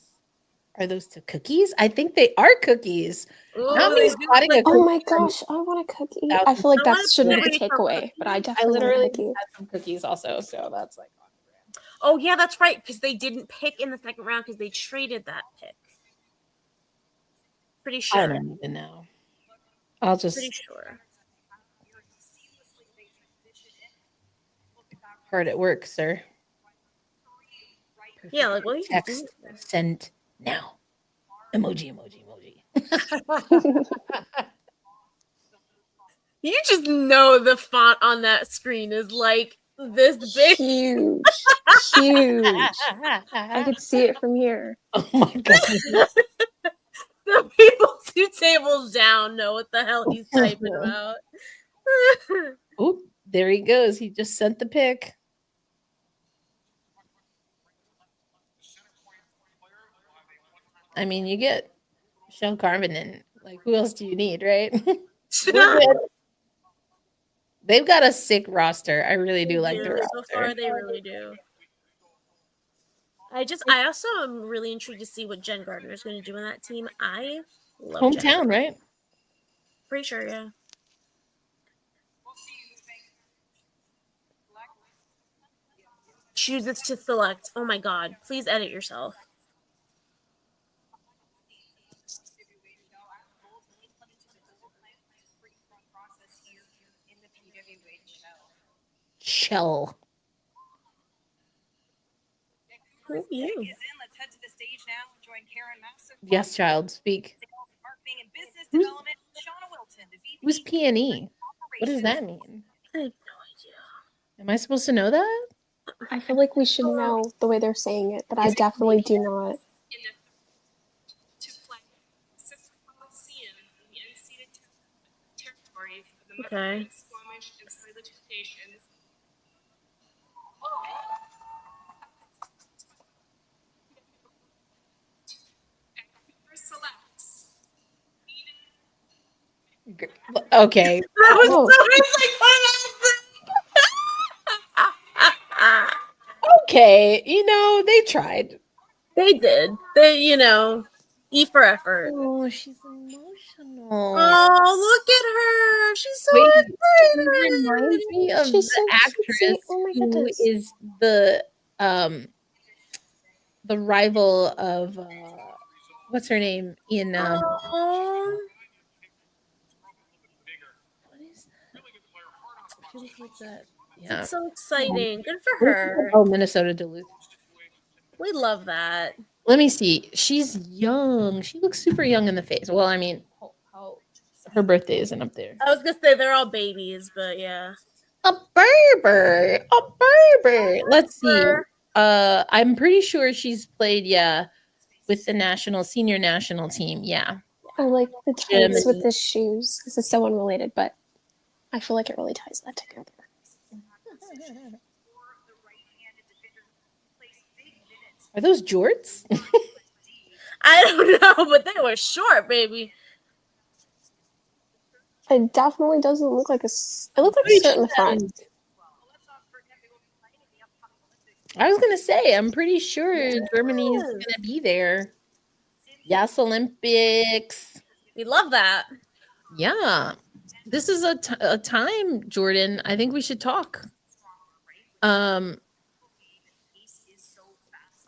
Are those to cookies? I think they are cookies. How many spotting a Oh my cookie? gosh, I want a cookie. That- I feel like I that want shouldn't be a everybody from takeaway, but I I definitely want literally a cookie. had some cookies also, so that's like on brand. Oh yeah, that's right. Because they didn't pick in the second round because they traded that pick. Pretty I sure. don't even know. I'll just Pretty sure. hard at work, sir. Yeah, like what are you Text doing? sent now. Emoji. You just know the font on that screen is like this big. Huge. I could see it from here. Oh my god. The people 2 tables down know what the hell he's typing about. Oop, there he goes. He just sent the pic. I mean, you get Michelle Carmen and like who else do you need, right? We're good. They've got a sick roster. I really do like their So far, roster. they really do. I also am really intrigued to see what Jen Gardner is going to do in that team. I love Jen. Hometown, right? Pretty sure, yeah. Chooses to select. Oh my god. Please edit yourself. Shell. Who are you? Is in. Let's head to the stage now and join Karen Massive. Yes, child, speak. Marketing and business Who's- development. Shauna Wilton, the VP. Who's P&E? What does that mean? I have no idea. Am I supposed to know that? I feel like we should know the way they're saying it, but I definitely do not. To play Sixth Coliseum in the unceded territories of the Okay. Musqueam, Squamish, and Tsleil-Waututh nations. And whoever selects Okay. That was Oh. Okay. You know, they tried. They did. They, E for effort. Oh, she's emotional. Oh, look at her. She's so Wait, excited. she reminds me of She's the so actress cutesy. Oh my who goodness. is the rival of what's her name in Oh, what is that? She looks like that. Yeah. it's so exciting. Good for her. Oh, Minnesota Duluth. We love that. Let me see. She's young. She looks super young in the face. Well, I mean, her birthday isn't up there. I was gonna say they're all babies, but yeah. A Berber. A Berber. Let's see. I'm pretty sure she's played, with the senior national team. Yeah. I like the tights with the shoes. This is so unrelated, but I feel like it really ties that together. Are those jorts? I don't know, but they were short, baby. It definitely doesn't look like it looks like a skirt in the front. I was gonna say, I'm pretty sure Germany's gonna be there. Yes, Olympics. We love that. Yeah, this is a time, Jordan. I think we should talk.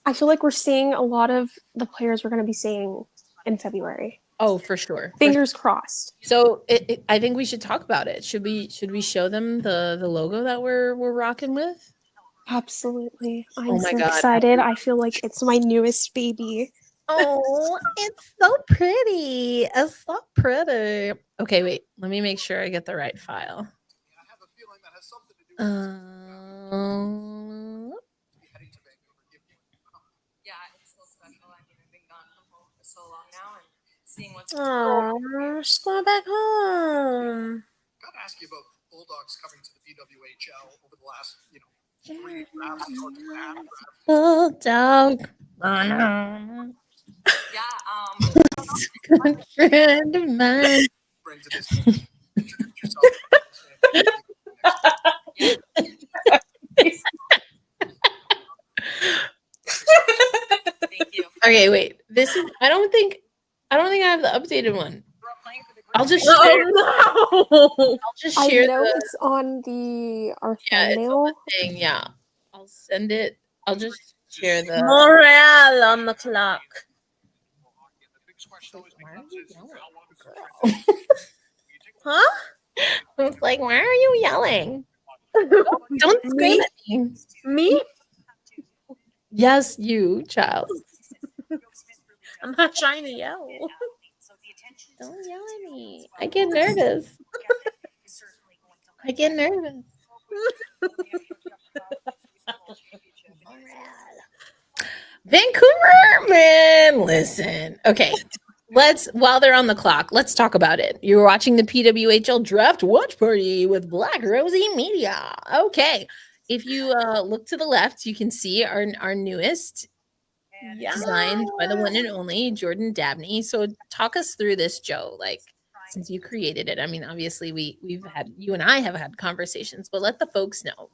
I feel like we're seeing a lot of the players we're going to be seeing in February. Oh, for sure. Fingers crossed. So I think we should talk about it. Should we show them the logo that we're rocking with? Absolutely. I'm Oh my so God. excited. I feel like it's my newest baby. Oh, it's so pretty. It's so pretty. Okay, wait. Let me make sure I get the right file. I have a feeling that has something to do with heading to Vancouver. Yeah, it's so special. I mean, I've been gone from home for so long now, and seeing what's Oh, she's going back home. Got to ask you about Bulldogs coming to the PWHL over the last, 3 drafts. Bulldog. Good friend of mine. Brings it. Introduce yourself. Thank you. Okay, wait. This is I don't think I have the updated one. I'll just share. Oh no! I'll just I share know the it's on our yeah, it's on thumbnail. the thing. Yeah, I'll send it. I'll just share the. Morale on the clock. Huh? I was like, why are you yelling? Don't scream at me. Me? Yes, you, child. I'm not trying to yell. Don't yell at me. I get nervous. I get nervous. Vancouver, man, listen. Okay, while they're on the clock, let's talk about it. You're watching the PWHL Draft Watch Party with Black Rosie Media. Okay, if you look to the left, you can see our newest, designed by the one and only Jordan Dabney. So talk us through this, Joe. Like, since you created it, I mean, obviously you and I have had conversations, but let the folks know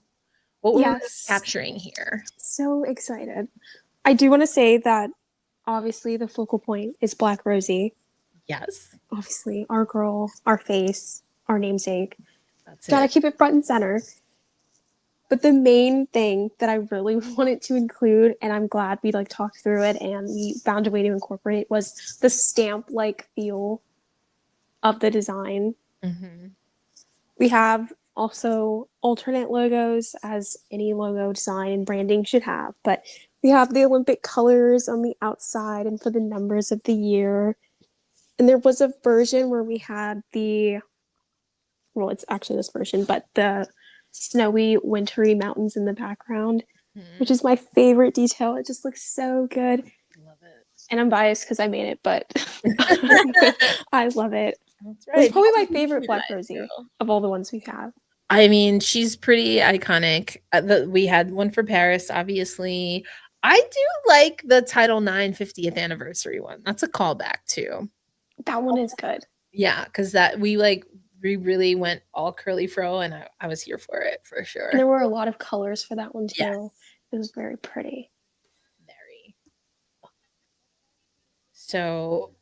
what we're capturing here. So excited. I do want to say that obviously the focal point is Black Rosie. Yes. Obviously, our girl, our face, our namesake. That's Gotta it. keep it front and center. But the main thing that I really wanted to include, and I'm glad we talked through it and we found a way to incorporate, was the stamp-like feel of the design. Mm-hmm. We have also alternate logos, as any logo design and branding should have. But we have the Olympic colors on the outside and for the numbers of the year. And there was a version where we had well, it's actually this version, but the snowy, wintry mountains in the background, which is my favorite detail. It just looks so good. Love it. And I'm biased because I made it, but I love it. That's It's right. probably my favorite You Black guys, Rosie girl. of all the ones we have. I mean, she's pretty iconic. We had one for Paris, obviously. I do like the Title IX 50th anniversary one. That's a callback too. That one is good. Yeah, because we really went all curly fro, and I was here for it for sure. And there were a lot of colors for that one too. Yes. It was very pretty. Very. So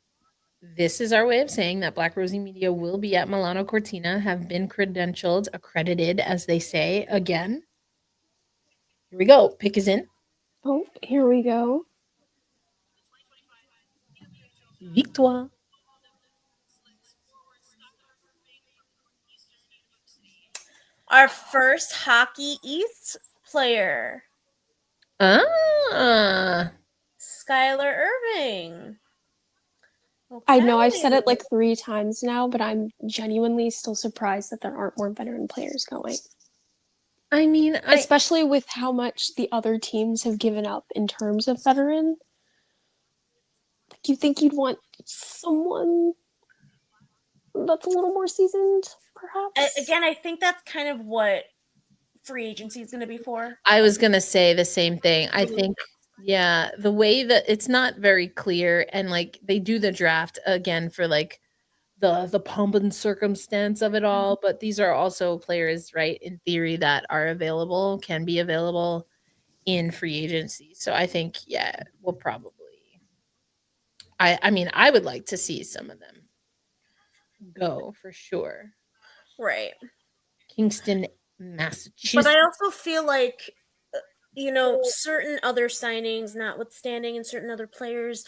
this is our way of saying that Black Rosie Media will be at Milano Cortina, have been credentialed, accredited, as they say, again. Here we go. Pick is in. Oh, here we go. Victoire. Our first Hockey East player, Ah. Skylar Irving. I know I've said it Okay. like 3 times now, but I'm genuinely still surprised that there aren't more veteran players going. I mean, Especially with how much the other teams have given up in terms of veteran. Like, you think you'd want someone that's a little more seasoned, perhaps? Again, I think that's kind of what free agency is going to be for. I was gonna say the same thing. I think, yeah, the way that it's not very clear, and like they do the draft again for like the pomp and circumstance of it all, but these are also players, right, in theory, that are available, can be available in free agency. So I think, yeah, we'll probably. I mean, I would like to see some of them go for sure. Right. Kingston, But Massachusetts. I also feel like, certain other signings notwithstanding and certain other players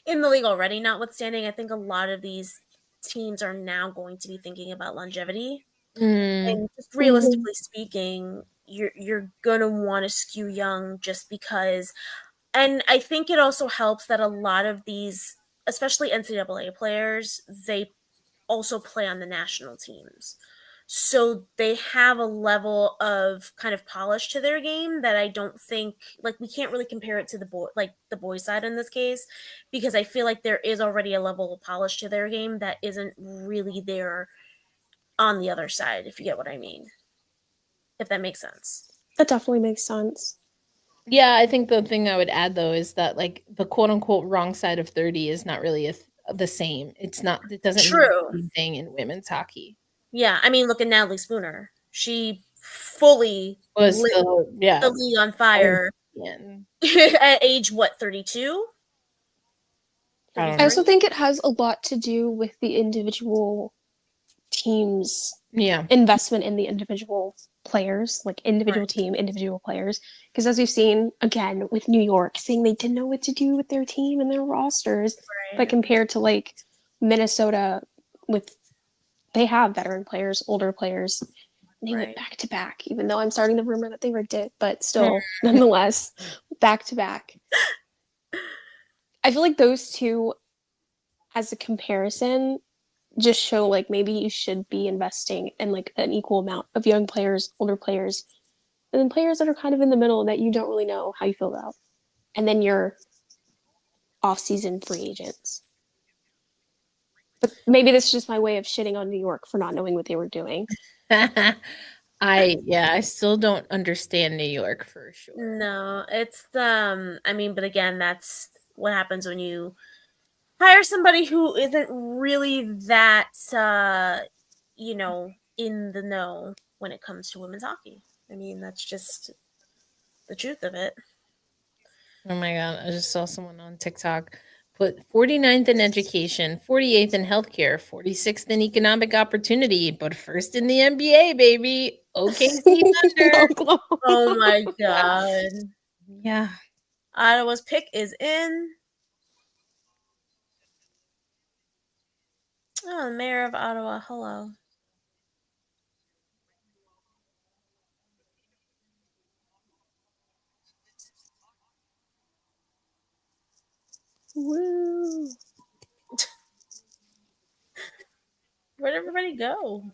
in the league already notwithstanding, I think a lot of these teams are now going to be thinking about longevity. And just realistically speaking, you're going to want to skew young just because. And I think it also helps that a lot of these, especially NCAA players, they also play on the national teams. So they have a level of kind of polish to their game that I don't think, like, we can't really compare it to the boys side in this case, because I feel like there is already a level of polish to their game that isn't really there on the other side, if you get what I mean. If that makes sense. That definitely makes sense. Yeah, I think the thing I would add though is that like the quote unquote wrong side of 30 is not really the same. It doesn't mean True. the same thing in women's hockey. Yeah, I mean, look at Natalie Spooner. She fully Was lit the league on fire at age, 32? I also think it has a lot to do with the individual teams' investment in the individual players, like individual team, individual players. Because as we've seen, again, with New York, saying they didn't know what to do with their team and their rosters. Right. But compared to like Minnesota, they have veteran players, older players. And they went back to back, even though I'm starting the rumor that they rigged it, but still, nonetheless, back to back. I feel like those two, as a comparison, just show like maybe you should be investing in like an equal amount of young players, older players, and then players that are kind of in the middle that you don't really know how you feel about. And then your off-season free agents. But maybe this is just my way of shitting on New York for not knowing what they were doing. I still don't understand New York for sure. No, it's but again, that's what happens when you hire somebody who isn't really that in the know when it comes to women's hockey. I mean, that's just the truth of it. Oh my god, I just saw someone on TikTok put 49th in education, 48th in healthcare, 46th in economic opportunity, but first in the NBA, baby. OKC Thunder. Oh my god. Yeah. Ottawa's pick is in. Oh, Mayor of Ottawa, hello. Woo! Where'd everybody go?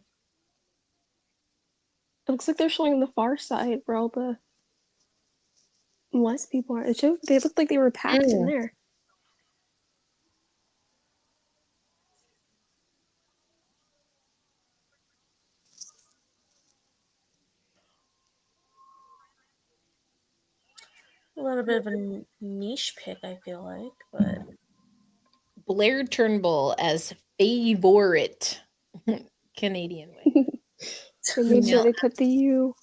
It looks like they're showing the far side where all the less people are. They looked like they were packed in there. A little bit of a niche pick, I feel like, but Blair Turnbull as favorite. Canadian way. They made sure they put the U.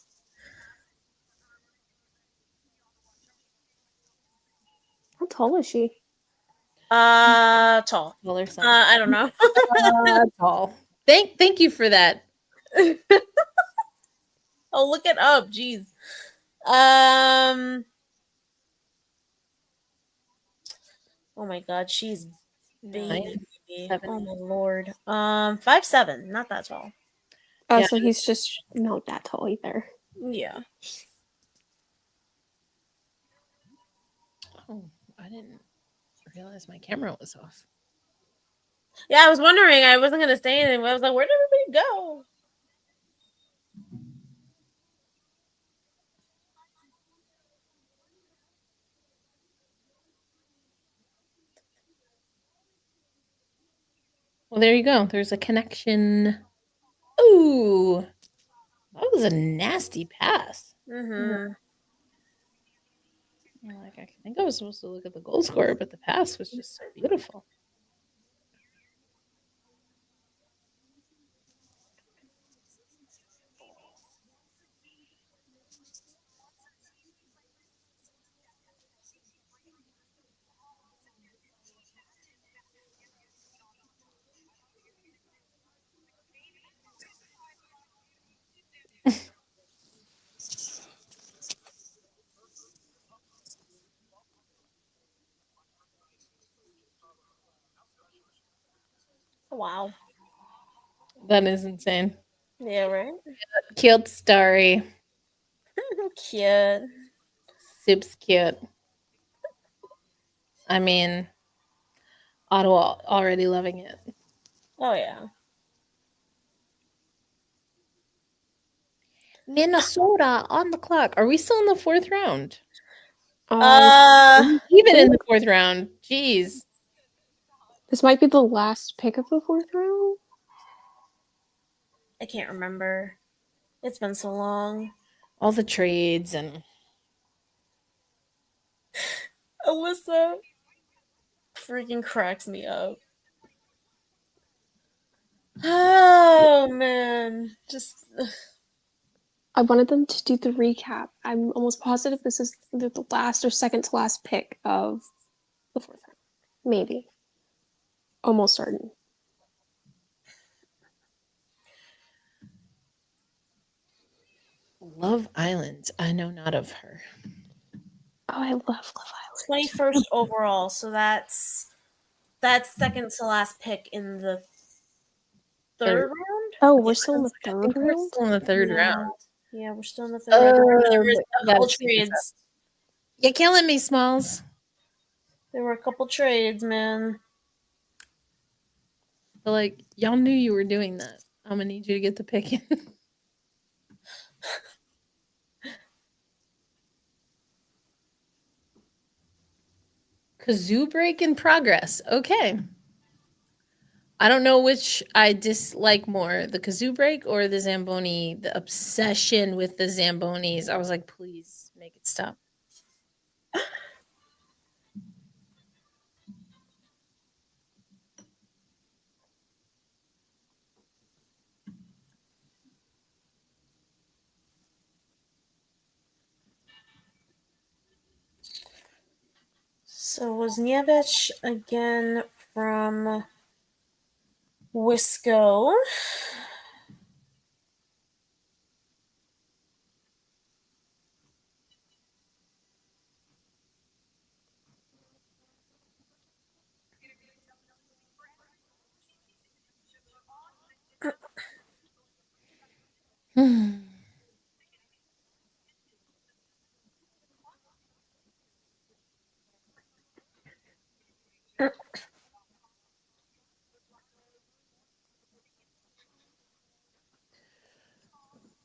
How tall is she? tall. Well, or something. I don't know. Tall. Thank you for that. Oh, look it up. Jeez. Oh my God, she's baby. Oh my Lord. 5'7", not that tall. Oh, Yeah. so he's just not that tall either. Yeah. Oh, I didn't realize my camera was off. Yeah, I was wondering. I wasn't gonna say anything, but I was like, where did everybody go? Well, there you go. There's a connection. Ooh, that was a nasty pass. Mm-hmm. Like, I think I was supposed to look at the goal scorer, but the pass was just so beautiful. Wow. That is insane. Yeah, right? Cute story. Cute. Soup's cute. I mean, Ottawa already loving it. Oh, yeah. Minnesota on the clock. Are we still in the fourth round? Even in the fourth round. Jeez. This might be the last pick of the fourth round. I can't remember. It's been so long. All the trades and Alyssa freaking cracks me up. Oh man, just I wanted them to do the recap. I'm almost positive this is either the last or second to last pick of the fourth round. Maybe. Almost certain. Love Island. I know not of her. Oh, I love Love Island. 21st overall, so that's second to last pick in the third round. Oh, we're still in the third We're round? still in the third round. Yeah, we're still in the third round. Remember, there was a couple speed this trades. You're killing me, Smalls. There were a couple trades, man. But like, y'all knew you were doing that. I'm gonna need you to get the pick in. Kazoo break in progress. Okay. I don't know which I dislike more, the kazoo break or the Zamboni, the obsession with the Zambonis. I was like, please make it stop. So Wozniewicz again from Wisco.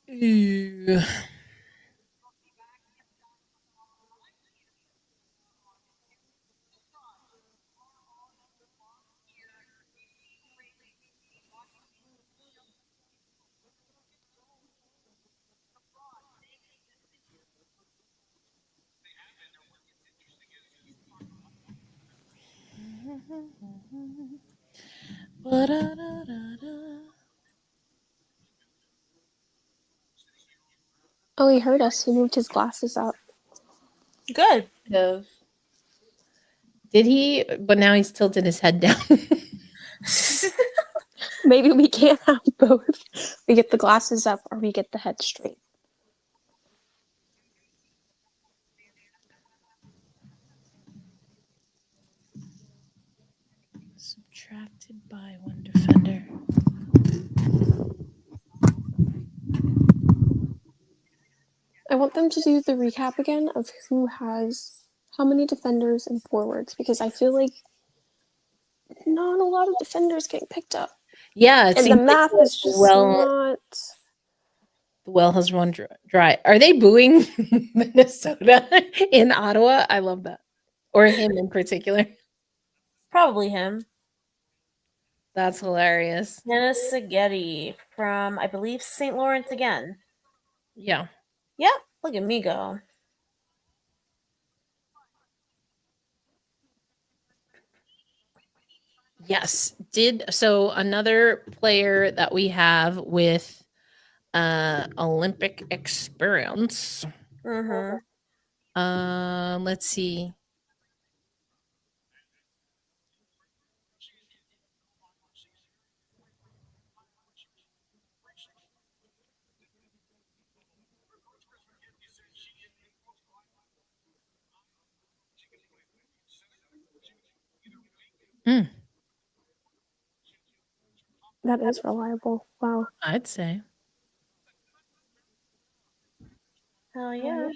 Ew. Ba-da-da-da-da. Oh, he heard us. He moved his glasses up. Good. Did he? But now he's tilted his head down. Maybe we can't have both. We get the glasses up or we get the head straight. Subtracted by one defender. I want them to do the recap again of who has how many defenders and forwards because I feel like not a lot of defenders getting picked up. Yeah, it And the seems like math is just not. the well has run dry. Are they booing Minnesota in Ottawa? I love that. Or him in particular. Probably him. That's hilarious. Dennis Seghetti from, I believe, St. Lawrence again. Yeah. Yep. Look at me go. Yes. So another player that we have with Olympic experience. Mm-hmm. Let's see. That is reliable. Wow. I'd say. Hell yeah.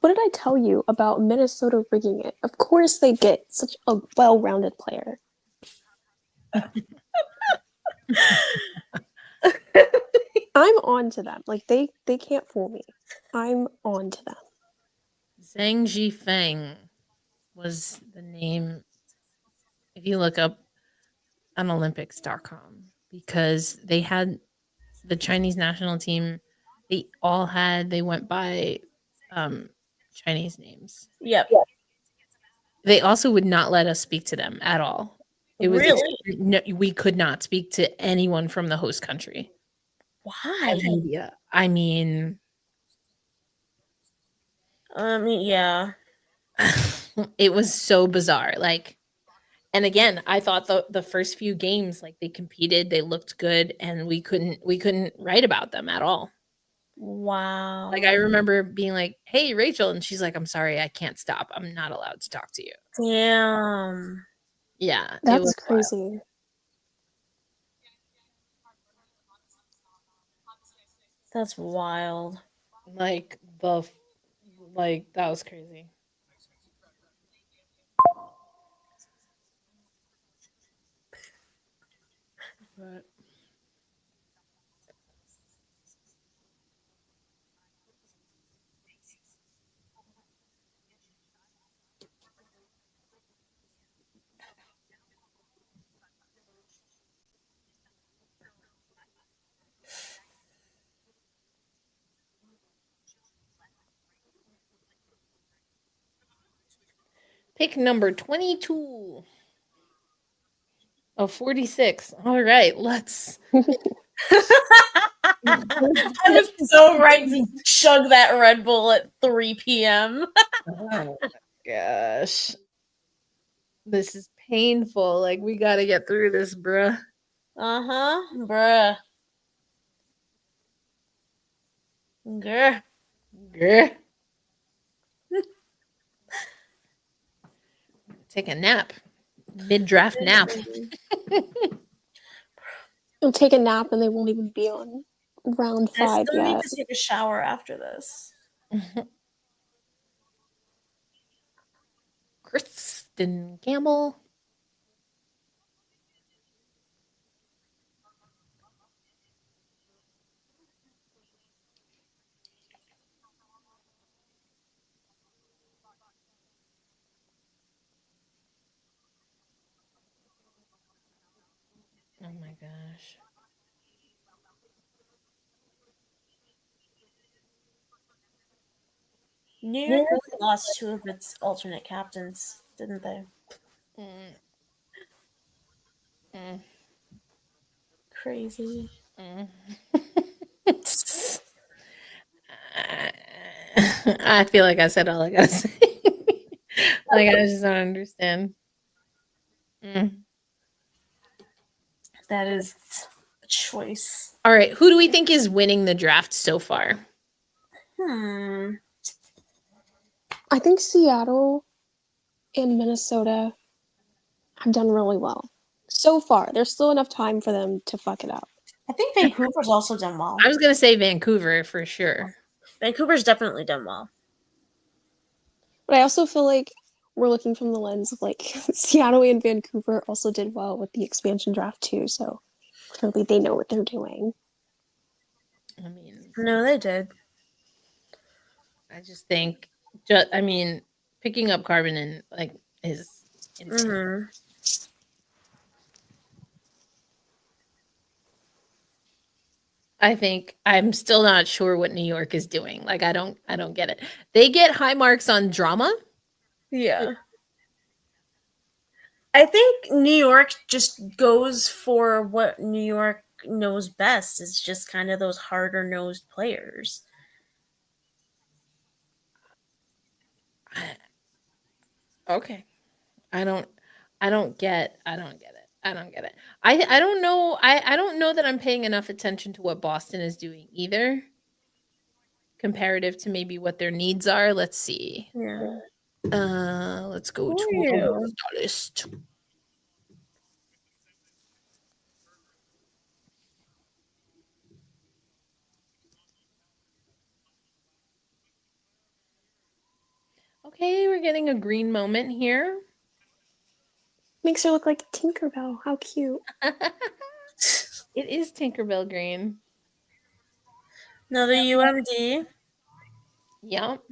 What did I tell you about Minnesota rigging it? Of course they get such a well-rounded player. I'm on to them. Like they can't fool me. I'm on to them. Zhang Jifeng was the name if you look up on Olympics.com because they had the Chinese national team, they went by Chinese names. Yep. They also would not let us speak to them at all. It was Really? no, we could not speak to anyone from the host country. Why? Media. I mean, Yeah. it was so bizarre. Like, and again, I thought the first few games, like they competed, they looked good, and we couldn't write about them at all. Wow. Like I remember being like, "Hey, Rachel," and she's like, "I'm sorry, I can't stop. I'm not allowed to talk to you." Damn. Yeah, it That's was crazy. wild. That's wild. Like that was crazy. But pick number 22 of 46. All right, let's. I was so right to chug that Red Bull at 3 p.m. Oh my gosh. This is painful. Like, we got to get through this, bruh. Uh-huh. Bruh. Grr. Grr. Take a nap. Mid-draft nap. They'll take a nap and they won't even be on round I 5 still need yet. to take a shower after this. Kristen Ashton Campbell. Oh my gosh. New York really lost 2 of its alternate captains, didn't they? Mm. Mm. Crazy. Mm. I feel like I said all I gotta say. Like, I just don't understand. Mm. That is a choice. All right, who do we think is winning the draft so far? I think Seattle and Minnesota have done really well so far. There's still enough time for them to fuck it up. I think Vancouver's also done well. I was gonna say Vancouver for sure. Vancouver's definitely done well. But I also feel like we're looking from the lens of like Seattle and Vancouver also did well with the expansion draft too, so clearly they know what they're doing. I mean, No, they did. I just think, picking up Carbon and like is insane. Mm-hmm. I think I'm still not sure what New York is doing. Like, I don't get it. They get high marks on drama. Yeah. I think New York just goes for what New York knows best. It's just kind of those harder nosed players. Okay. I don't get it. I don't get it. I don't know. I don't know that I'm paying enough attention to what Boston is doing either. Comparative to maybe what their needs are. Let's see. Yeah. Let's go Who to are you? the list. Okay, we're getting a green moment here. Makes her look like Tinkerbell. How cute. It is Tinkerbell green. Another UMD. Yep.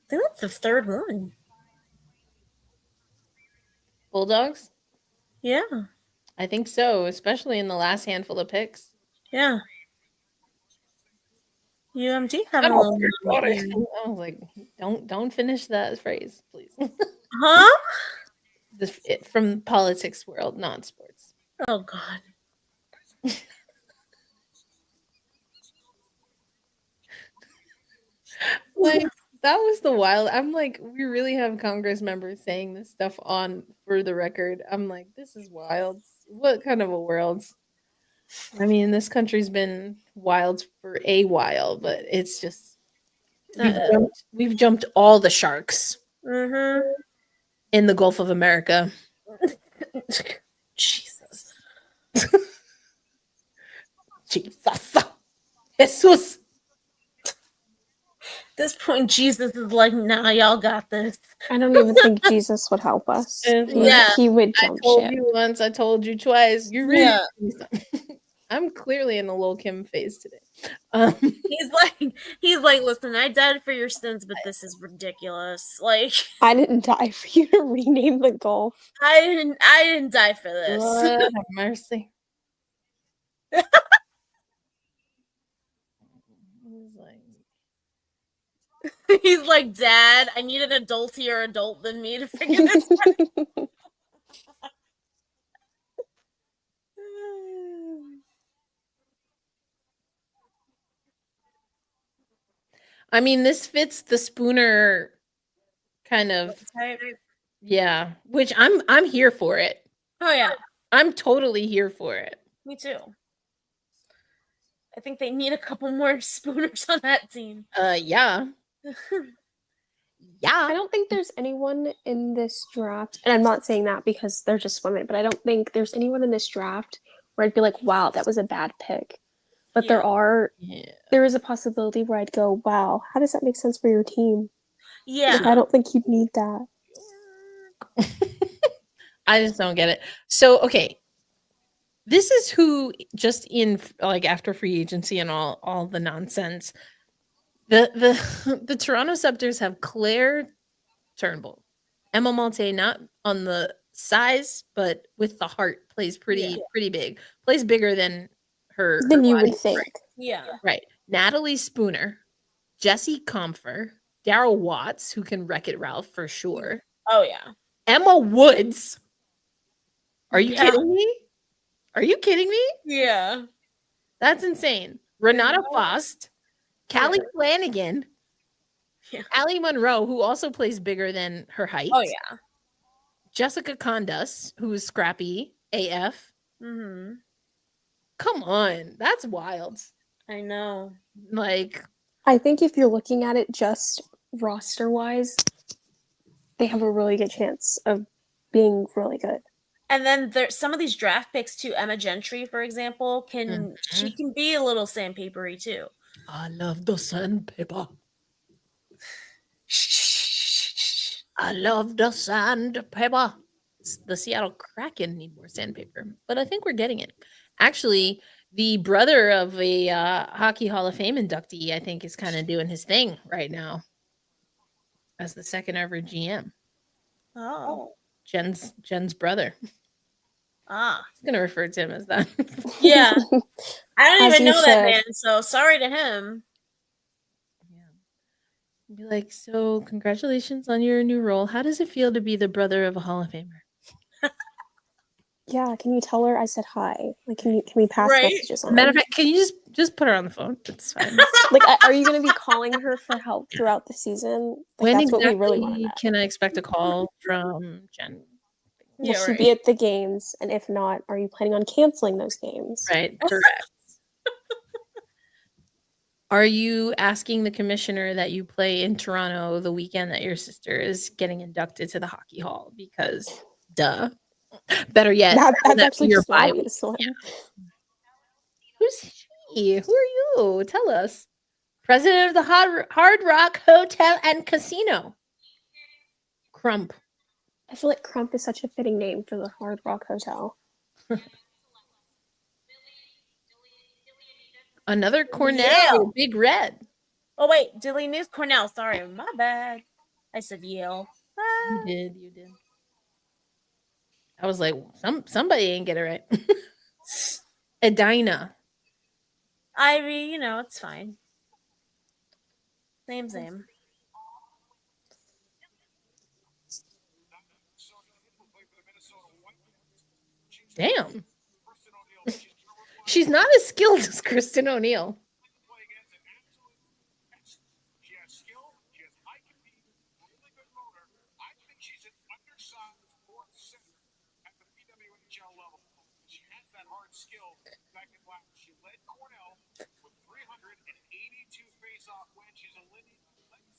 I think that's the third one. Bulldogs? Yeah. I think so, especially in the last handful of picks. Yeah. UMD having a little I was like, don't finish that phrase, please. Huh? From politics world, not sports. Oh God. Like, that was the wild. I'm like, we really have Congress members saying this stuff on For the Record. I'm like, this is wild. What kind of a world? I mean, this country's been wild for a while, but it's just we've jumped all the sharks in the Gulf of America. Jesus. Jesus. Jesus. At this point, Jesus is like, nah, y'all got this. I don't even think Jesus would help us. He would jump I told ship. you once, I told you twice. You really I'm clearly in a Lil Kim phase today. He's like, listen, I died for your sins, but this is ridiculous. Like, I didn't die for you to rename the Gulf. I didn't die for this. Lord have mercy. He's like, Dad, I need an adultier adult than me to figure this out. I mean, this fits the Spooner kind of yeah, which I'm here for it. Oh yeah. I'm totally here for it. Me too. I think they need a couple more Spooners on that team. Yeah. Yeah. I don't think there's anyone in this draft, and I'm not saying that because they're just women, but I don't think there's anyone in this draft where I'd be like, wow, that was a bad pick. But there is a possibility where I'd go, wow, how does that make sense for your team? Yeah. Like, I don't think you'd need that. I just don't get it. So, okay. This is who just in like after free agency and all the nonsense. The Toronto Scepters have Claire Turnbull. Emma Malte not on the size, but with the heart plays pretty big. Plays bigger than her Than you body. would think. Yeah. Right. Natalie Spooner, Jesse Comfer, Daryl Watts, who can Wreck-It Ralph for sure. Oh yeah. Emma Woods. Are you Yeah. kidding me? Are you kidding me? Yeah. That's insane. Renata Faust, Callie Flanagan, Allie Monroe, who also plays bigger than her height. Oh yeah. Jessica Condas, who's scrappy AF. Mm-hmm. Come on, that's wild. I know. Like, I think if you're looking at it just roster wise, they have a really good chance of being really good. And then there's some of these draft picks too. Emma Gentry, for example, she can be a little sandpapery too. I love the sandpaper. I love the sandpaper. The Seattle Kraken need more sandpaper, but I think we're getting it. Actually, the brother of a Hockey Hall of Fame inductee, I think, is kind of doing his thing right now as the second ever GM. Oh. Jen's brother. Ah. I'm going to refer to him as that. Yeah. I don't As even you know that should. man, so sorry to him. Yeah. Be like, so congratulations on your new role. How does it feel to be the brother of a Hall of Famer? Yeah, can you tell her I said hi? Like, can we pass messages on? Matter of fact, can you just put her on the phone? It's fine. Like, are you going to be calling her for help throughout the season? Like, When that's exactly what we really want to know. can I expect a call from Jen? Will she be at the games? And if not, are you planning on canceling those games? Right, correct. Are you asking the commissioner that you play in Toronto the weekend that your sister is getting inducted to the Hockey Hall? Because, duh. Better yet, That's actually your just obvious. Yeah. Who's she? Who are you? Tell us. President of the Hard Rock Hotel and Casino. Crump. I feel like Crump is such a fitting name for the Hard Rock Hotel. Another Cornell, Big Red. Oh wait, Dilly News Cornell. Sorry, my bad. I said Yale. You did. I was like, somebody ain't get it right. Edina. Ivy, it's fine. Same. Damn. She's not as skilled as Kristen O'Neill. She has skill, she has high compete, really good motor. I think she's an undersized fourth center at the PWHL level. She has that hard skill. Back in last, she led Cornell with 382 face-off wins. She's a leading.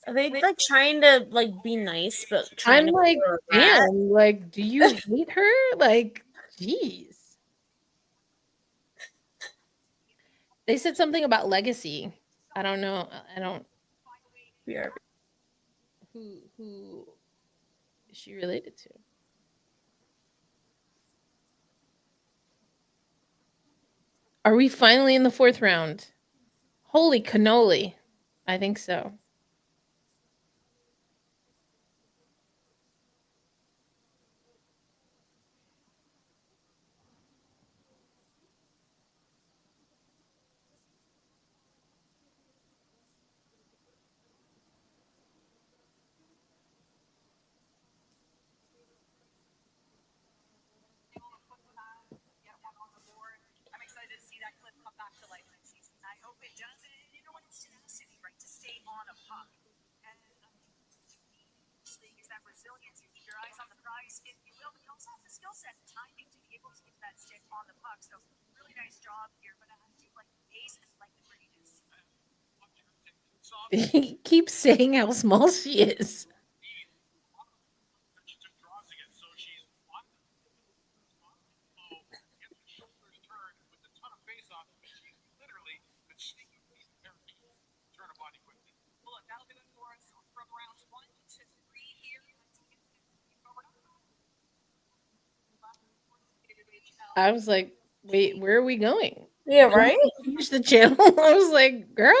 Are they like trying to be nice, but trying I'm to like, damn, like, do you hate her? Like, jeez. They said something about legacy. I don't know. Yeah. Who is she related to? Are we finally in the fourth round? Holy cannoli. I think so. I'm excited to see that clip come back to life next season. I hope it does. And it's tenacity, right? To stay on a puck. And this thing is that resilience. You keep your eyes on the prize, if you will, but you also have the skill set and timing to be able to get that stick on the puck. So really nice job here. But I do like the pace and like the prettiness. He keeps saying how small she is. I was like, wait, where are we going? Yeah, Don't right? we change the channel. I was like, girl.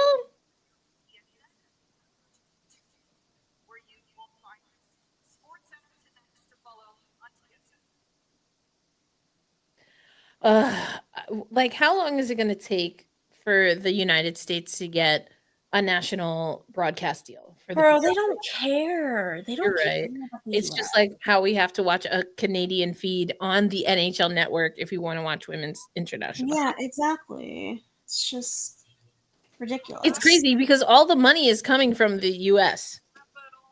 where you will find Sports Center to next to follow on TSN. Like, how long is it going to take for the United States to get a national broadcast deal for the Bro, they PWHL? don't care. They You're don't care right. about the It's US. just like how we have to watch a Canadian feed on the NHL network if we want to watch women's international. Yeah, exactly. It's just ridiculous. It's crazy because all the money is coming from the US.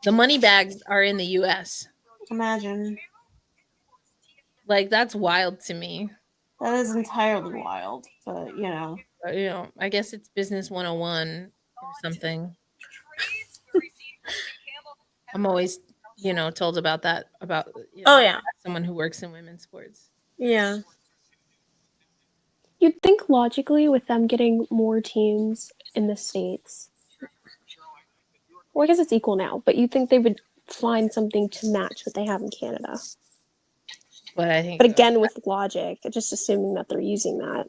The money bags are in the US. Imagine. Like, that's wild to me. That is entirely wild, but you know. You know, I guess it's business 101 or something. I'm always, told about that, about Oh yeah. someone who works in women's sports. Yeah. You'd think logically with them getting more teams in the States, well, I guess it's equal now, but you'd think they would find something to match what they have in Canada. But I think But again, with logic, just assuming that they're using that.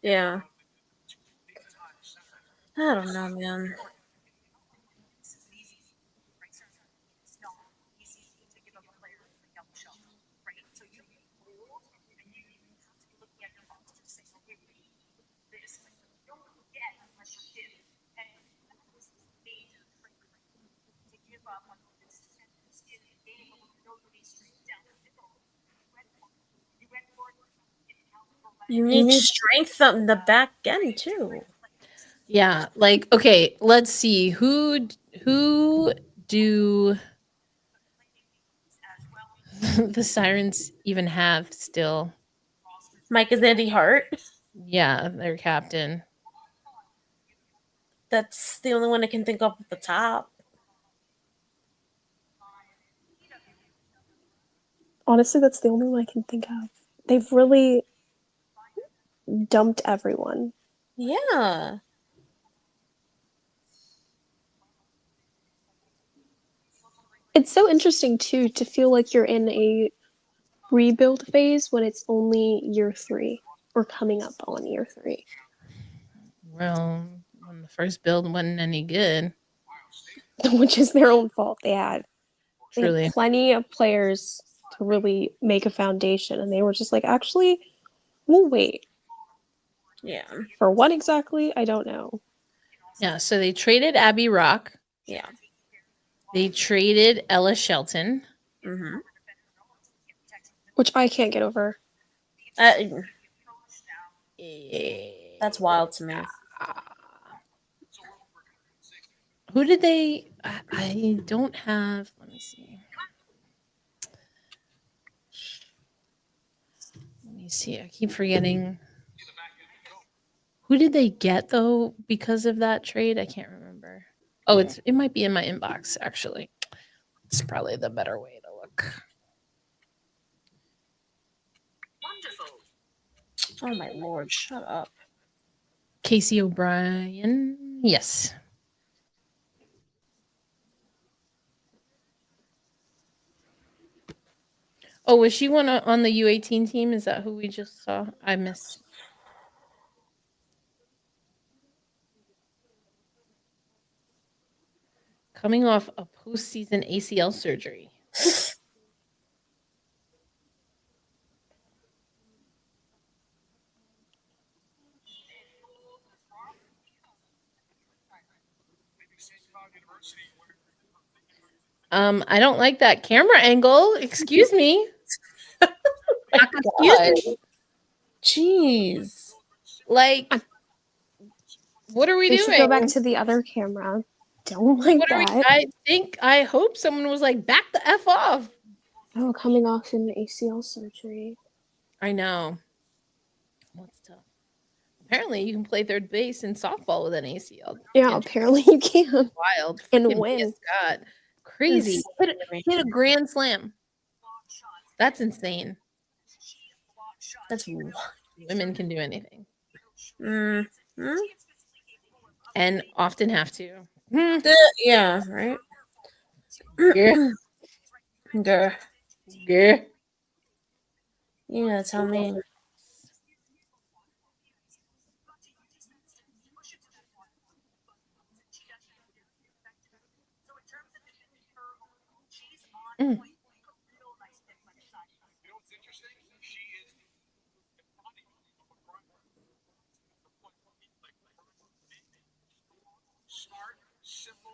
Yeah. I don't know, man. You need strength on the back end too. Yeah, like, okay, let's see who do the Sirens even have still? Mike is Andy Hart. Yeah, their captain. That's the only one I can think of at the top. Honestly, that's the only one I can think of. They've really dumped everyone. Yeah. It's so interesting too to feel like you're in a rebuild phase when it's only year 3 or coming up on year 3. Well, when the first build wasn't any good. Which is their own fault. They had Truly. plenty of players to really make a foundation, and they were just like, actually, we'll wait. Yeah. For what exactly? I don't know. Yeah, so they traded Abby Rock. Yeah. They traded Ella Shelton. Mm-hmm. Which I can't get over. That's wild to me. Who did they? I don't have. Let me see. Let me see. I keep forgetting. Who did they get though because of that trade? I can't remember. Oh, it might be in my inbox actually. It's probably the better way to look. Oh my lord! Shut up. Casey O'Brien. Yes. Oh, was she one on the U18 team? Is that who we just saw? I missed. Coming off a postseason ACL surgery. I don't like that camera angle. Excuse me. Excuse me. Jeez. Like, what are we doing? Should go back to the other camera. Don't like that. I hope someone was like, back the F off. Oh, coming off an ACL surgery. I know. What's tough? Apparently, you can play third base in softball with an ACL. Yeah, apparently you can. Wild. And Freaking win. Scott. Crazy. Hit a grand slam. That's insane. That's women can do anything. Mm-hmm. And often have to. Yeah, right? Yeah. Yeah. Yeah. Yeah, tell me. Mm. You know what's interesting? She is smart, simple,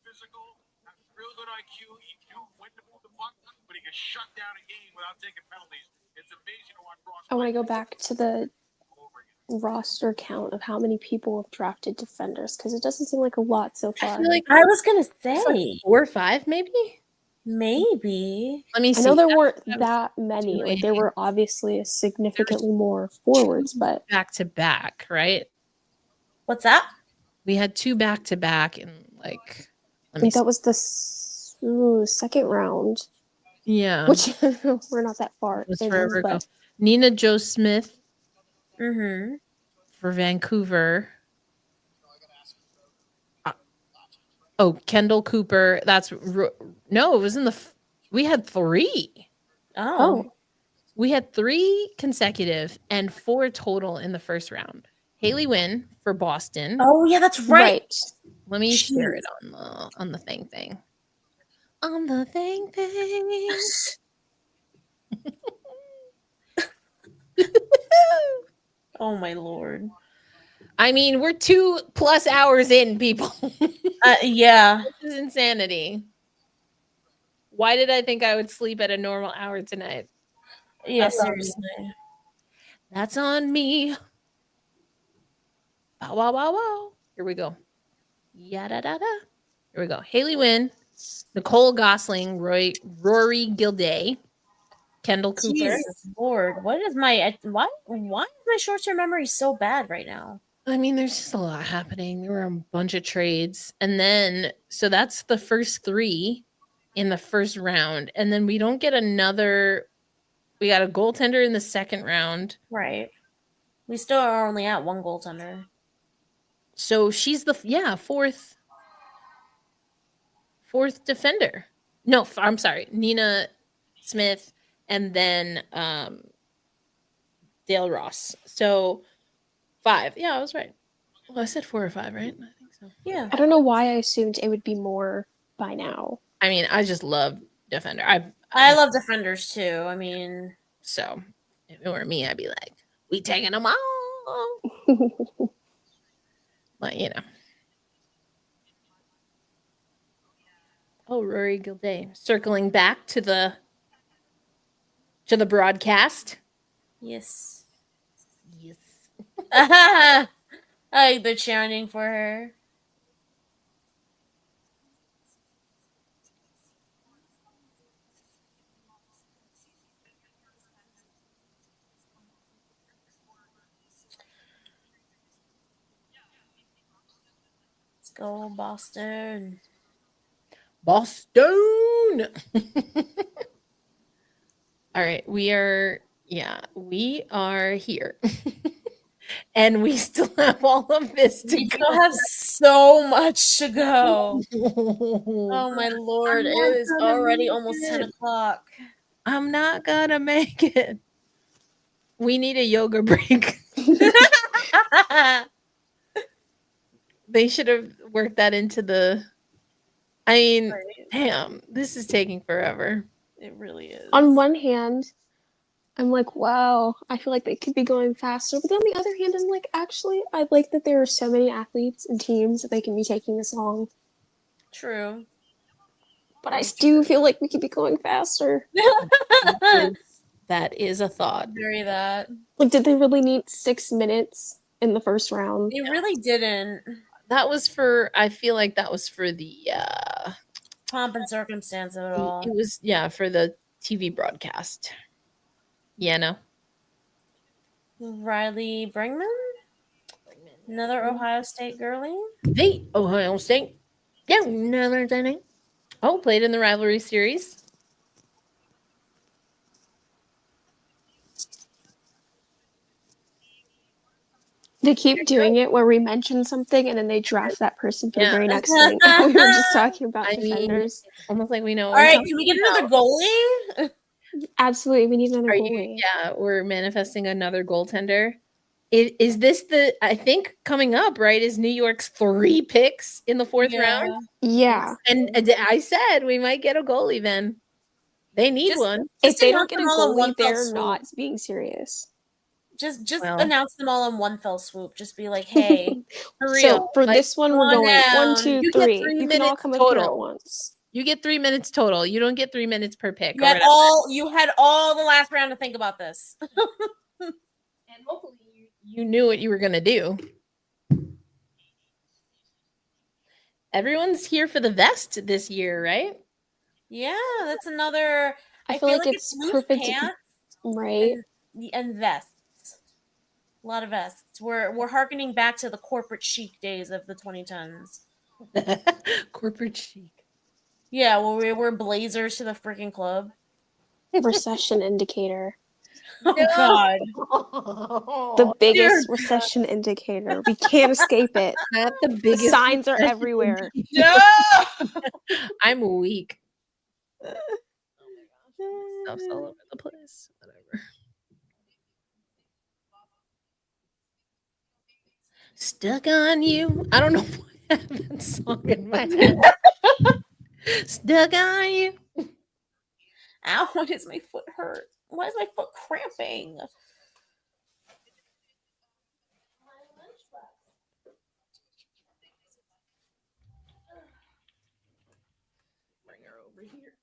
physical, has real good IQ. He knew when to move the puck, but he can shut down a game without taking penalties. It's amazing to watch Ross. I want to go back to the roster count of how many people have drafted defenders because it doesn't seem like a lot so I far. feel like I was gonna it's like say 4 or 5, maybe. maybe. Let me see. I know there That's weren't what I was that many. Like doing. there were obviously significantly more forwards, but back to back, right? What's that? We had 2 back to back, and like, I let me think see. that was the second round, Yeah, which we're not that far it was in, forever ago. but Nina Jo Smith Mm-hmm. for Vancouver. Oh, Kendall Cooper. No, it was in the. We had 3. Oh. We had 3 consecutive and 4 total in the first round. Haley Wynn for Boston. Oh yeah, that's right. Let me share Jeez. it on the thing. On the thing. Oh my lord. I mean, we're 2+ hours in, people. Yeah. This is insanity. Why did I think I would sleep at a normal hour tonight? Yeah, That's on me. seriously. That's on me. Wow, wow, wow, wow. Here we go. Yada da da. Here we go. Haley Wynn, Nicole Gosling, Rory Gilday, Kendall Cooper. Jesus Lord, why is my short-term memory so bad right now? I mean, there's just a lot happening. There were a bunch of trades. And then, so that's the first 3 in the first round. And then we don't get another. We got a goaltender in the second round. Right. We still are only at 1 goaltender. So she's the fourth defender. No, I'm sorry. Nina Smith and then Dale Ross. So 5. Yeah, I was right. Well, I said 4 or 5, right? I think so. Yeah. I don't know why I assumed it would be more by now. I mean, I just love defender. I love defenders too. I mean, so if it were me, I'd be like, we taking them all. But you know. Oh, Rory Gilday. Circling back to the broadcast. yes. Yes. They're chanting for her. Let's go, Boston. Boston. All right, we are here. And we still have all of this to We go. still have so much to go. Oh my lord, it is already almost 10 o'clock. I'm not gonna make it. We need a yoga break. They should have worked that into the. I mean, damn, this is taking forever. It really is. On one hand, I'm like, wow, I feel like they could be going faster. But on the other hand, I'm like, actually, I like that there are so many athletes and teams that they can be taking this long. True. But I do feel like we could be going faster. That is a thought. Very that. Like, did they really need 6 minutes in the first round? They really didn't. That was for. I feel like that was for the. Pomp and circumstance of it all. It was for the TV broadcast. Yeah, no. Riley Bringman? Another Ohio State girlie? Hey, Ohio State. Yeah, another thing. Oh, played in the rivalry series. They keep doing it where we mention something and then they draft that person for the very next thing. We were just talking about defenders. Almost like we know. All right, can we get another goalie? Absolutely, we need another Are you? goalie. Yeah, we're manifesting another goaltender. Is this the? I think coming up, right? Is New York's 3 picks in the 4th round? Yeah. And I said we might get a goalie then. They need Just- one. If they announce don't get a them all in one goalie, fell they're swoop. not being serious. Just Well. announce them all in one fell swoop. Just be like, hey, For So real. for like, this one, we're come on going down. 1, 2, You get 3. 3 You can all minutes come up here at total. once. You get 3 minutes total. You don't get 3 minutes per pick. You had all the last round to think about this. And hopefully you knew what you were gonna do. Everyone's here for the vest this year, right? Yeah, that's another. I feel like it's loose perfect, pants right? and vests. A lot of vests. We're harkening back to the corporate chic days of the 2010s. Corporate chic. Yeah, well, we were blazers to the freaking club. Recession indicator. Oh God, The biggest recession indicator. We can't escape it. Not the The biggest signs are recession everywhere. no. I'm weak. Oh my gosh, stuff's all over the place. Whatever. Stuck on you. I don't know why I have that song in my head. Stuck on you. Ow! Why does my foot hurt? Why is my foot cramping? Bring her over here.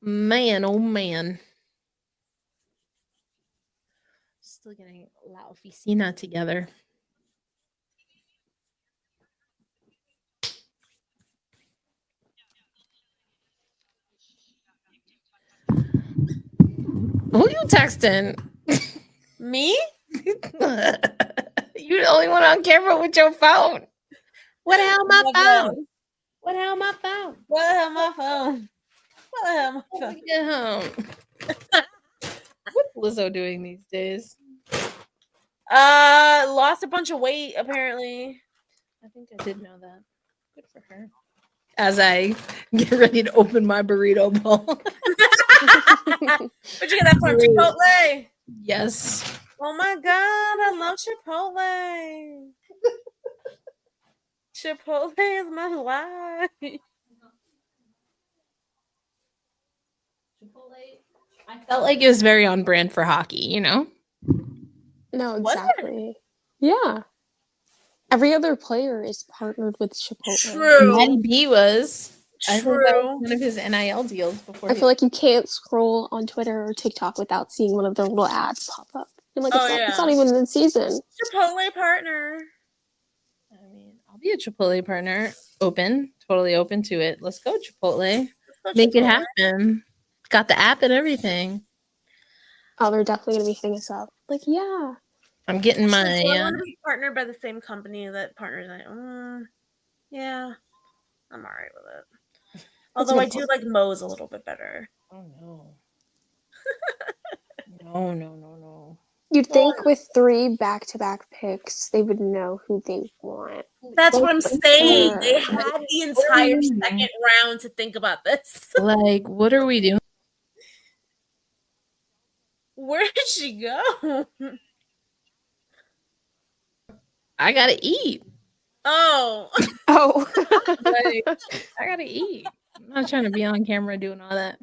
Man, oh man. Still getting La Oficina together. Who you texting? Me? You're the only one on camera with your phone. What the hell, my phone? What the hell, my phone? What the hell, my phone? What the hell, my phone? Get home. What's Lizzo doing these days? Lost a bunch of weight apparently. I think I did know that. Good for her. As I get ready to open my burrito bowl. Where'd you get that from? Chipotle. Yes. Oh my God, I love Chipotle. Chipotle is my life. Chipotle. I felt like it was very on brand for hockey, you know? No, Was it? exactly. Yeah. Every other player is partnered with Chipotle. True. Matty B was. I think that was True. one of his NIL deals before. I feel like you can't scroll on Twitter or TikTok without seeing one of their little ads pop up. You're like, it's not even in season. Chipotle partner. I mean, I'll be a Chipotle partner. Totally open to it. Let's go, Chipotle. Make it happen. Got the app and everything. Oh, they're definitely gonna be hitting us up. Like, yeah. I'm getting my. I want to be partnered by the same company that partners. Yeah, I'm all right with it. Although I do like Moe's a little bit better. Oh no. No. You'd think with 3 back-to-back picks, they would know who they want. That's what I'm saying. Sure. They had the entire second round to think about this. Like, what are we doing? Where did she go? I gotta eat. Oh. Like, I gotta eat. I'm not trying to be on camera doing all that.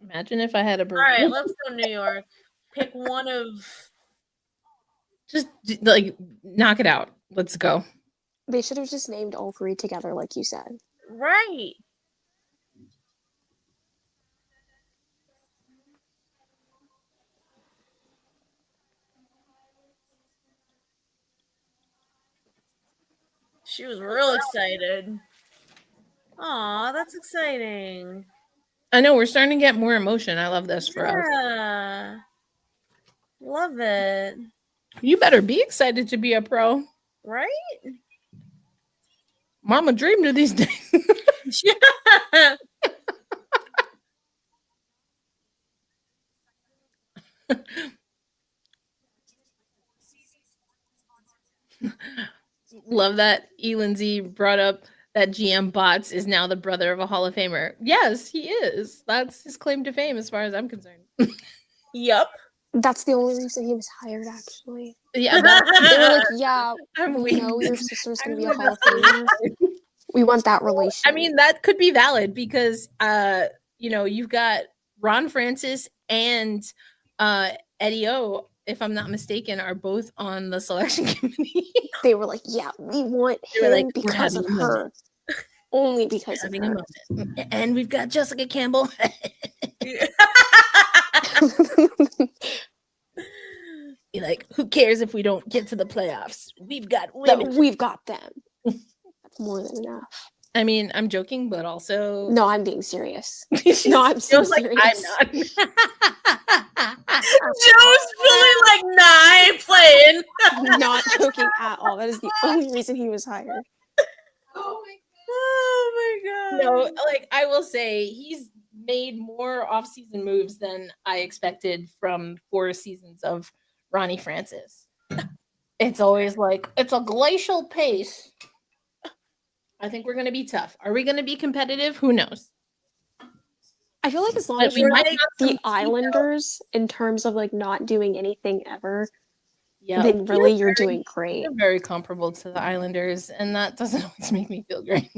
Imagine if I had a burrito. All right, let's go New York. Pick one of. Just like knock it out. Let's go. They should have just named all 3 together, like you said. Right. She was real excited. Aw, that's exciting. I know we're starting to get more emotion. I love this for us. Yeah. Love it. You better be excited to be a pro. Right? Mama dreamed of these days. Yeah. Love that E. Lindsay brought up that GM Bots is now the brother of a Hall of Famer. Yes, he is. That's his claim to fame as far as I'm concerned. Yep. That's the only reason he was hired, actually. Yeah, They were like, yeah, I'm we weak. know your sister's going to be a I'm Hall of Famer. We want that relation. I mean, that could be valid because, you've got Ron Francis and Eddie O, if I'm not mistaken, are both on the selection committee. They were like, yeah, we want They were him like, "We're because of having a her. Only because of having a her. moment. And we've got Jessica Campbell. Be like, who cares if we don't get to the playoffs? We've got women. We've got them. That's more than enough. I mean, I'm joking, but also No, I'm being serious. No, I'm so Joe's like, serious. I'm not. Joe's really like, nah, I ain't playing. I'm not joking at all. That is the only reason he was hired. Oh my god. No, like I will say he's made more off-season moves than I expected from 4 seasons of Ronnie Francis. It's always like it's a glacial pace. I think we're going to be tough. Are we going to be competitive? Who knows? I feel like as long But as we you're might like have some the Islanders in terms of like not doing anything ever, Yeah, then really you're doing great. They're very comparable to the Islanders, and that doesn't always make me feel great.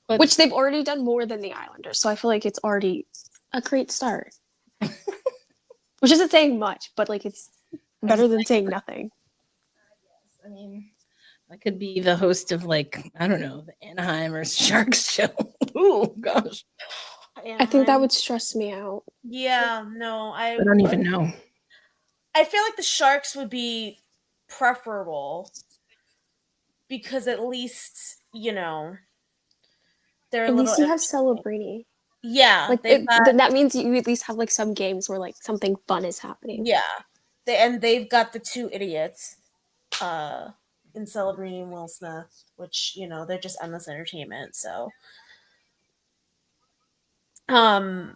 But Which they've already done more than the Islanders, so I feel like it's already a great start. Which isn't saying much, but like it's better than saying nothing. I mean, I could be the host of like, I don't know, the Anaheim or Sharks show. Oh gosh. I think that would stress me out. Yeah, no, I don't even know. I feel like the Sharks would be preferable because at least, they're At a least little you have Celebrini. Yeah, Like they've got, that means you at least have like some games where like something fun is happening. yeah. They've got the 2 idiots in Celebrini and Will Smith, which, they're just endless entertainment, so How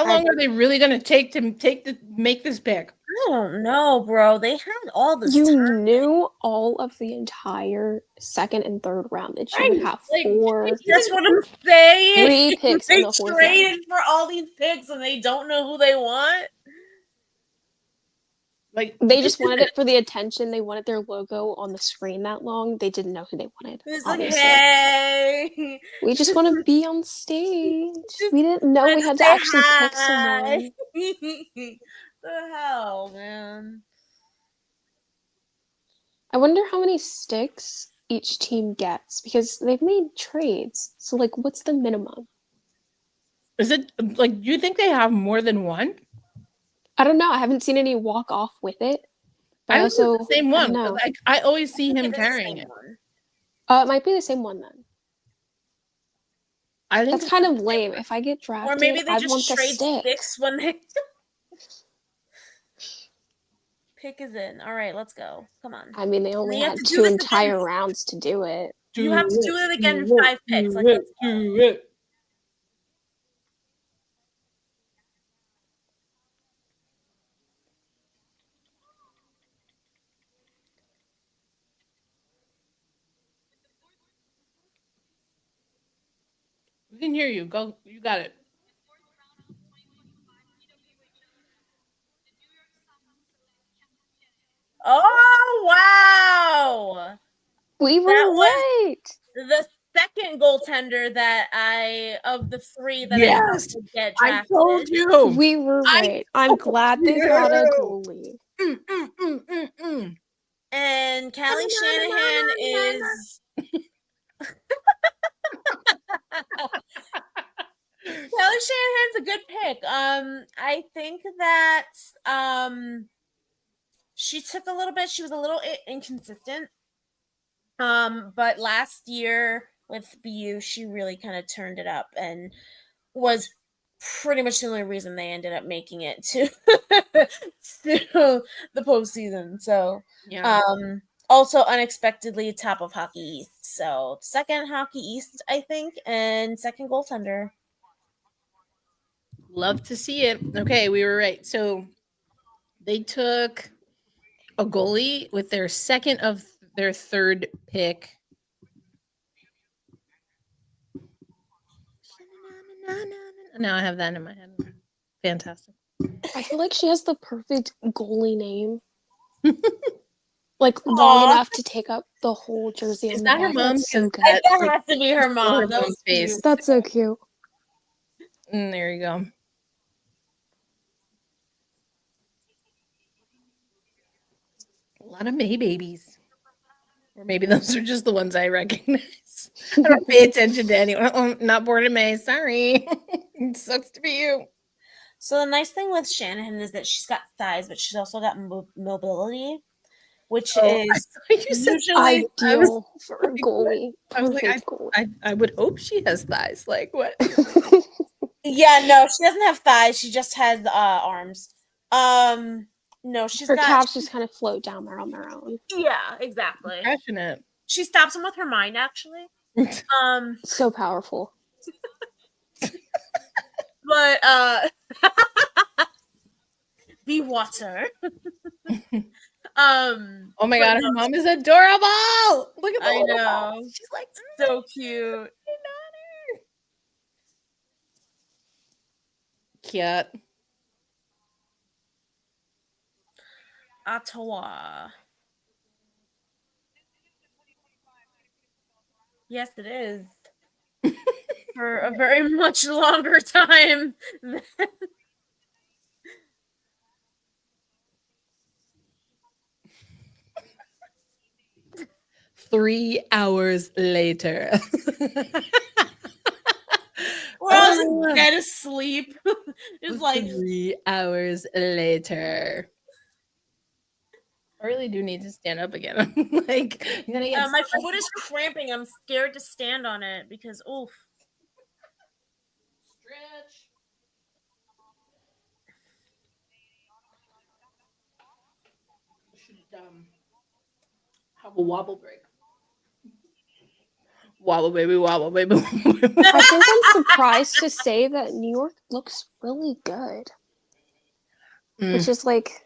long are they really going to take to make this pick? I don't know, bro. They had all this You time. knew all of the entire second and third round that you Right, would have like, 4, That's what I'm saying. 3 picks They in the 4th round. traded for all these picks and they don't know who they want. Like They just wanted it for the attention. They wanted their logo on the screen that long. They didn't know who they wanted. It's like, Obviously. hey. We just want to be on stage. We didn't know we had to Say actually pick hi. someone. The hell, man. I wonder how many sticks each team gets because they've made trades. So, like, what's the minimum? Is it like, do you think they have more than one? I don't know. I haven't seen any walk off with it. But I also the same one. No. Like I always see him It is the carrying same it. one. It might be the same one then. I think That's kind of lame. If I get drafted, Or maybe they I just want the trade stick. sticks when they pick is in. All right, let's go. Come on. I mean, they only We have had to do 2 this entire again. rounds to do it. You have to do it again in 5 picks. Like, let's go. do it. We can hear you. Go. You got it. Oh, wow. We were That was right. the second goaltender of the 3 that I Yes. thought would get I drafted. told you. We were right. I'm glad they got a goalie. And Callie Shanahan is Kelly Shanahan's a good pick. I think that she took a little bit. She was a little inconsistent. But last year with BU, she really kind of turned it up and was pretty much the only reason they ended up making it to to the postseason. So, Yeah. Also unexpectedly top of Hockey East. So second Hockey East, I think, and second goaltender. Love to see it. Okay, we were right. So they took a goalie with their second of their third pick. Now I have that in my head. Fantastic. I feel like she has the perfect goalie name. Like long Aw. enough to take up the whole jersey Is on that the her back. mom? That's so good. That Like, has to be her mom. her That was mom's face. cute. That's so cute. There you go. A lot of May babies. Or maybe those are just the ones I recognize. I don't pay attention to anyone. Oh, not born in May. Sorry. It sucks to be you. So the nice thing with Shanahan is that she's got thighs, but she's also got mobility, which is You said usually Ideal for a like, goalie. I was like, Perfect goalie. I would hope she has thighs. Like what? Yeah, no, she doesn't have thighs. She just has arms. No, she's Her got calves just kind of float down there on their own. Yeah, exactly. Crushing it. She stops them with her mind, actually. So powerful. But be water. Oh my but god, no, her mom is adorable. Look at the I little know. mom. She's like So cute. Cute. Ottawa. Yes, it is. For a very much longer time. 3 hours later. We're all just dead asleep. It's like 3 hours later. I really do need to stand up again. I'm like, I'm gonna get my foot is cramping. I'm scared to stand on it because oof. stretch. Should have a wobble break. Wobble baby, wobble baby. I think I'm surprised to say that New York looks really good. Which is like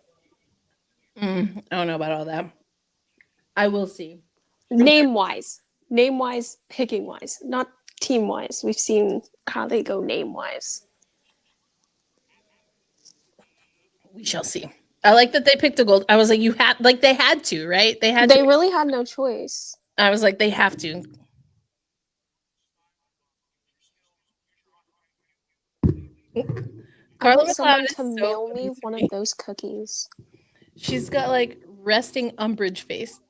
I don't know about all that. I will see. name-wise, picking-wise, not team-wise. We've seen how they go name-wise. We shall see. I like that they picked a gold. I was like, you had like they had to, right? They had They to. really had no choice. I was like, they have to. I Carla want someone McLeod to is so mail me funny. one of those cookies. She's got like resting umbrage face.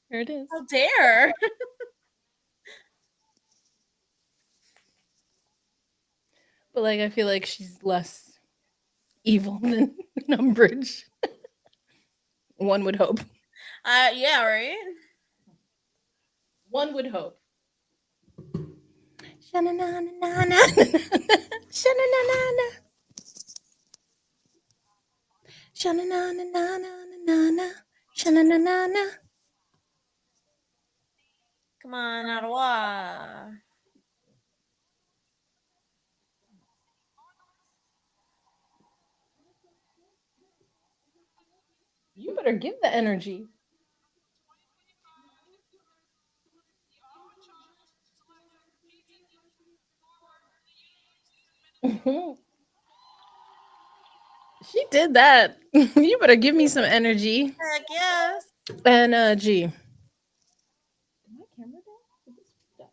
Here it is. How dare. But like, I feel like she's less evil than Umbridge. One would hope. Yeah, right? One would hope. Sha-na-na-na-na-na. Sha-na-na-na-na. Sha-na-na-na-na-na-na. Sha-na-na-na-na. Come on, Ottawa. You better give the energy. She did that. You better give me some energy. Heck yes. Energy. My camera down?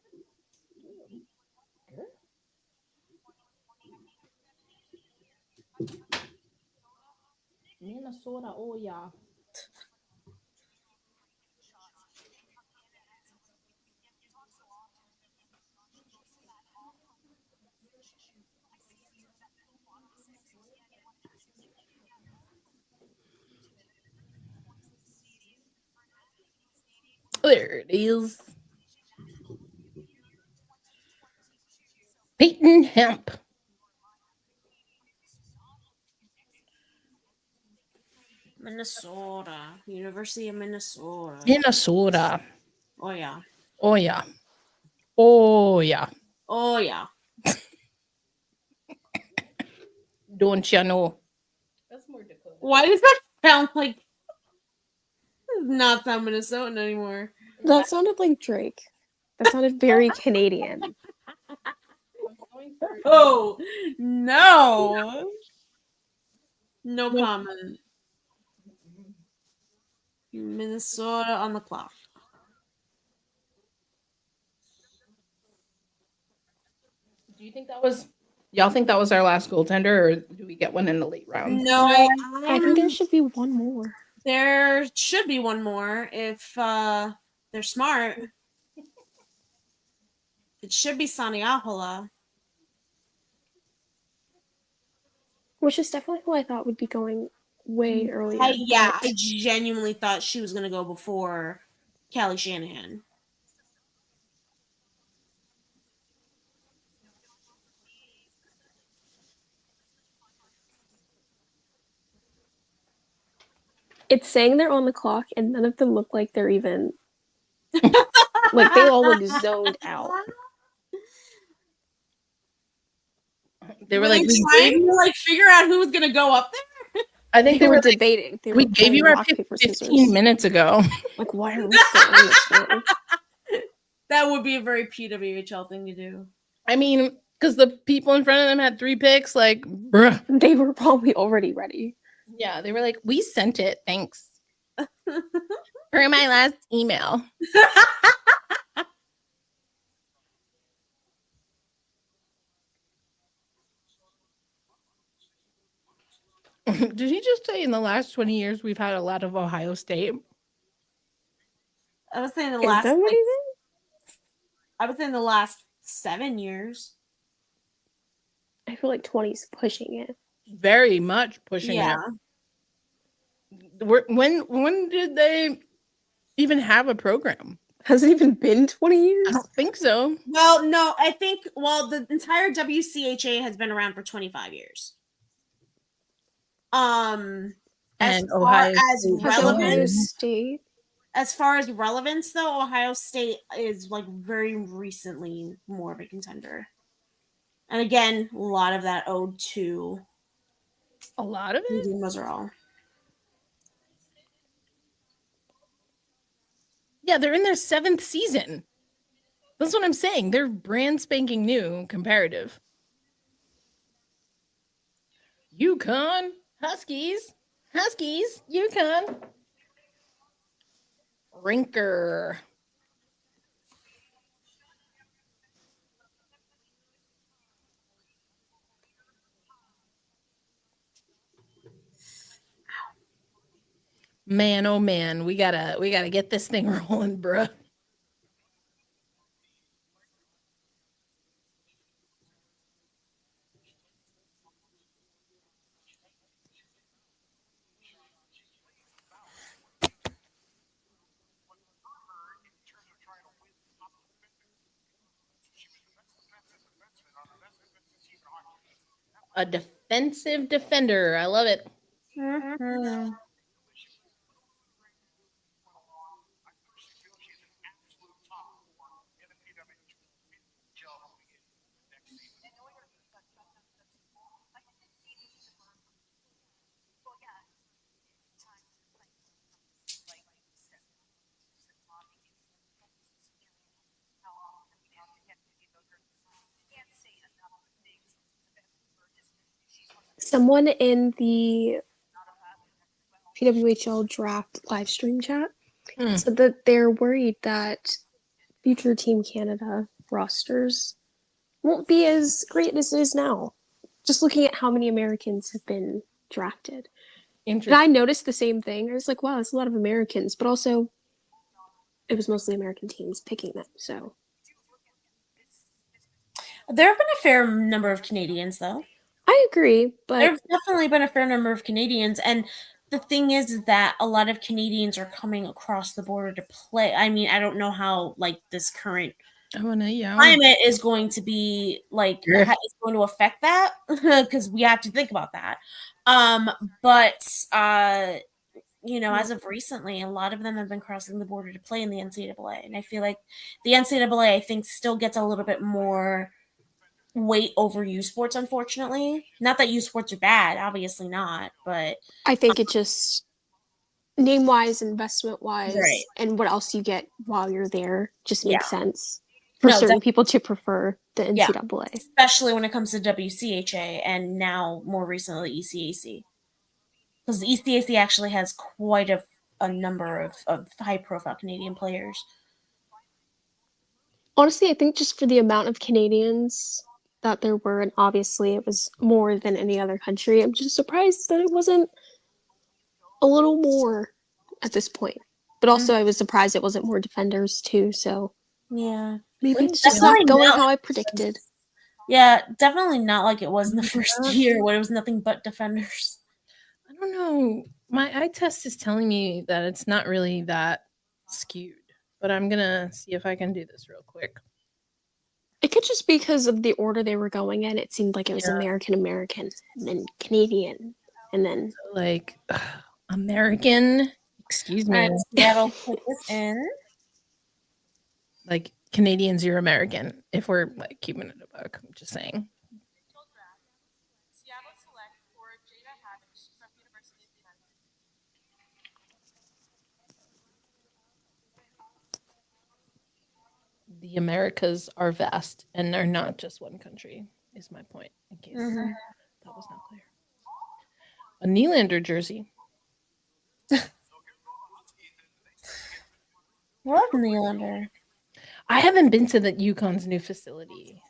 Minnesota, oh yeah. There it is. Peyton Hemp. Minnesota. University of Minnesota. Minnesota. Oh yeah. Oh yeah. Oh yeah. Oh yeah. Don't you know? That's more Dakota. Why does that sound like not sound Minnesotan anymore? That sounded like Drake. That sounded very Canadian. Oh, no. No comment. Minnesota on the clock. Do you think that was? Y'all think that was our last goaltender, or do we get one in the late rounds? No, I think there should be one more. There should be one more if they're smart. It should be Saniahola. Which is definitely who I thought would be going way earlier. I genuinely thought she was going to go before Callie Shanahan. It's saying they're on the clock, and none of them look like they're even like they all look zoned out. They were like, trying to figure out who was going to go up there. I think they were like, debating. We gave you our 15 minutes ago. Like, why are we still on this one? That would be a very PWHL thing to do. I mean, because the people in front of them had 3 picks, like, bruh. They were probably already ready. Yeah, they were like, we sent it, thanks. For my last email. Did he just say in the last 20 years we've had a lot of Ohio State? I was saying I would say in the last 7 years. I feel like 20 is pushing it. Very much pushing it. When did they even have a program? Has it even been 20 years? I don't think so. Well, no, I think the entire WCHA has been around for 25 years. And as Ohio State. As far as relevance, though, Ohio State is very recently more of a contender. And again, a lot of that owed to a lot of it. Moseral. Yeah, they're in their 7th season. That's what I'm saying. They're brand spanking new comparative. UConn, Huskies, UConn. Rinker. Man, oh man, we gotta get this thing rolling, bruh. A defensive defender. I love it. Mm-hmm. Someone in the PWHL draft live stream chat said that they're worried that future Team Canada rosters won't be as great as it is now. Just looking at how many Americans have been drafted. And I noticed the same thing. I was like, wow, that's a lot of Americans, but also it was mostly American teams picking them. So there have been a fair number of Canadians, though. I agree, but there have definitely been a fair number of Canadians, and the thing is that a lot of Canadians are coming across the border to play. I mean, I don't know how this current climate is going to be is going to affect that because we have to think about that. But as of recently, a lot of them have been crossing the border to play in the NCAA, and I feel like the NCAA, I think, still gets a little bit more weight over U Sports, unfortunately. Not that U Sports are bad, obviously not, but I think it just name-wise, investment-wise, and what else you get while you're there just makes sense. for No, certain people to prefer the Yeah. NCAA. especially when it comes to WCHA and now more recently ECAC. Because the ECAC actually has quite a number of high-profile Canadian players. Honestly, I think just for the amount of Canadians that there were, and obviously it was more than any other country, I'm just surprised that it wasn't a little more at this point. But also, I was surprised it wasn't more defenders too, so Yeah. maybe it's That's just not probably going not how I like predicted. Yeah, definitely not like it was in the first year when it was nothing but defenders. I don't know. My eye test is telling me that it's not really that skewed, but I'm gonna see if I can do this real quick. It could just be because of the order they were going in. It seemed like it was Yeah. American, and then Canadian, and then Like American, excuse me, All right, Seattle put this in. like Canadians, you're American. If we're like keeping it a buck, I'm just saying. Seattle select for Jada Haddish from University of Vienna. The Americas are vast and they're not just one country, is my point, in case that was not clear. A Nylander jersey. Love Nylander. I haven't been to the Yukon's new facility.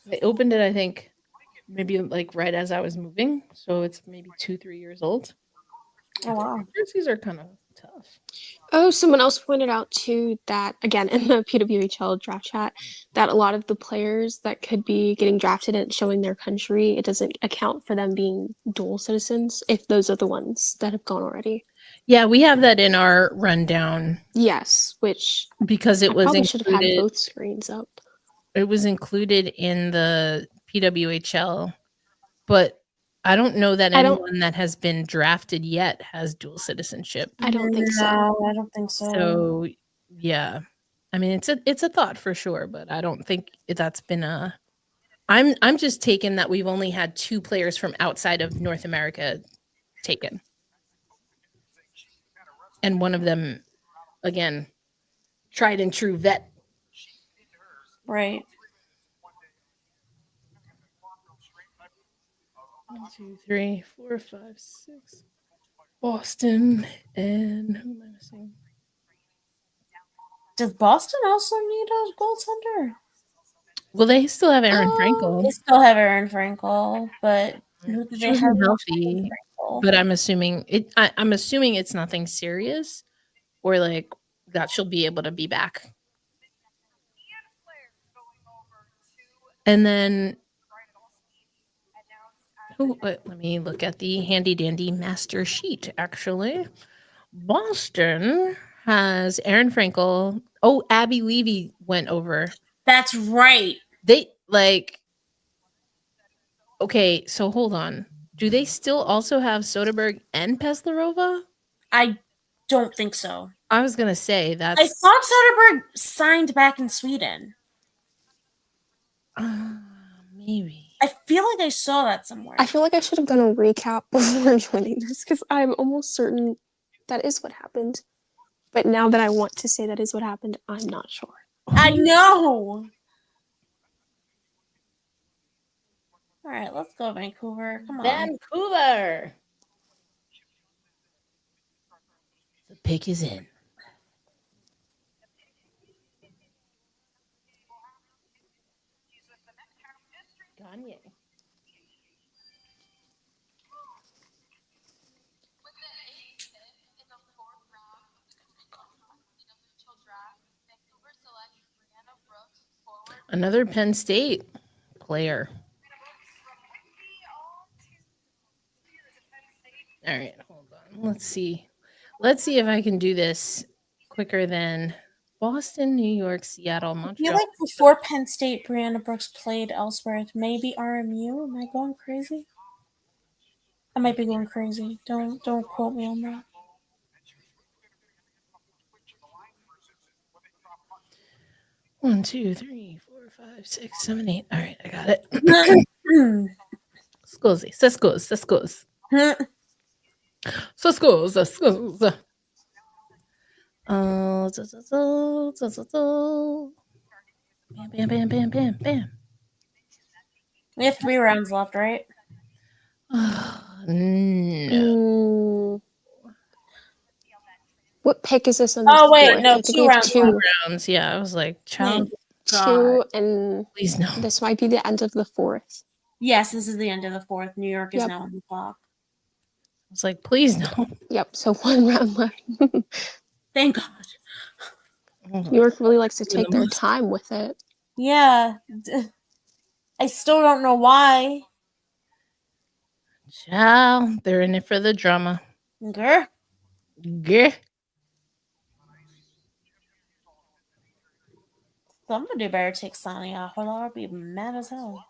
They opened it, I think, maybe like right as I was moving. So it's maybe 2-3 years old. Oh wow. Jerseys are kind of tough. oh, someone else pointed out too that again in the PWHL draft chat that a lot of the players that could be getting drafted and showing their country, it doesn't account for them being dual citizens if those are the ones that have gone already. Yeah, we have that in our rundown Yes, which because it I was probably should have had included. both screens up. It was included in the PWHL, but I don't know that I don't- anyone that has been drafted yet has dual citizenship. I don't think so. No, I don't think so. So yeah, I mean it's a thought for sure, but I don't think that's been a. I'm just taken that we've only had 2 players from outside of North America taken, and one of them, again, tried and true vet. Right. 1, 2, 3, 4, 5, 6. Boston and who am I missing? Does Boston also need a goaltender? Well, they still have Aaron They Frankel. still have Aaron Frankel, but who do She they wasn't have? healthy, but I'm assuming I'm assuming it's nothing serious, or like that she'll be able to be back. And then, let me look at the handy dandy master sheet. Actually, Boston has Aaron Frankel. Oh, Abby Levy went over. That's right. They like. Okay, so hold on. Do they still also have Soderberg and Peslarova? I don't think so. I was gonna say that's. I thought Soderberg signed back in Sweden. Maybe. I feel like I saw that somewhere. I feel like I should have done a recap before joining this because I'm almost certain that is what happened. But now that I want to say that is what happened, I'm not sure. I know. All right, let's go, Vancouver. Come on. Vancouver. The pick is in. Gagne. Another Penn State player. All right, hold on. Let's see. Let's see if I can do this quicker than Boston, New York, Seattle, I feel Montreal. like before Penn State, Brianna Brooks played elsewhere. Maybe RMU. Am I going crazy? I might be going crazy. Don't quote me on that. One, 2, 3, 4, 5, 6, 7, 8. All right, I got it. Scusi. Bam, bam, bam, bam, bam, bam. We have 3 rounds left, right? No. What pick is this on the Oh, wait, fourth? no, I think 2 we have rounds two. left. Rounds. Yeah, I was like, child. Two, and Please no. this might be the end of the fourth. Yes, this is the end of the 4th. New York is Yep. now on the clock. I was like, please no. Yep, so 1 round left. Thank God. New York really likes to Doing take the their most. time with it. Yeah. I still don't know why. Child, they're in it for the drama. Grr. Grr. Somebody better take Sonny off, or I'll be mad as hell.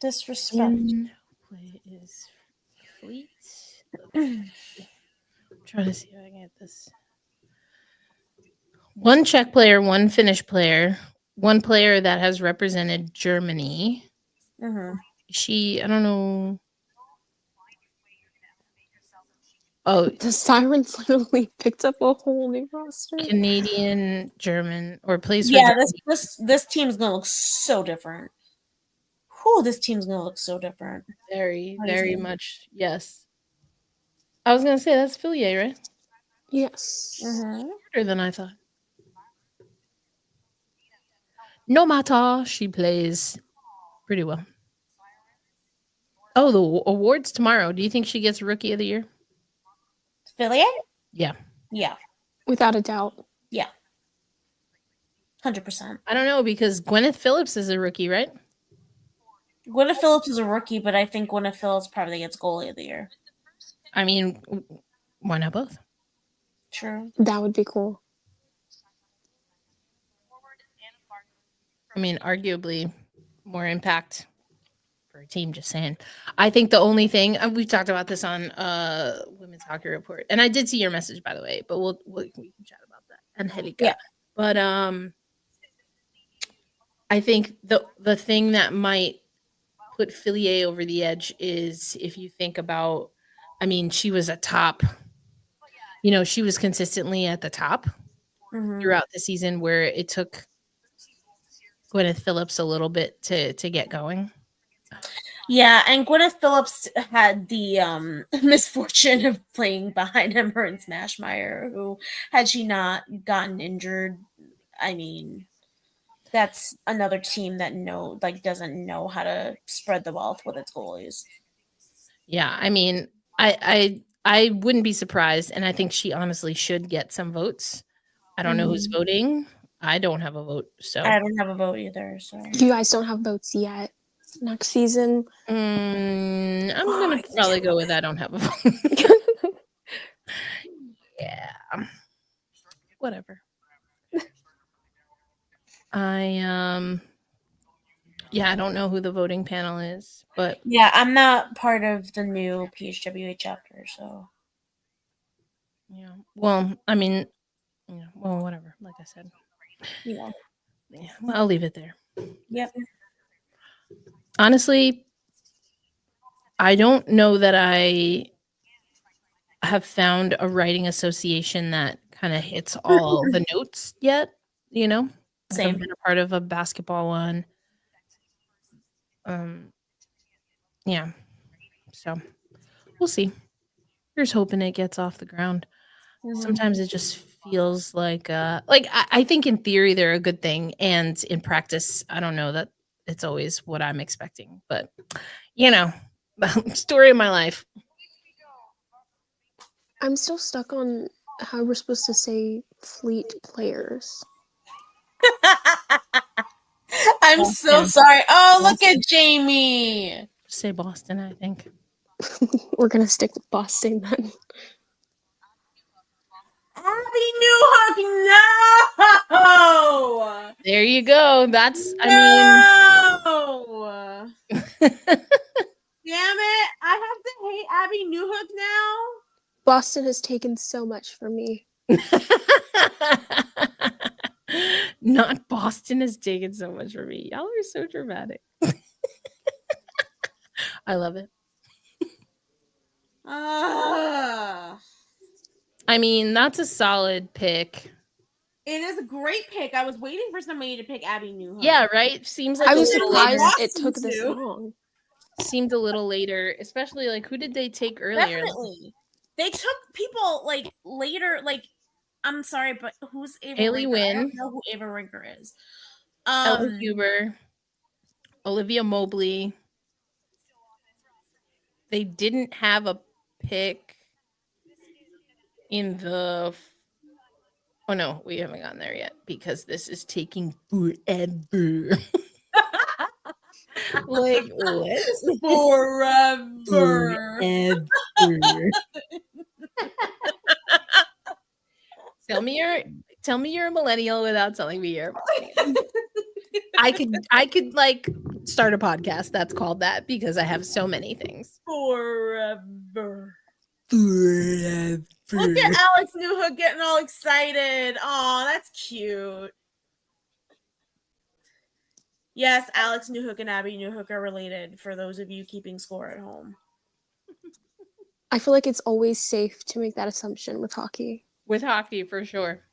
Disrespect. Play is Fleet. I'm trying to see if I can get this. 1 Czech player, 1 Finnish player, 1 player that has represented Germany. Mm-hmm. I don't know. Oh, The Sirens literally picked up a whole new roster. Canadian, German, or plays for Yeah, Germany. this team's gonna look so different. Whew, this team's gonna look so different. Very, What do you very think? much. Yes. I was gonna say that's Fillier, right? Yes. Mm-hmm. Harder than I thought. No matter, she plays pretty well. Oh, the awards tomorrow. Do you think she gets Rookie of the Year? Philly? Yeah. Yeah. Without a doubt. 100%. I don't know because Gwyneth Phillips is a rookie, right? Gwyneth Phillips is a rookie, but I think Gwyneth Phillips probably gets goalie of the year. I mean, why not both? True. That would be cool. I mean, arguably more impact for a team, just saying. I think the only thing we've talked about this on Women's Hockey Report, and I did see your message, by the way, but we can chat about that. Angelica. Yeah. But I think the thing that might put Fillier over the edge is if you think about, I mean, she was a top, she was consistently at the top Mm-hmm. throughout the season where it took Gwyneth Phillips a little bit to get going. Yeah, and Gwyneth Phillips had the misfortune of playing behind Emma and Smashmeyer, who, had she not gotten injured, I mean, that's another team that doesn't know how to spread the wealth with its goalies. Yeah, I mean, I wouldn't be surprised, and I think she honestly should get some votes. I don't know who's voting. I don't have a vote, so I don't have a vote either. So You guys don't have votes yet. Next season. I'm gonna probably go with I don't have a vote. Yeah, whatever. I don't know who the voting panel is, but yeah, I'm not part of the new PWHL chapter, so yeah. Well, I mean, well, whatever. Like I said, yeah. Well, I'll leave it there. Yep. Honestly, I don't know that I have found a writing association that kind of hits all the notes yet. Like Same. I've been a part of a basketball one. Yeah. So we'll see. Here's hoping it gets off the ground. Mhm. Sometimes it just feels like I think in theory they're a good thing, and in practice, I don't know that it's always what I'm expecting. But story of my life. I'm still stuck on how we're supposed to say fleet players. I'm so Boston. sorry. Oh, look Boston. at Jamie. Just say Boston, I think. We're gonna stick with Boston then. Abby Newhook, no! There you go. That's No! I Damn it. I have to hate Abby Newhook now. Boston has taken so much from me. mean not Boston has taken so much from me. Y'all are so dramatic. I love it. Ah. I mean, that's a solid pick. It is a great pick. I was waiting for somebody to pick Abby Newhook. Yeah, right? Seems like I a was little surprised later. it took this long. Seemed a little later, especially like who did they take earlier? Definitely. They took people like later, like I'm sorry, but who's Ava Haley Rinker? I Wynn. don't know who Ava Rinker is. Ellen Huber, Olivia Mobley. They didn't have a pick in the. Oh no, we haven't gotten there yet because this is taking forever. Like what? Forever. Tell me you're a millennial without telling me you're a millennial. I could like start a podcast that's called that because I have so many things. Forever. Look at Alex Newhook getting all excited. Oh, that's cute. Yes, Alex Newhook and Abby Newhook are related, for those of you keeping score at home. I feel like it's always safe to make that assumption with hockey. With hockey, for sure.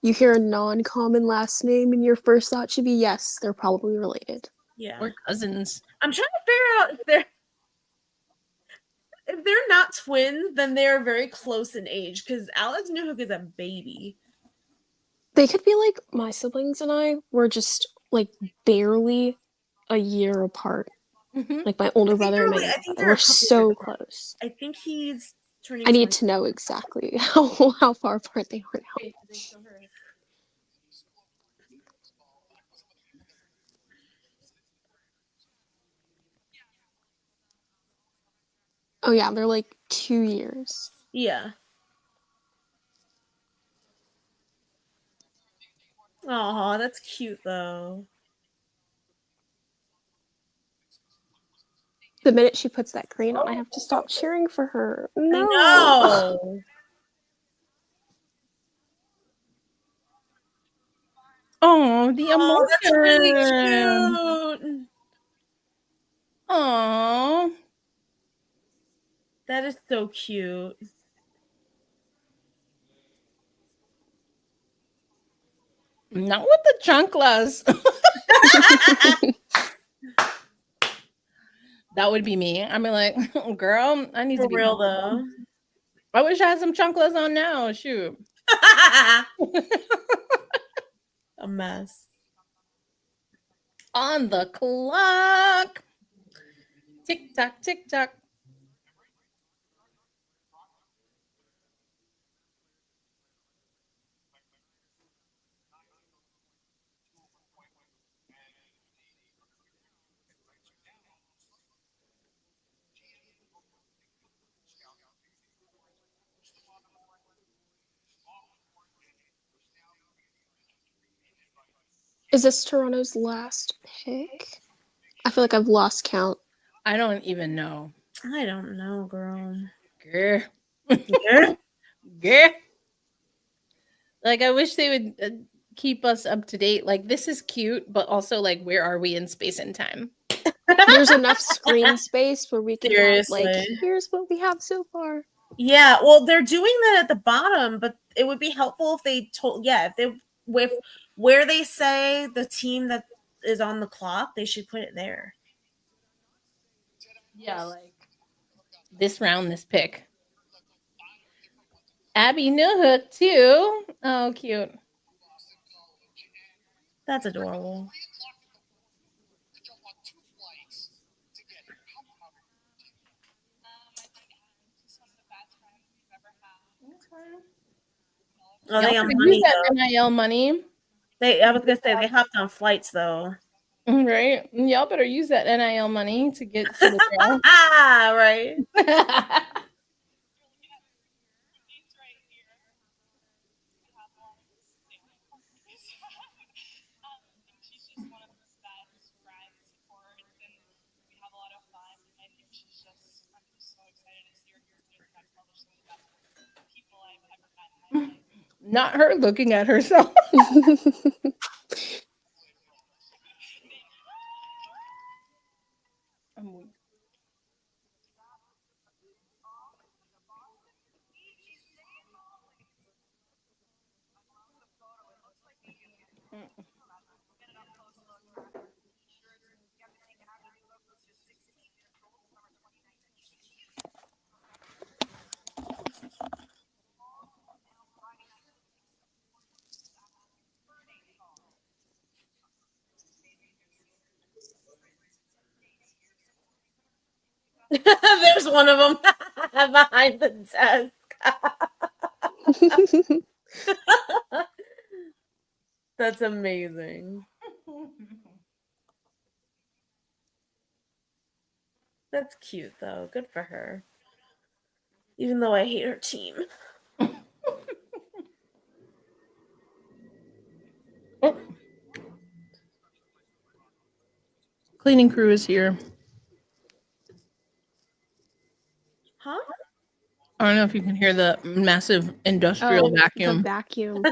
You hear a non-common last name and your first thought should be, yes, they're probably related. Yeah. Or cousins. I'm trying to figure out if they're not twins, then they're very close in age, because Alex Newhook is a baby. They could be like my siblings and I were just like barely a year apart. Mm-hmm. Like my older brother and my younger brother. We're so close. I think he's turning. I need to know exactly how far apart they are now. Oh yeah, they're like 2 years. Yeah. Oh, that's cute though. The minute she puts that green on, I have to stop cheering for her. No. I know. Oh, the emotion. That's really cute. Oh. That is so cute. Not with the chanclas. That would be me. I mean, like, girl, I need For to be real though. I wish I had some chanclas on now. Shoot. A mess. On the clock. Tick tock, tick tock. Is this Toronto's last pick? I feel like I've lost count. I don't even know. I don't know, girl. Grr. Yeah. Grr. Like, I wish they would keep us up to date. Like, this is cute, but also, like, where are we in space and time? There's enough screen space where we can have, like, Seriously. here's what we have so far. Yeah, well, they're doing that at the bottom, but it would be helpful if they told, if they, with where they say the team that is on the clock, they should put it there. Yeah, like this round, this pick. Abby Newhook, too. Oh, cute. That's adorable. Oh, they on money, use that NIL money. I was gonna say they hopped on flights though. Right. Y'all better use that NIL money to get to the draw. Right. Not her looking at herself. There's one of them behind the desk. That's amazing. That's cute, though. Good for her. Even though I hate her team. Oh. Cleaning crew is here. Huh? I don't know if you can hear the massive industrial vacuum. The vacuum.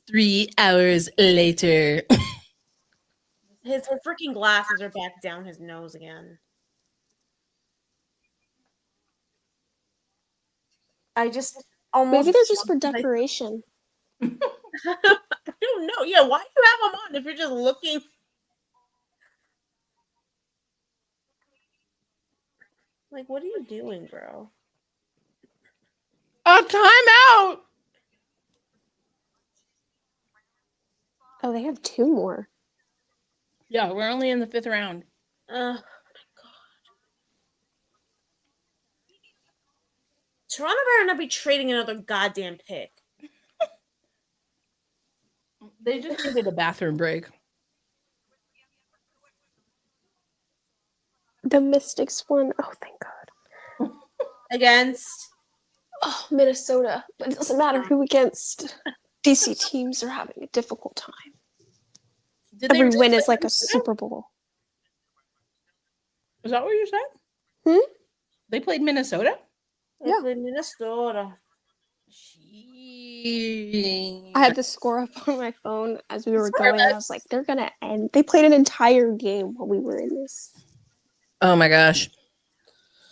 3 hours later. His freaking glasses are back down his nose again. I just almost. Maybe they're just for decoration. I don't know. Yeah, why do you have them on if you're just looking? Like, what are you doing, bro? A timeout. Oh, they have 2 more. Yeah, we're only in the 5th round. Oh my god. Toronto better not be trading another goddamn pick. They just needed a bathroom break. The Mystics won. Oh, thank God. Against? Oh, Minnesota. But it doesn't matter who against. DC teams are having a difficult time. Every win is like a Super Bowl. Is that what you said? They played Minnesota? Yeah. They played Minnesota. Jeez. I had the score up on my phone as we were going. And I was like, they're going to end. They played an entire game while we were in this. Oh my gosh.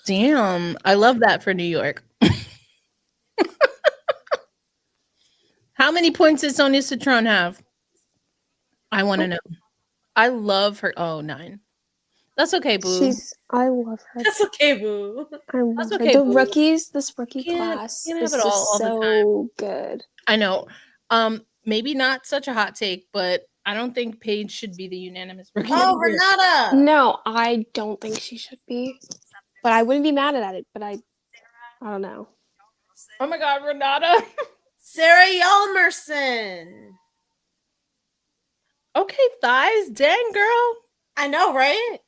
Damn. I love that for New York. How many points did Sonia Citron have? I want to know. I love her. Oh, 9. That's okay, boo. I love her. That's okay, boo. I love That's her. okay, The boo. rookies, this rookie Can't class have is it all just the so good. I know. Maybe not such a hot take, but I don't think Paige should be the unanimous rookie. Oh, of the year. Renata. No, I don't think she should be. But I wouldn't be mad at it. But I don't know. Oh my God, Renata. Sarah Yelmerson. Okay, thighs. Dang, girl. I know, right?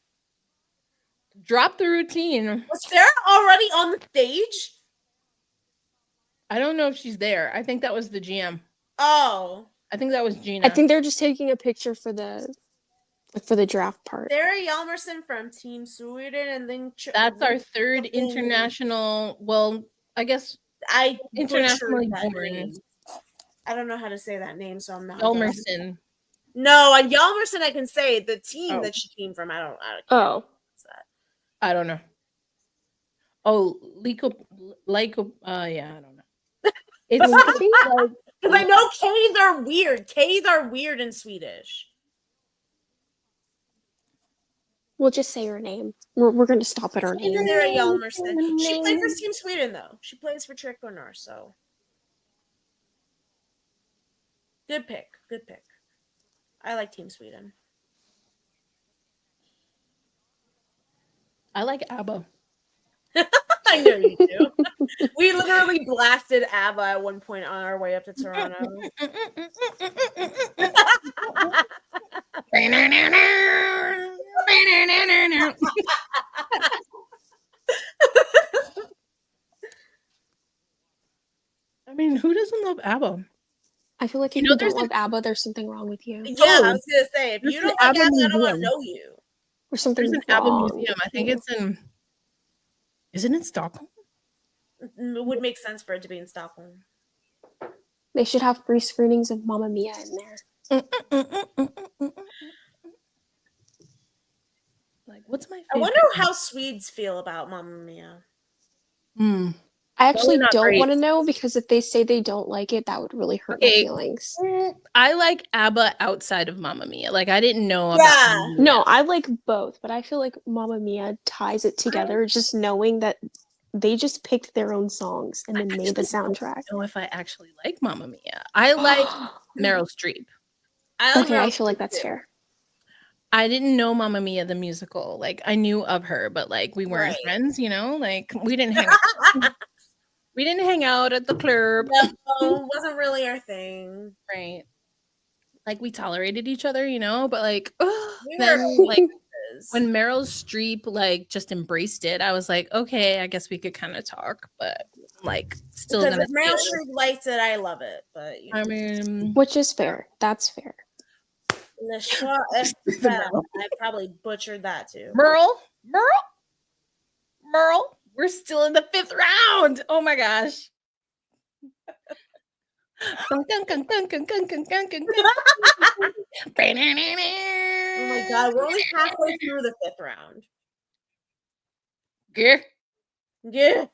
Drop the routine. Was Sarah already on the stage? I don't know if she's there. I think that was the GM. Oh. I think that was Gina. I think they're just taking a picture for the draft part. Sarah Yelmerson from Team Sweden, and then that's our 3rd international. Well, I guess I internationally butchered that born. name. I don't know how to say that name, so I'm not. Yelmerson. No, on Yelmerson I can say the team that she came from. I don't Oh. I don't know. Oh, yeah, I don't know. It's because I know K's are weird. K's are weird in Swedish. We'll just say her name. We're going to stop at her name. Sarah Yelmerson. She played for Team Sweden, though. She plays for Trickonor, so. Good pick. Good pick. I like Team Sweden. I like ABBA. I know you do. We literally blasted ABBA at one point on our way up to Toronto. I mean, who doesn't love ABBA? I feel like if you don't love ABBA, there's something wrong with you. Yeah, I was gonna say, if you don't like ABBA, I don't want to know you. Or something There's an ABBA museum. I think it's in. Is it in Stockholm? It would make sense for it to be in Stockholm. They should have free screenings of Mamma Mia in there. Like, what's my favorite? I wonder how Swedes feel about Mamma Mia. I actually don't want to know, because if they say they don't like it, that would really hurt my feelings. I like ABBA outside of Mamma Mia. Like, I didn't know about No, I like both, but I feel like Mamma Mia ties it together, just knowing that they just picked their own songs and then made the soundtrack. I don't know if I actually like Mamma Mia. I like Meryl Streep. I feel like that's fair. I didn't know Mamma Mia the musical. Like I knew of her, but like we weren't Right. friends, you know? Like we didn't hang out at the club. No, wasn't really our thing. Right. Like we tolerated each other, you know, but like We then were like acquaintances. when Meryl Streep like just embraced it, I was like, okay, I guess we could kind of talk, but like still because gonna if Meryl say, Streep likes it, I love it. But you know, I mean Which is fair. That's fair. Le Choix est fait. I probably butchered that too. Merle, we're still in the 5th round. Oh my gosh. Oh my god, we're only halfway through the 5th round. Yeah.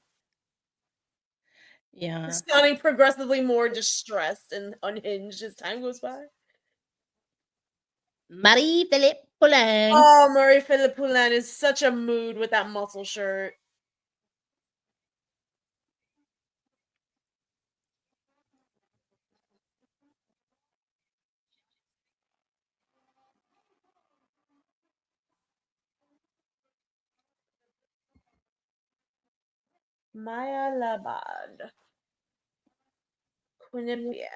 Yeah. Sounding progressively more distressed and unhinged as time goes by. Marie-Philippe Poulain. Oh, Marie-Philippe Poulain is such a mood with that muscle shirt. Maya Labad. Quinnipiac.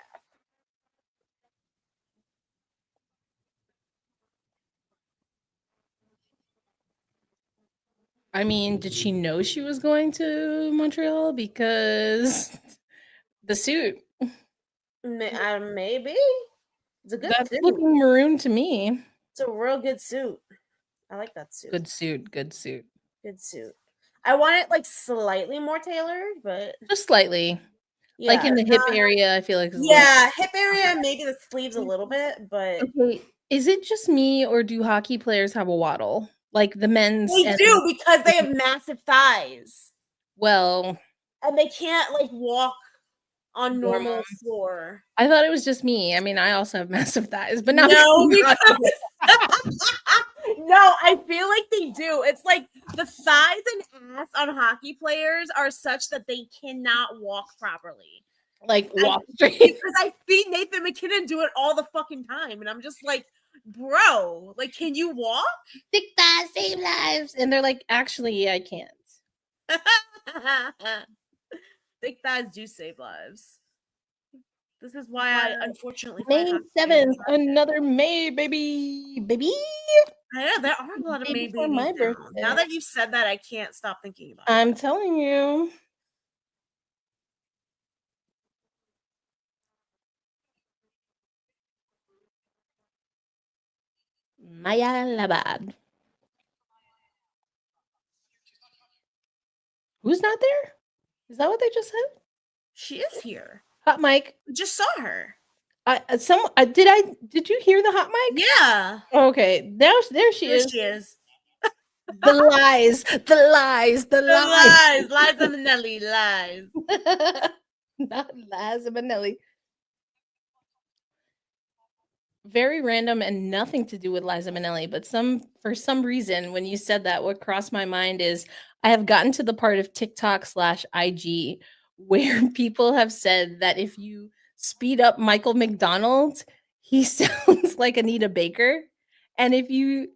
I mean, did she know she was going to Montreal? Because the suit. Maybe. It's a good That's suit. looking maroon to me. It's a real good suit. I like that suit. Good suit. Good suit. I want it like slightly more tailored, but just slightly. Yeah, like in the hip area, I feel like. Hip area, maybe the sleeves a little bit, but okay. Is it just me or do hockey players have a waddle? Like the men's. They do because they have massive thighs. Well, and they can't like walk on normal floor. I thought it was just me. I mean, I also have massive thighs, but not no, because no, I feel like they do. It's like the thighs and ass on hockey players are such that they cannot walk properly. Like walk straight. Because I see Nathan McKinnon do it all the fucking time, and I'm just like, bro, like, can you walk? Thick thighs save lives, and they're like, actually, I can't. Thick thighs do save lives. This is why I unfortunately May 7th, another May, baby. I know there are a lot of May babies now that you've said that, I can't stop thinking about it. I'm telling you. Maya Labad. Who's not there? Is that what they just said? She is here. Hot mic. Just saw her. Did you hear the hot mic? Yeah. Okay. There she is. She is. The lies. Liza Minnelli, lies. Not Liza Minnelli. Very random and nothing to do with Liza Minnelli, but for some reason, when you said that, what crossed my mind is I have gotten to the part of TikTok/IG where people have said that if you speed up Michael McDonald, he sounds like Anita Baker. And if you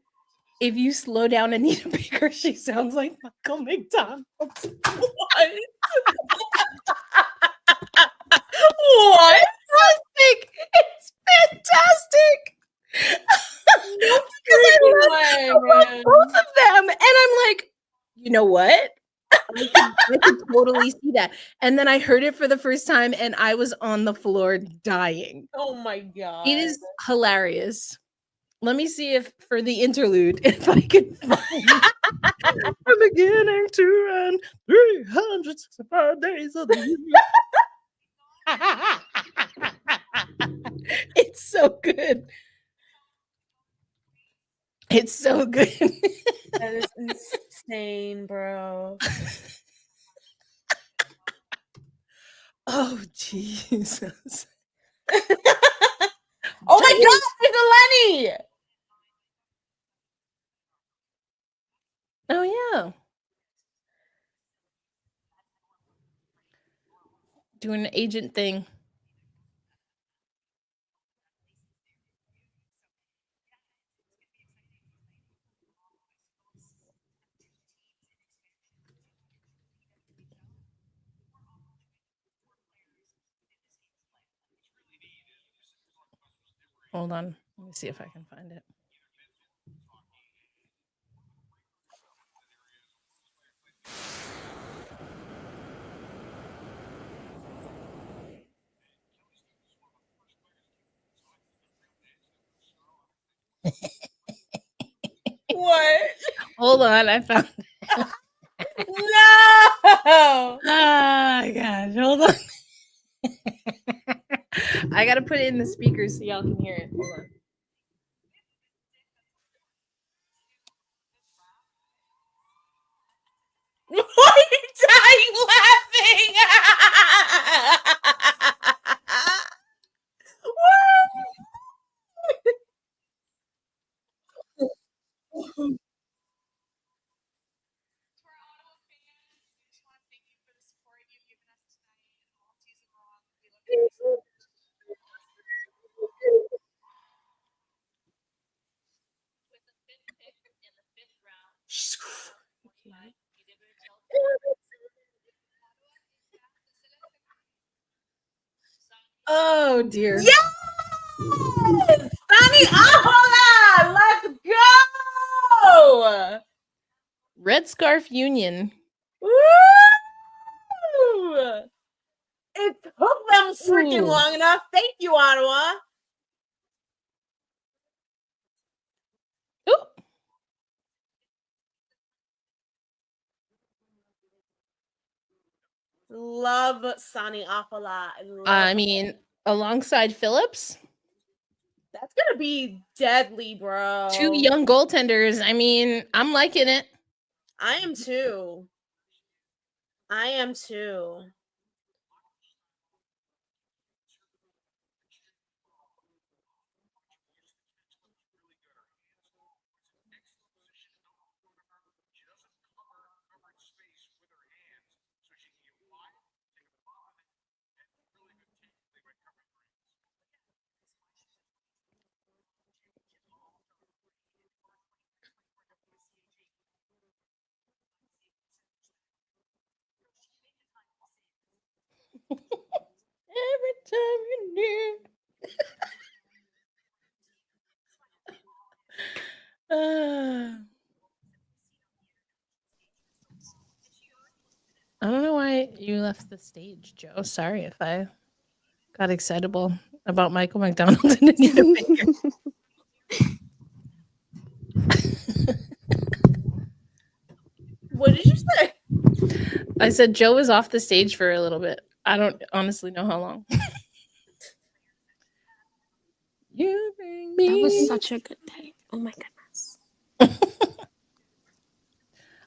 slow down Anita Baker, she sounds like Michael McDonald. What? What? It's fantastic. Because I love both of them. And I'm like, you know what? I could totally see that. And then I heard it for the first time and I was on the floor dying. Oh my God. It is hilarious. Let me see if for the interlude, if I can find I'm beginning to run 365 days of the year. It's so good. It's so good. That is insane, bro. Oh, Jesus. Oh my God, it's Eleni. Oh, yeah. Doing an agent thing. Hold on. Let me see if I can find it. What? Hold on, I found it. No! Oh gosh, hold on. I gotta put it in the speakers so y'all can hear it. Hold on. Why are you dying laughing? To our Ottawa fans, we just want to thank you for the support you've given us tonight and all season long. We love you so much. With the 5th pick in the 5th round, by PWHL Oh dear. Yes! Sunny Ahola! Let's go! Red Scarf Union. Woo! It took them freaking Ooh. long enough. Thank you, Ottawa. Ooh. Love Sunny Ahola. I mean, alongside Phillips, that's gonna be deadly, bro. 2 young goaltenders. I mean, I'm liking it. I am too. I am too. Every time you're near. I don't know why you left the stage, Joe. Sorry if I got excitable about Michael McDonald and Anita Baker. What did you say? I said Joe was off the stage for a little bit. I don't honestly know how long. You bring me. That was such a good day. Oh my goodness.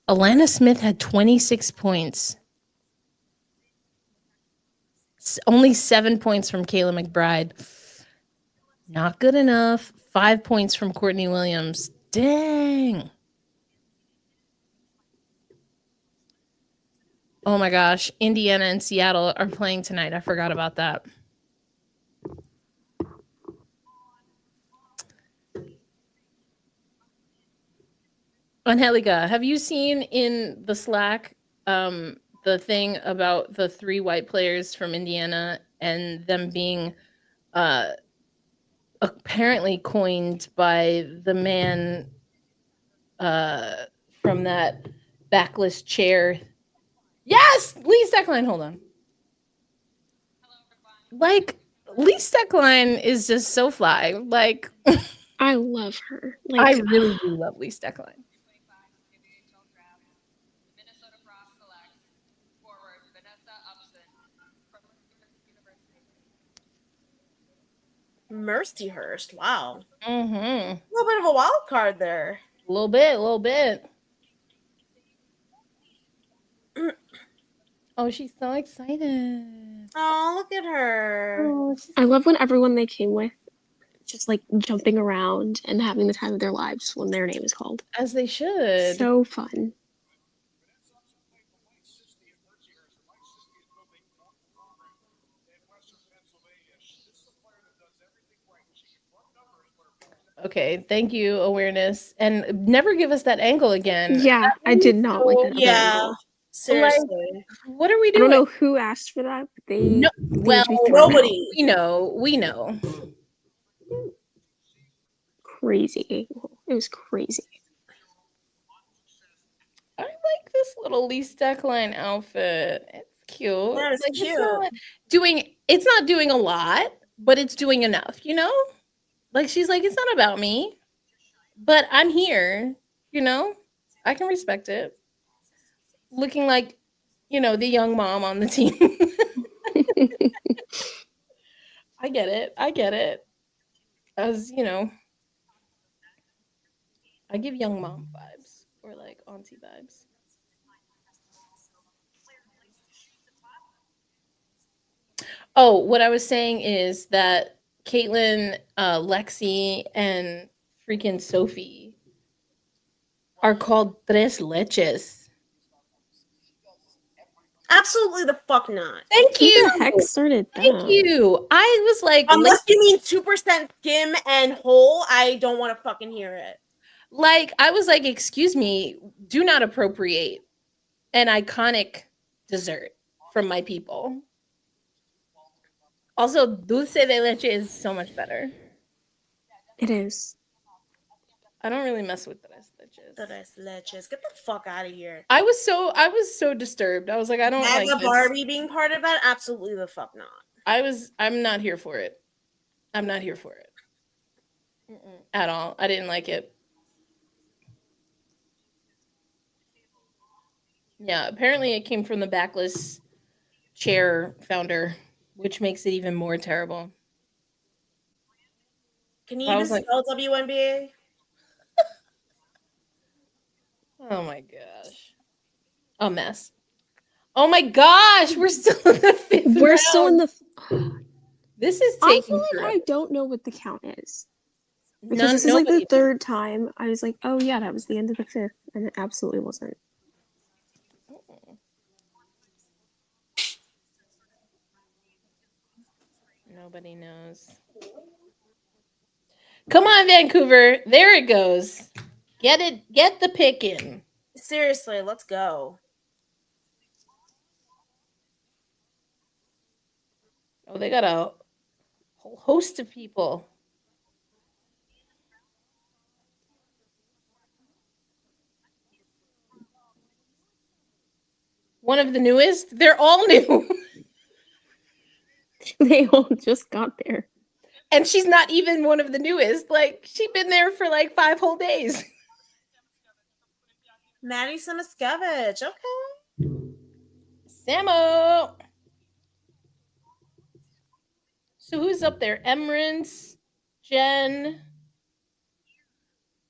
Alana Smith had 26 points. Only 7 points from Kayla McBride. Not good enough. 5 points from Courtney Williams. Dang. Oh my gosh. Indiana and Seattle are playing tonight. I forgot about that. Angelica, have you seen in the Slack the thing about the 3 white players from Indiana and them being apparently coined by the man from that backless chair? Yes, Lee Steckline. Hold on. Like, Lee Steckline is just so fly. Like, I love her. I really do love Lee Steckline. PWHL Draft, Minnesota Frost select forward Vanessa Upson from University. Mercyhurst. Wow. Mm-hmm. A little bit of a wild card there. A little bit. Oh, she's so excited. Oh, look at her. Oh, I love when everyone they came with just like jumping around and having the time of their lives when their name is called. as they should. So fun. Okay, thank you, awareness. And never give us that angle again. Yeah, I did not like that. Yeah. Angle. Seriously. What are we I doing? don't know who asked for that, but they No, need well, to be thrown out. Nobody. we know. crazy. It was crazy. I like this little Lee Steckline outfit. It's cute. That is Like, cute. It's not doing a lot, but it's doing enough, you know? Like, she's like, it's not about me, but I'm here, you know? I can respect it. Looking like, the young mom on the team. I get it. As, I give young mom vibes or like auntie vibes. Oh, what I was saying is that Caitlin, Lexi, and freaking Sophie are called Tres Leches. Absolutely the fuck not. Thank Who you. the heck started that? Thank you. I was like, Unless you mean 2% skim and whole, I don't want to fucking hear it. Like, I was like, excuse me, do not appropriate an iconic dessert from my people. Also, dulce de leche is so much better. It is. I don't really mess with tres leches. Tres leches. Get the fuck out of here. I was so disturbed. I was like, I don't like this. Barbie being part of that? Absolutely the fuck not. I'm not here for it. I'm not here for it. At all. I didn't like it. Yeah, apparently it came from the backless chair founder, which makes it even more terrible. Can you even spell WNBA? Oh my gosh. A mess. Oh my gosh, we're still in the fifth round. We're still in the... This is I taking feel like forever. I don't know what the count is. Because this is like the third time I was like, oh yeah, that was the end of the fifth. And it absolutely wasn't. Nobody knows. Come on, Vancouver. There it goes. Get the pick in. Seriously, let's go. Oh, they got a whole host of people. One of the newest? They're all new. They all just got there. And she's not even one of the newest. Like, she's been there for like 5 whole days. Maddie Samaskevich. Okay. Samo. So who's up there? Emrance, Jen.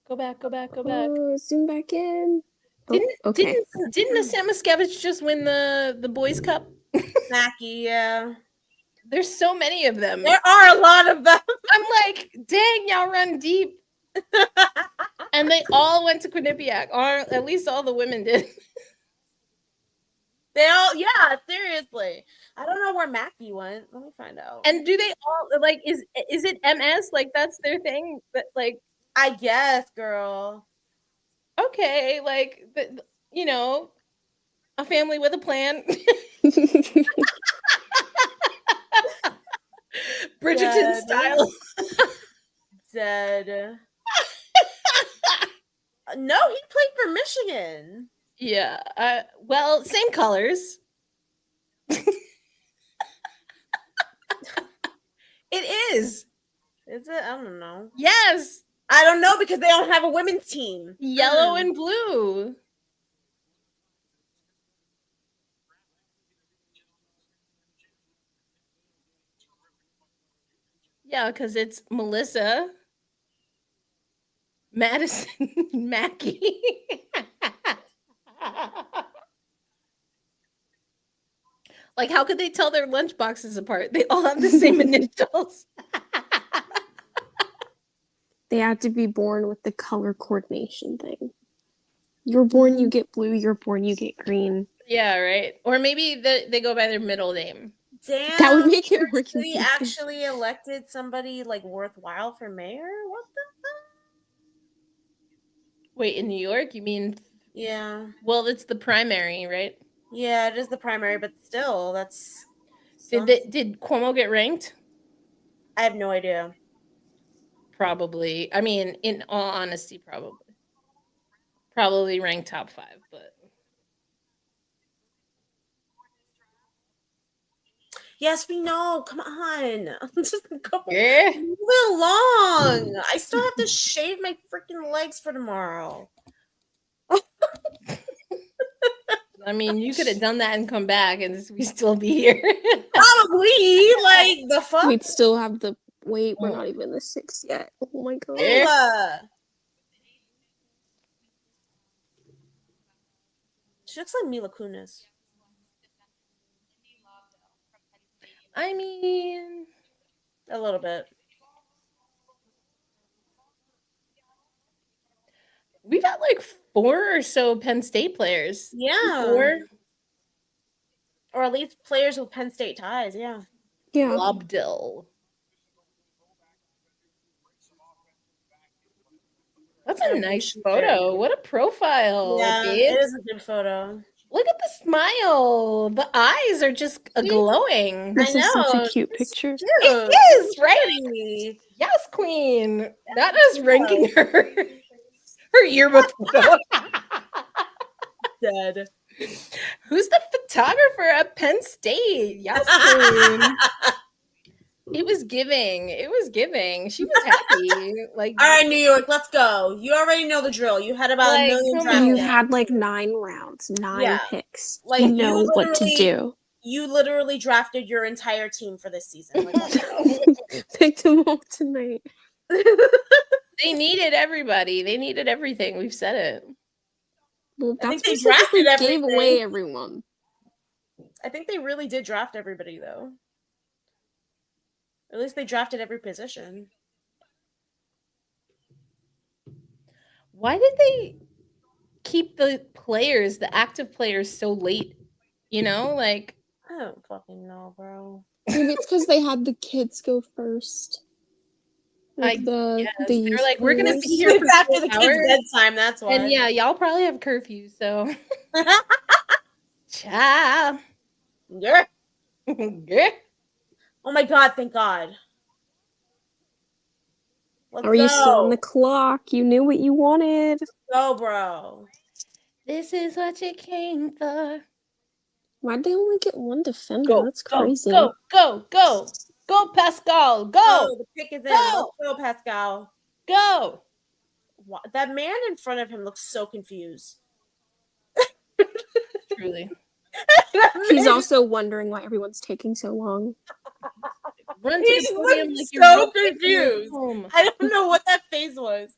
Go back. Oh, zoom back in. Didn't the Samaskevich just win the boys' cup? Mackie, yeah. There's so many of them. There are a lot of them. I'm like, dang, y'all run deep. And they all went to Quinnipiac, or at least all the women did. They all, yeah, seriously. I don't know where Mackie went. Let me find out. And do they all, like, is it MS? Like, that's their thing? But, like, I guess, girl. Okay, like, a family with a plan. Bridgerton style. Dead. No, he played for Michigan. Yeah. Well, same colors. It is. Is it? I don't know. Yes. I don't know because they don't have a women's team. Yellow and blue. Yeah, because it's Melissa, Madison, Mackie. Like, how could they tell their lunch boxes apart? They all have the same initials. They had to be born with the color coordination thing. You're born, you get blue. You're born, you get green. Yeah, right. Or maybe they go by their middle name. Damn, that would make it more confusing. He actually elected somebody like worthwhile for mayor? What the fuck? Wait, in New York? You mean? Yeah. Well, it's the primary, right? Yeah, it is the primary, but still, that's. Did Cuomo get ranked? I have no idea. probably. I mean, in all honesty, probably ranked top 5. But Yes, we know. Come on. Just go. yeah, Move it along. I still have to shave my freaking legs for tomorrow. I mean, you could have done that and come back, and we still be here. Probably. Like, the fuck? We'd still have the wait. We're not even the 6 yet. Oh my god. Ayla. She looks like Mila Kunis. I mean, A little bit. we've got like 4 or so Penn State players. Yeah. 4. Or at least players with Penn State ties, yeah. Yeah. Lobdell. That's a nice photo. What a profile, Yeah, babe. it is a good photo. Look at the smile. The eyes are just glowing. This is such know. a cute picture. Cute. It is, right? Pretty. Yes, queen. Not us ranking her yearbook photo. Dead. Who's the photographer at Penn State? Yes, queen. It was giving. It was giving. She was happy. Like, All right, New York, let's go. You already know the drill. You had about Like, a million come drafts. on. You had like 9 rounds, 9 Yeah. picks. Like, you you know what to literally- do. You literally drafted your entire team for this season. Like, Picked them all tonight. they needed everybody. They needed everything. We've said it. Well, I think that's they because they drafted gave everything. away everyone. I think they really did draft everybody, though. At least they drafted every position. Why did they keep the players, the active players, so late? You know, like, I don't fucking know, bro. Maybe it's because they had the kids go first. Like I the guess. the They're youth like, we're gonna players. be here for It's after 4 the kids' hours. bedtime, that's why. And yeah, y'all probably have curfew, so ciao. Yeah. Yeah. Oh my god, thank God. Let's Are you still on go. the clock? You knew what you wanted. Go, bro. This is what you came for. Why'd they only get 1 defender? Go, That's go, crazy. go, go, go, go, Pascal, go, Oh, the pick is in. Go. Let's go, Pascal. go. That man in front of him looks so confused. Truly. He's also wondering why everyone's taking so long. Run He to the podium looked like so you're running confused. home. I don't know what that face was.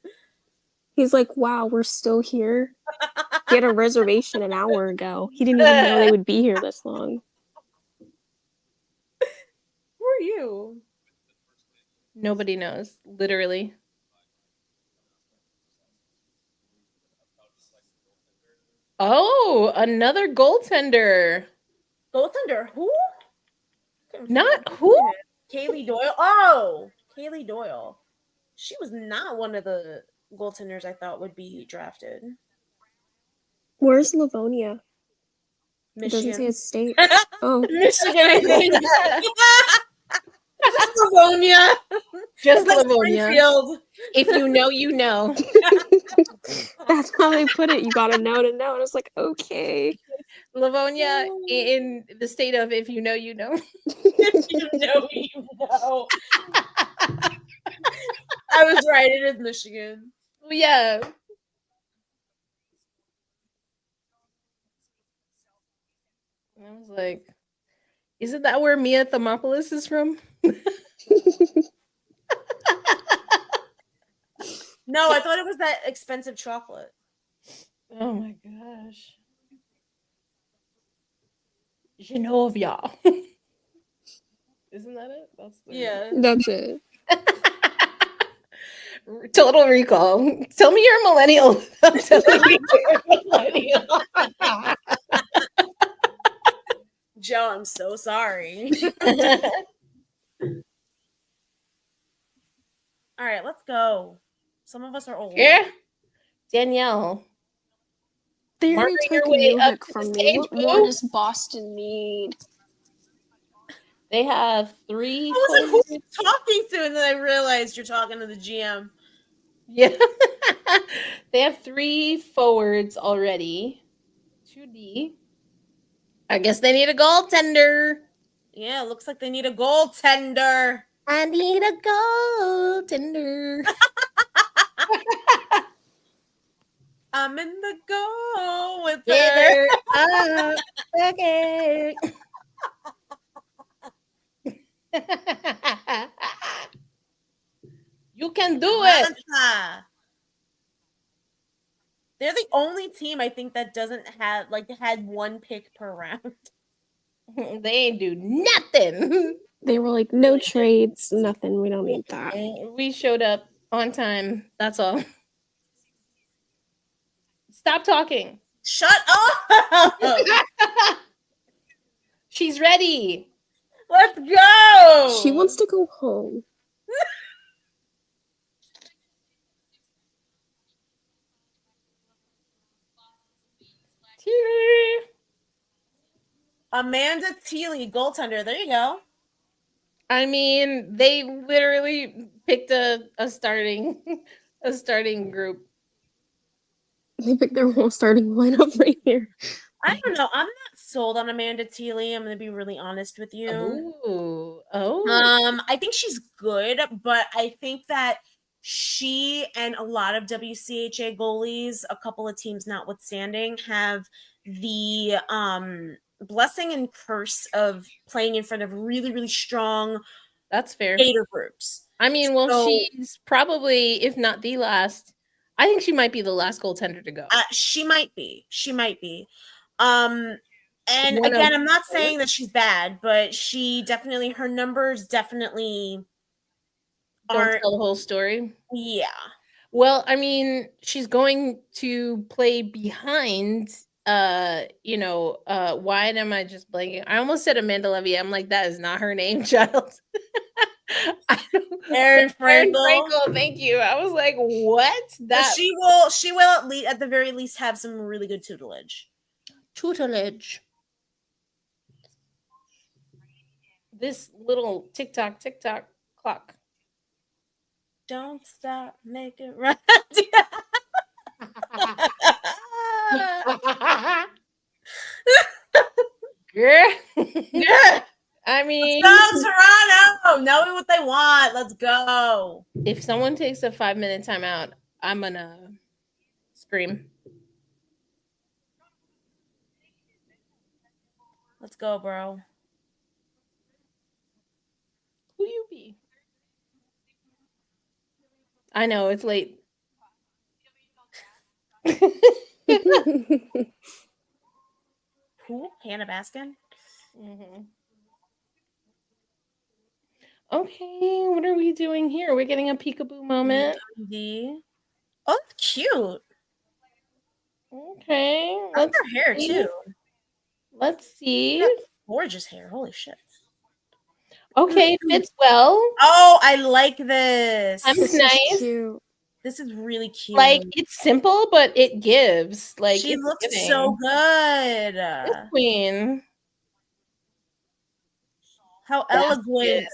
He's like, wow, we're still here. He had a reservation an hour ago. He didn't even know they would be here this long. Who are you? Nobody knows, literally. Oh, another goaltender. Goaltender. Who? Not who? Kaylee Doyle. Oh, Kaylee Doyle. She was not one of the goaltenders I thought would be drafted. Where's Livonia? It doesn't say Michigan. his state. Oh, Michigan, I think. Just Livonia. Just Like Livonia. Springfield. If you know, you know. that's how they put it. You gotta know to know. And I was like, okay. Livonia in the state of if you know, you know. If you know, you know. I was right. It is Michigan. Yeah. I was like, isn't that where Mia Thermopolis is from? No, I thought it was that expensive chocolate. Oh my gosh. Genovia. Isn't that it? That's the Yeah. That's it. Total recall. Tell me you're a millennial. I'm telling you you're a millennial. Joe, I'm so sorry. All right, let's go. Some of us are old. Yeah. Danielle. They already Marking your took way up music to the from me. stage, What more boo. does Boston need? They have 3 I was like, who's forwards. talking to? And then I realized you're talking to the GM. Yeah. They have 3 forwards already. 2D. I guess they need a goaltender. Yeah, it looks like they need a goaltender. I need a goaltender. I'm in the goal with Get her. her up. Okay. You can do it. Atlanta. They're the only team I think that doesn't have had 1 pick per round. They ain't do nothing. They were like, no trades, nothing. We don't need that. We showed up on time. That's all. Stop talking. Shut up! She's ready. Let's go. She wants to go home. Amanda Teely, goaltender. There you go. I mean, they literally picked a starting group. They picked their whole starting lineup right here. I don't know. I'm not sold on Amanda Teely. I'm going to be really honest with you. Oh. I think she's good, but I think that she and a lot of WCHA goalies, a couple of teams notwithstanding, have the blessing and curse of playing in front of really, really strong That's fair. skater groups. I mean, well, So- she's probably, if not the last, I think she might be the last goaltender to go. She might be. And One of- again, I'm not saying that she's bad, but her numbers definitely Don't aren't. tell the whole story. Yeah. Well, I mean, she's going to play behind. Why am I just blanking? I almost said Amanda Levy. I'm like, that is not her name, child. Erin Frankel. Thank you. I was like, what? But she will at the very least have some really good tutelage. This little tick-tock clock. Don't stop, make it right. Girl. Yeah. I mean, Let's go, Toronto. Knowing what they want. Let's go. if someone takes a 5-minute timeout, I'm gonna scream. Let's go, bro. Who you be? I know it's late. Who? Hannah Baskin? Mm-hmm. Okay, what are we doing here? We're getting a peekaboo moment. Oh, cute. Okay, I love her hair see. too. Let's see. Gorgeous hair. Holy shit. Okay, fits well. Oh, I like this. I'm This nice. is cute. This is really cute. Like, it's simple, but it gives. Like, she it's looks giving. so good. This queen. How That's elegant. it.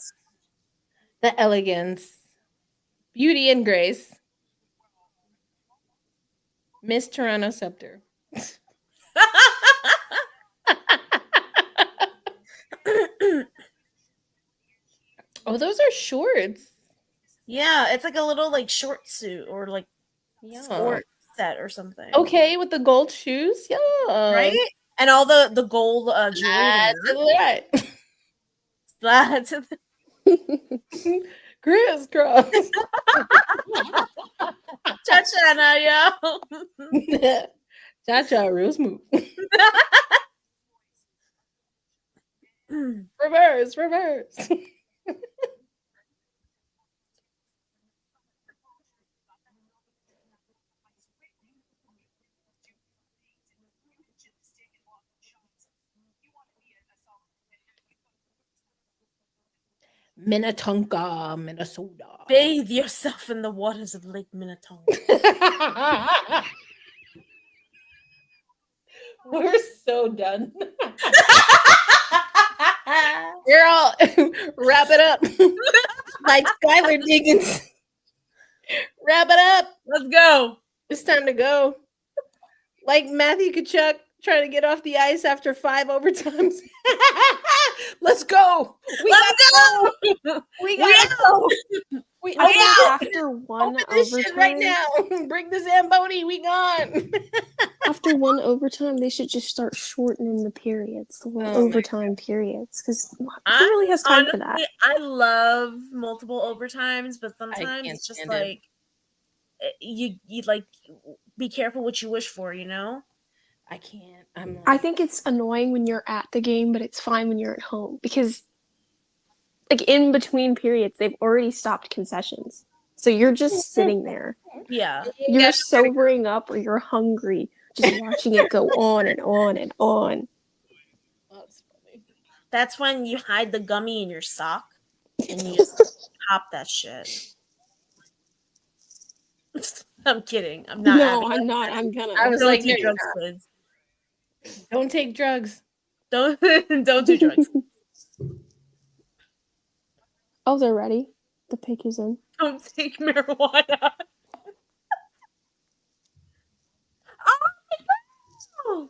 The elegance. Beauty and grace. Miss Toronto Scepter. Oh, those are shorts. Yeah, it's like a little like short suit or like Yeah. sport set or something. Okay, with the gold shoes. Yeah. Right? And all the gold jewelry. That's right. That's Crisscross. Cha-cha, yo. Cha-cha, real smooth. Reverse. Minnetonka, Minnesota. Bathe yourself in the waters of Lake Minnetonka. We're so done. Girl, wrap it up. Like Skylar Diggins. Wrap it up. Let's go. It's time to go. Like Matthew Kachuk trying to get off the ice after 5 overtimes. Let's go. Let's go. We gotta go. We I think out. after one Open this shit right overtime, now. Bring the Zamboni. We gone. after one overtime, they should just start shortening the periods, the little Oh my overtime periods, because who I- really has time for that? Honestly, I love multiple overtimes, but sometimes can't it's just stand it. like you like be careful what you wish for, you know? I can't. I'm like, I think it's annoying when you're at the game, but it's fine when you're at home because, like, in between periods, they've already stopped concessions, so you're just sitting there. Yeah. You're sobering up or you're hungry, just watching it go on and on and on. that's funny. That's when you hide the gummy in your sock and you just pop that shit. I'm kidding. I'm not. No, advocating I'm not. that. I'm gonna. I was Don't like, do no, you're drugs, not. kids. Don't take drugs. Don't don't do drugs. Oh, they're ready. The pick is in. Don't take marijuana. Oh my god!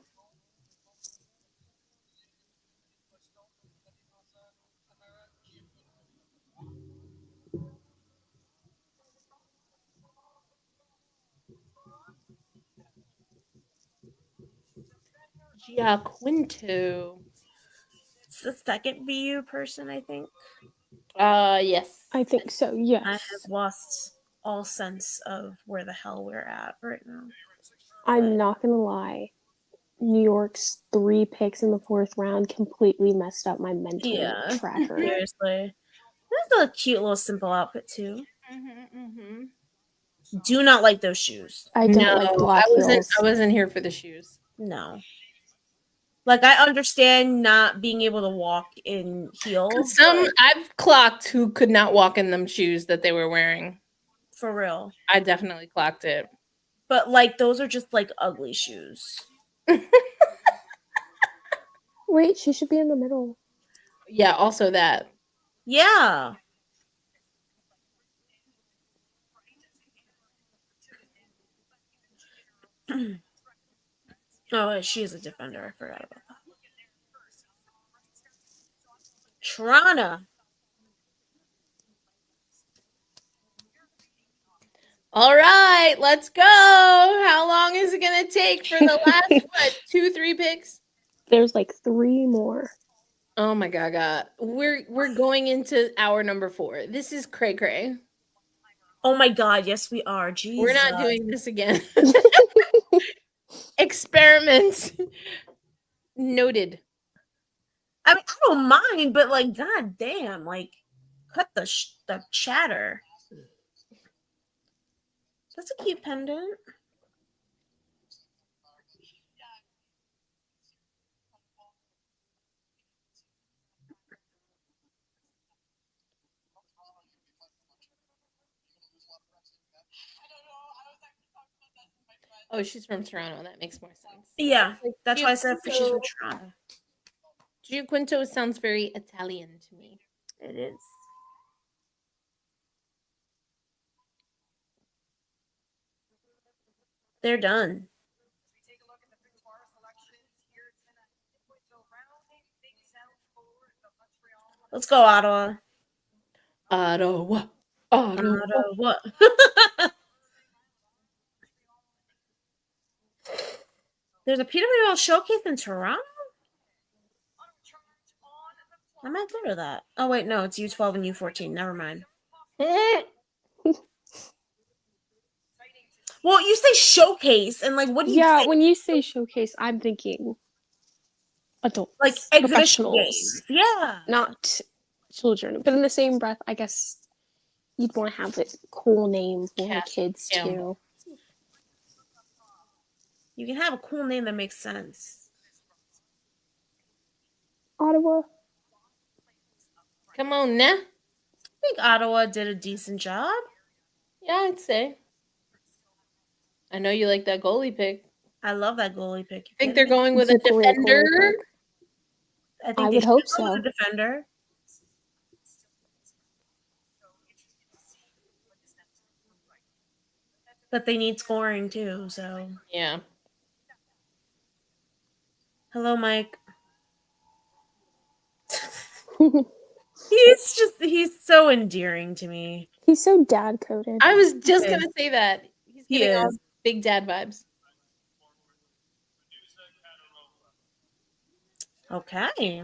Giaquinto. It's the second VU person, I think. Yes. I think so. I Yes. have lost all sense of where the hell we're at right now. I'm not gonna lie. New York's 3 picks in the 4th round completely messed up my mental Yeah. tracker. Seriously. That's a cute little simple outfit too. Mm-hmm. Do not like those shoes. I don't like black heels. I wasn't here for the shoes. No. Like I understand not being able to walk in heels. but I've clocked who could not walk in them shoes that they were wearing. for real. I definitely clocked it. But like those are just like ugly shoes. Wait, she should be in the middle. Yeah, also that. Yeah. Oh, she is a defender. I forgot about that. Trana. All right, let's go. How long is it gonna take for the last 2-3 picks? There's like 3 more. Oh my god. We're going into hour number 4. This is cray cray. Oh my god, yes we are. Jesus. We're not doing this again. Experiment noted. I mean, I don't mind, but like, god damn, like, cut the chatter. That's a cute pendant. Oh, she's from Toronto. That makes more sense. Yeah, that's why I said she's from Toronto. Giaquinto sounds very Italian to me. It is. They're done. Let's go, Ottawa. Ottawa. Ottawa. There's a PWHL showcase in Toronto? I might go to that. Oh, wait, no, it's U12 and U14. Never mind. Well, you say showcase, and like, what do you think? When you say showcase, I'm thinking adults. Like, exhibition professionals. games. Yeah. Not children. But in the same breath, I guess you'd want to have a cool name for the kids, too. You can have a cool name that makes sense. Ottawa. Come on now. I think Ottawa did a decent job. Yeah, I'd say. I know you like that goalie pick. I love that goalie pick. I think they're going with a It's a great goalie defender. pick. I think I they would hope should go with so. a defender. But they need scoring too, so. Yeah. Hello, Mike. He's he's so endearing to me. so dad coded. I was just Okay. gonna say that. He's He giving all is. big dad vibes. Okay.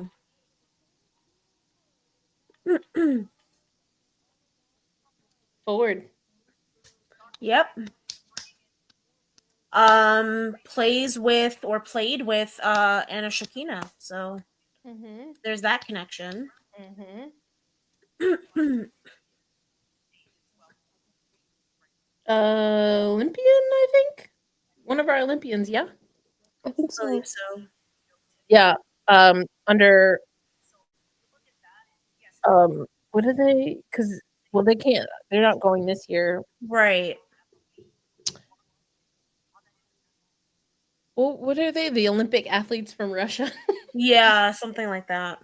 Forward. Yep. Plays with or played with Anna Shakina. So Mm-hmm. there's that connection. Mm-hmm. Olympian, I think. One of our Olympians, yeah. I think I so. believe so. Yeah. Under what are they? Because they can't. They're not going this year. Right. Well, what are they? The Olympic athletes from Russia. Yeah, something like that.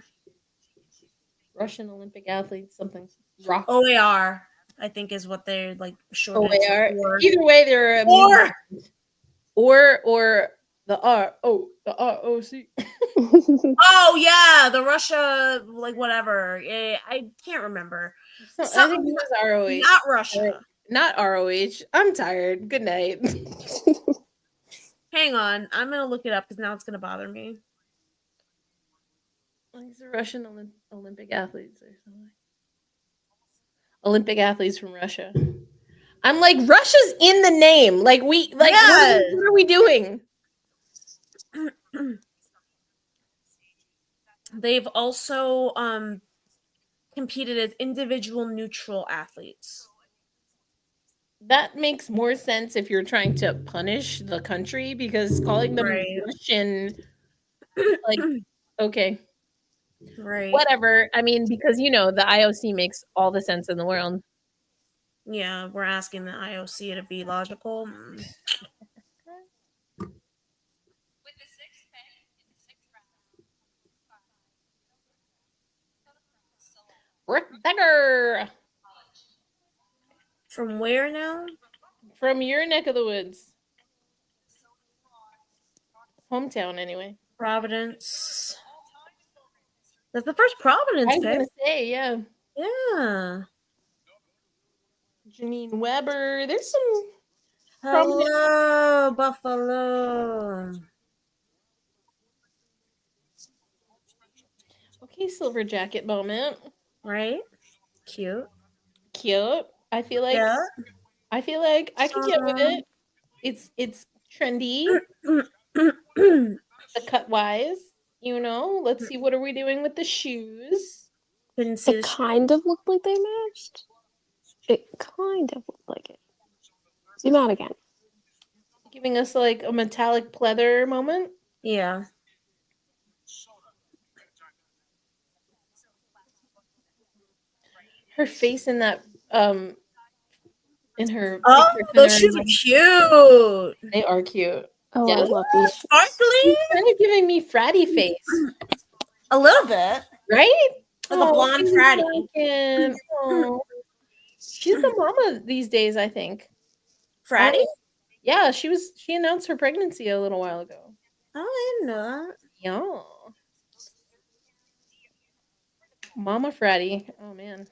Russian Olympic athletes, something. Rock. OAR, I think, is what they're like shorted OAR. for. Either way, they're a Or or the ROC. oh yeah, the Russia like whatever. I can't remember. So, I think Something it was ROH. not Russia. Not ROH. I'm tired. Good night. Hang on, I'm gonna look it up because now it's gonna bother me. These are Russian Olympic athletes or something. Olympic athletes from Russia. I'm like, Russia's in the name. Like Yes. what are we doing? They've also competed as individual neutral athletes. That makes more sense if you're trying to punish the country because calling them Right. Russian, like, okay, Right. whatever. I mean, because the IOC makes all the sense in the world. Yeah, we're asking the IOC to be logical. With the sixth pick in the sixth round, Rick Becker From where now? from your neck of the woods, hometown, anyway. Providence. That's the first Providence I was pick. gonna say, yeah. Yeah. Janine Weber. There's some Hello, Buffalo. okay silver jacket moment. Right? Cute. Cute. I feel like Yeah. I can get with it. It's trendy. The cut wise, Let's see, what are we doing with the shoes? Couldn't see It the kind of looked like they matched. It kind of looked like it. Zoom out again. Giving us like a metallic pleather moment. Yeah. Her face in that in her Oh, picture those center, shoes are cute. they are cute. Oh, Yes. I love these. Sparkly. Kind of giving me fratty face, A little bit. right? Like a blonde she's fratty. working. Oh. She's the mama these days, I think. Fratty? Yeah, she announced her pregnancy a little while ago. Oh, I didn't know that. Yeah. Mama fratty. Oh man.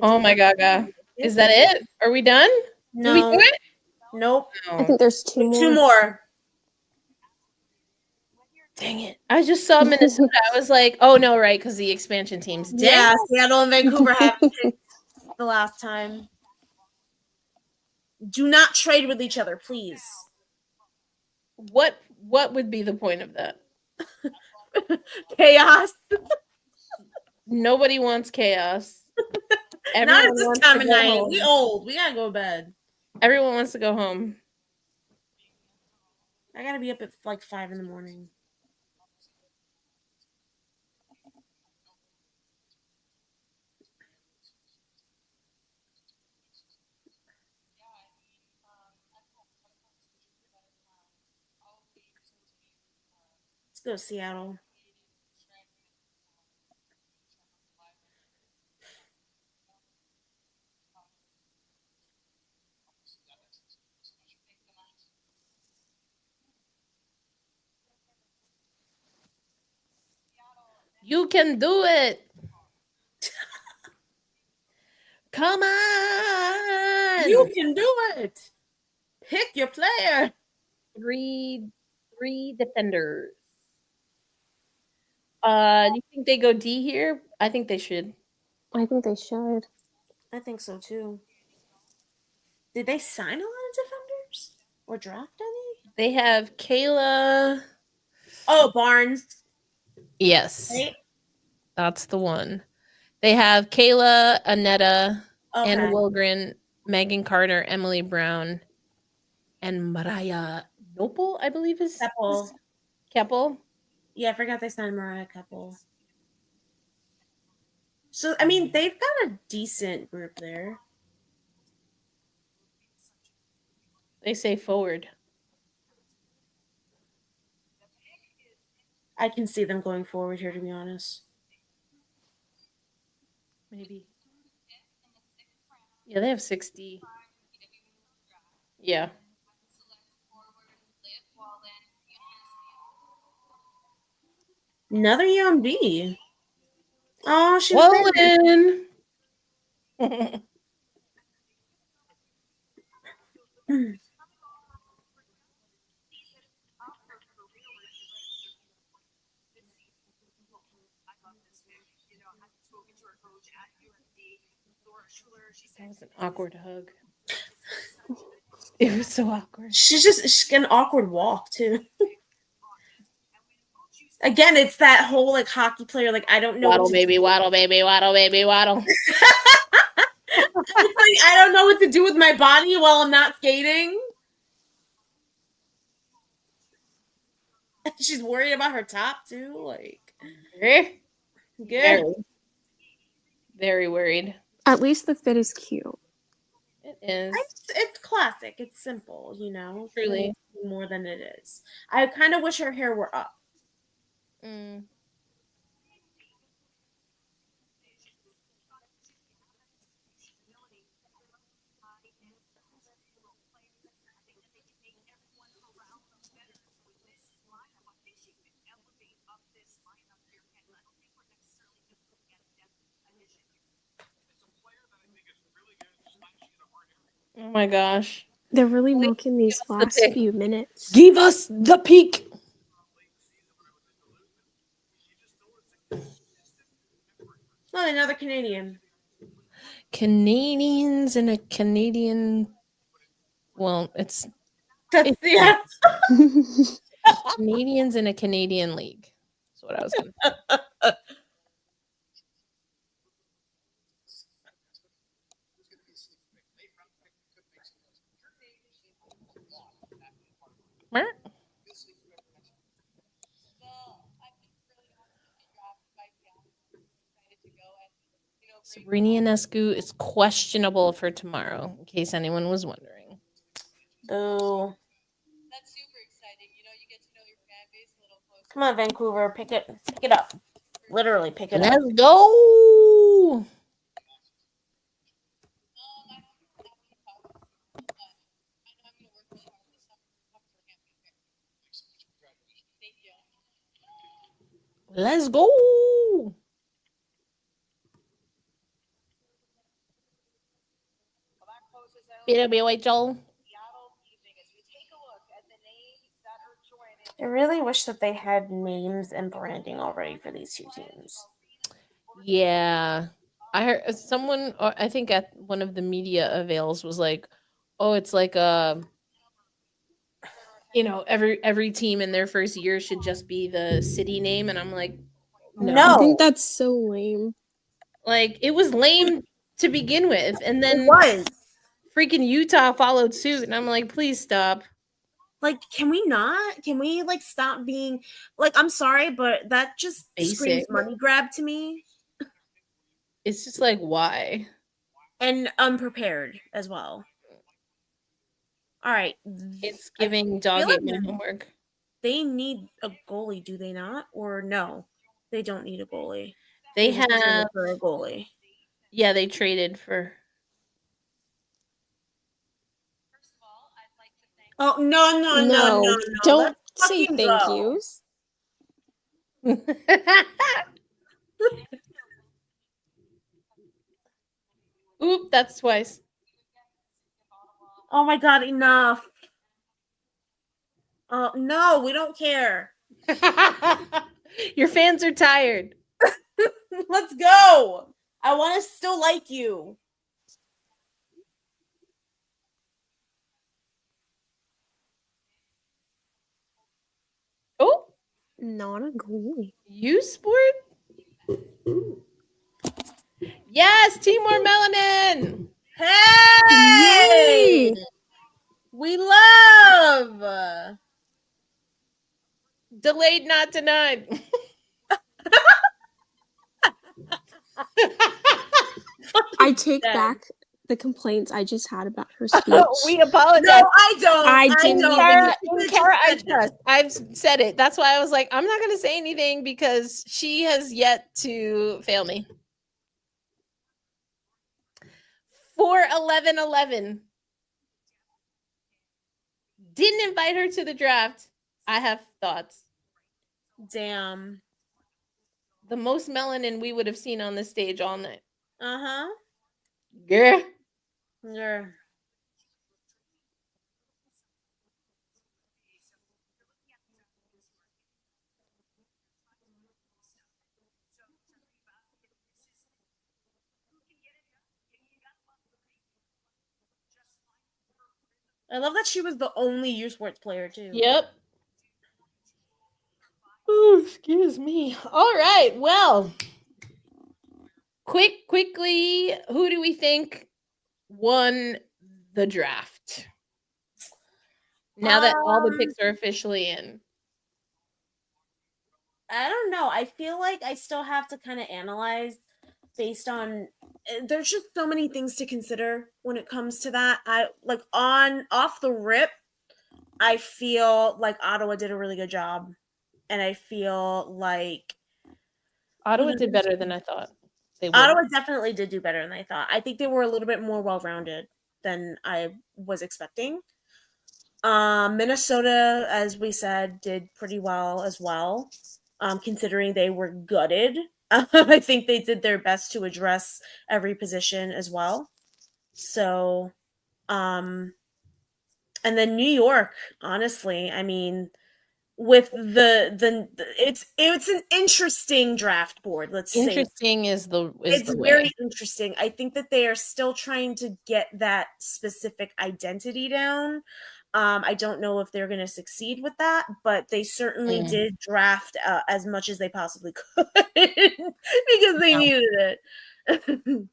Oh my gaga. Is that it? Are we done? No. Did we do it? Nope. I think there's two more. Two more. Dang it. I just saw Minnesota. I was like, oh no, right, because the expansion teams. Dang. Yeah, Seattle and Vancouver haven't picked the last time. Do not trade with each other, please. What would be the point of that? Chaos. Nobody wants chaos. Not at this wants time to of go night. home. We old. We gotta go to bed. Everyone wants to go home. I gotta be up at like 5 in the morning. Let's go Seattle. You can do it. Come on. You can do it. Pick your player. Three defenders. Do you think they go D here? I think they should. I think they should. I think so too. Did they sign a lot of defenders or draft any? They have Kayla. Oh, Barnes. Yes, Right? that's the one. They have Kayla, Anetta, Okay. Anna Wilgren, Megan Carter, Emily Brown, and Mariah Nopel, I believe is Keppel. Keppel. Yeah, I forgot they signed Mariah Keppel. So, I mean, they've got a decent group there. They say forward. I can see them going forward here, to be honest. Maybe. Yeah, they have 60. Yeah. Another UMB. Oh, she's Wallen. That was an awkward hug. It was so awkward. She's got an awkward walk too. Again, it's that whole like hockey player. Like I don't know. Waddle, baby, waddle, baby, waddle, baby, waddle. It's like I don't know what to do with my body while I'm not skating. She's worried about her top too. Like, good. Very, very worried. At least the fit is cute. It is. It's classic. It's simple, you know. Truly. More than it is. I kind of wish her hair were up. Mm. Oh my gosh. They're really milking these last pick. few minutes. Give us the peak. Oh, another Canadian. Canadians in a Canadian. Well, it's Yeah. Canadians in a Canadian league. That's what I was going to say. Sabrina Ionescu is questionable for tomorrow, in case anyone was wondering. Oh. That's super exciting. You know, you get to know your fan base a little closer. Come on, Vancouver. Pick it up. Literally pick it up. Let's go. Let's go. PWHL. I really wish that they had names and branding already for these two teams. Yeah. I heard someone, or I think at one of the media avails was like, oh, it's like every team in their first year should just be the city name. And I'm like, no. I think that's so lame. Like, it was lame to begin with. And then It was. freaking Utah followed suit. And I'm like, please stop. Like, can we not? Can we, like, stop being... Like, I'm sorry, but that just screams money grab to me. It's just like, why? And unprepared as well. All right. It's giving dog ate my homework. they need a goalie, do they not? Or no, they don't need a goalie. They just traded have, for a goalie. yeah, they traded for. First of all, I'd like to thank Oh no! Don't Let's say fucking thank go. yous. Oop, that's twice. Oh my god, enough. No, we don't care. Your fans are tired. Let's go. I want to still like you. Oh, Not a goalie. U Sport? Yes, Timor Melanin. Hey! Yay! We love. Delayed, not denied. I take Dead. back the complaints I just had about her speech. We apologize. No, I don't. I didn't don't. even- You Kara, I just said trust. I've said it. That's why I was like, I'm not going to say anything because she has yet to fail me. 4-11-11. Didn't invite her to the draft. I have thoughts. Damn. The most melanin we would have seen on the stage all night. Uh-huh. Yeah. Yeah. I love that she was the only U Sports player too. Yep. Ooh, excuse me. All right. Well, quickly, who do we think won the draft? Now that all the picks are officially in. I don't know. I feel like I still have to kind of analyze based on there's just so many things to consider when it comes to that. I like off the rip, I feel like Ottawa did a really good job. And I feel like Ottawa did better than I thought they would. Ottawa definitely did do better than I thought. I think they were a little bit more well-rounded than I was expecting. Minnesota, as we said, did pretty well as well, considering they were gutted. I think they did their best to address every position as well. So, and then New York, honestly, I mean, with the it's an interesting draft board. Let's say interesting is the it's the very way. interesting. I think that they are still trying to get that specific identity down. I don't know if they're going to succeed with that, but they certainly did draft as much as they possibly could because they needed it.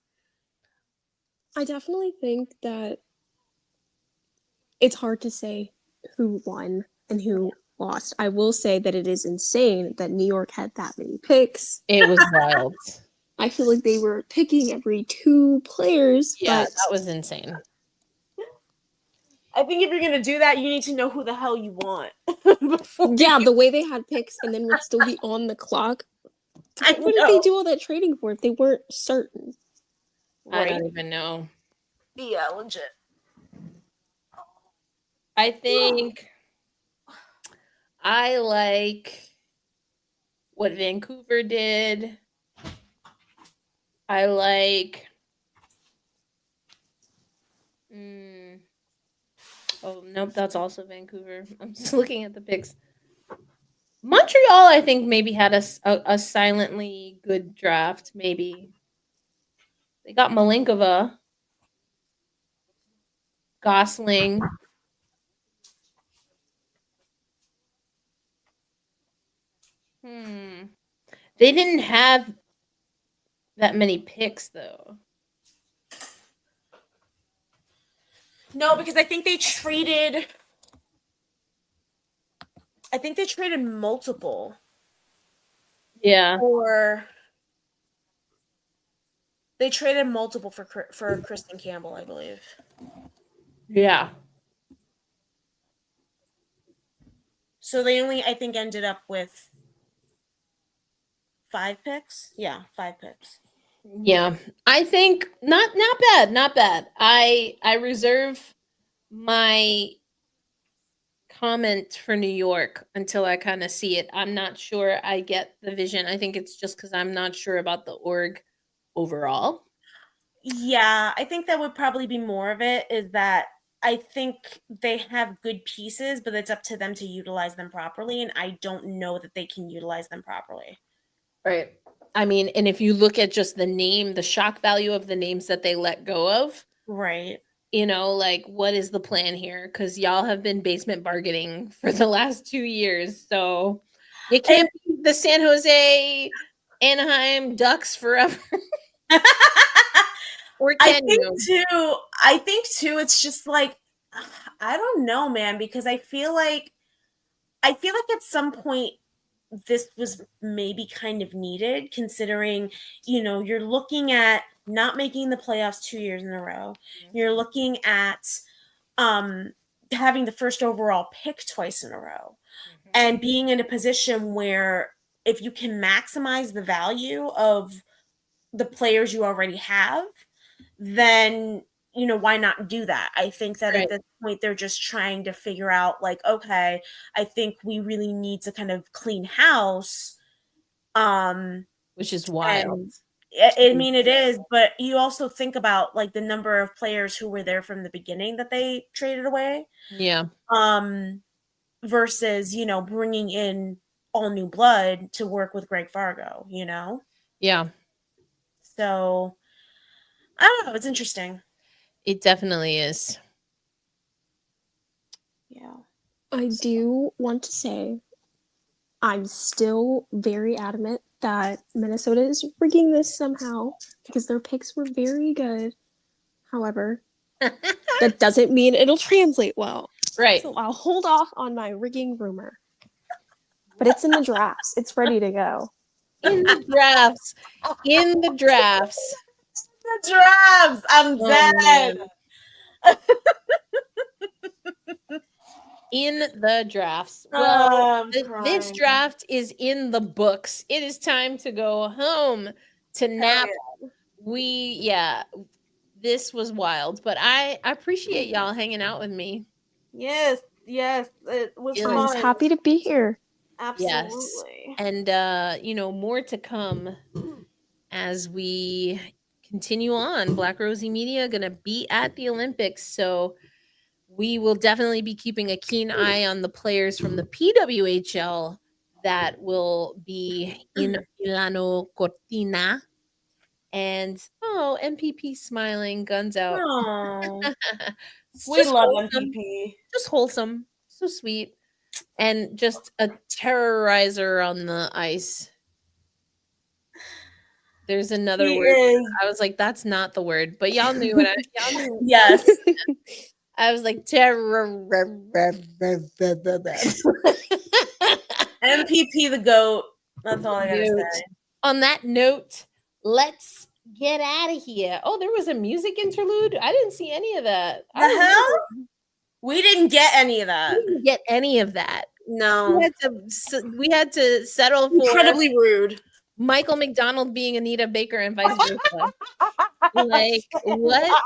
I definitely think that it's hard to say who won and who lost. I will say that it is insane that New York had that many picks. It was wild. I feel like they were picking every 2 players. Yeah, but that was insane. I think if you're going to do that, you need to know who the hell you want. Yeah, the way they had picks and then would still be on the clock. What did they do all that trading for if they weren't certain? Right? I don't even know. Yeah, legit. I think I like what Vancouver did. I like oh, nope, that's also Vancouver. I'm just looking at the picks. Montreal, I think, maybe had a silently good draft, maybe. They got Malinkova, Gosling. They didn't have that many picks, though. No, because I think they traded multiple. Yeah. Or they traded multiple for Kristen Campbell, I believe. Yeah. So they only, I think, ended up with 5 picks. Yeah, 5 picks. Yeah, I think not bad. I reserve my comment for New York until I kind of see it. I'm not sure I get the vision. I think it's just because I'm not sure about the org overall. Yeah, I think that would probably be more of it, is that I think they have good pieces, but it's up to them to utilize them properly, and I don't know that they can utilize them properly. Right. I mean, and if you look at just the name, the shock value of the names that they let go of, Right. you know, like, what is the plan here? Because y'all have been basement bargaining for the last 2 years. So you can't be the San Jose Anaheim Ducks forever. Or can I think too, it's just like, I don't know, man, because I feel like at some point this was maybe kind of needed, considering, you're looking at not making the playoffs 2 years in a row. You're looking at having the first overall pick twice in a row, and being in a position where if you can maximize the value of the players you already have, then why not do that? I think that at this point they're just trying to figure out, like, okay, I think we really need to kind of clean house, which is wild. I mean, it is, but you also think about, like, the number of players who were there from the beginning that they traded away. Yeah. Versus, bringing in all new blood to work with Greg Fargo, Yeah. So, I don't know. It's interesting. It definitely is. Yeah. I do want to say I'm still very adamant that Minnesota is rigging this somehow because their picks were very good. However, that doesn't mean it'll translate well. Right. So I'll hold off on my rigging rumor. But it's in the drafts. It's ready to go. In the drafts. In the drafts. The drafts. I'm dead. In the drafts. Well, this draft is in the books. It is time to go home to nap. This was wild, but I appreciate y'all hanging out with me. Yes, it was fun. I was happy to be here. Absolutely. Yes. And more to come as we continue on. Black Rosie Media gonna be at the Olympics, so we will definitely be keeping a keen eye on the players from the PWHL that will be in Milano Cortina. And MPP smiling, guns out. We love MPP. Just wholesome, so sweet, and just a terrorizer on the ice. There's another word. I was like, that's not the word, but y'all knew what y'all knew. Yes. I was like, terror. MPP the GOAT. That's all I gotta say. On that note, let's get out of here. Oh, there was a music interlude. I didn't see any of that. The hell? We didn't get any of that. We didn't get any of that. No. We had to settle for incredibly rude. Michael McDonald being Anita Baker and vice versa. Like, what?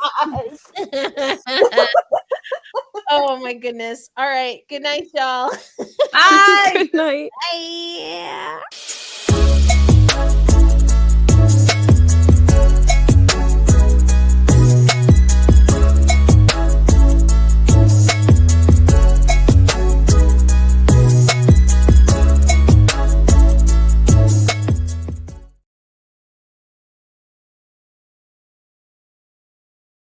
Oh my goodness. All right. Good night, y'all. Bye. Good night. Bye.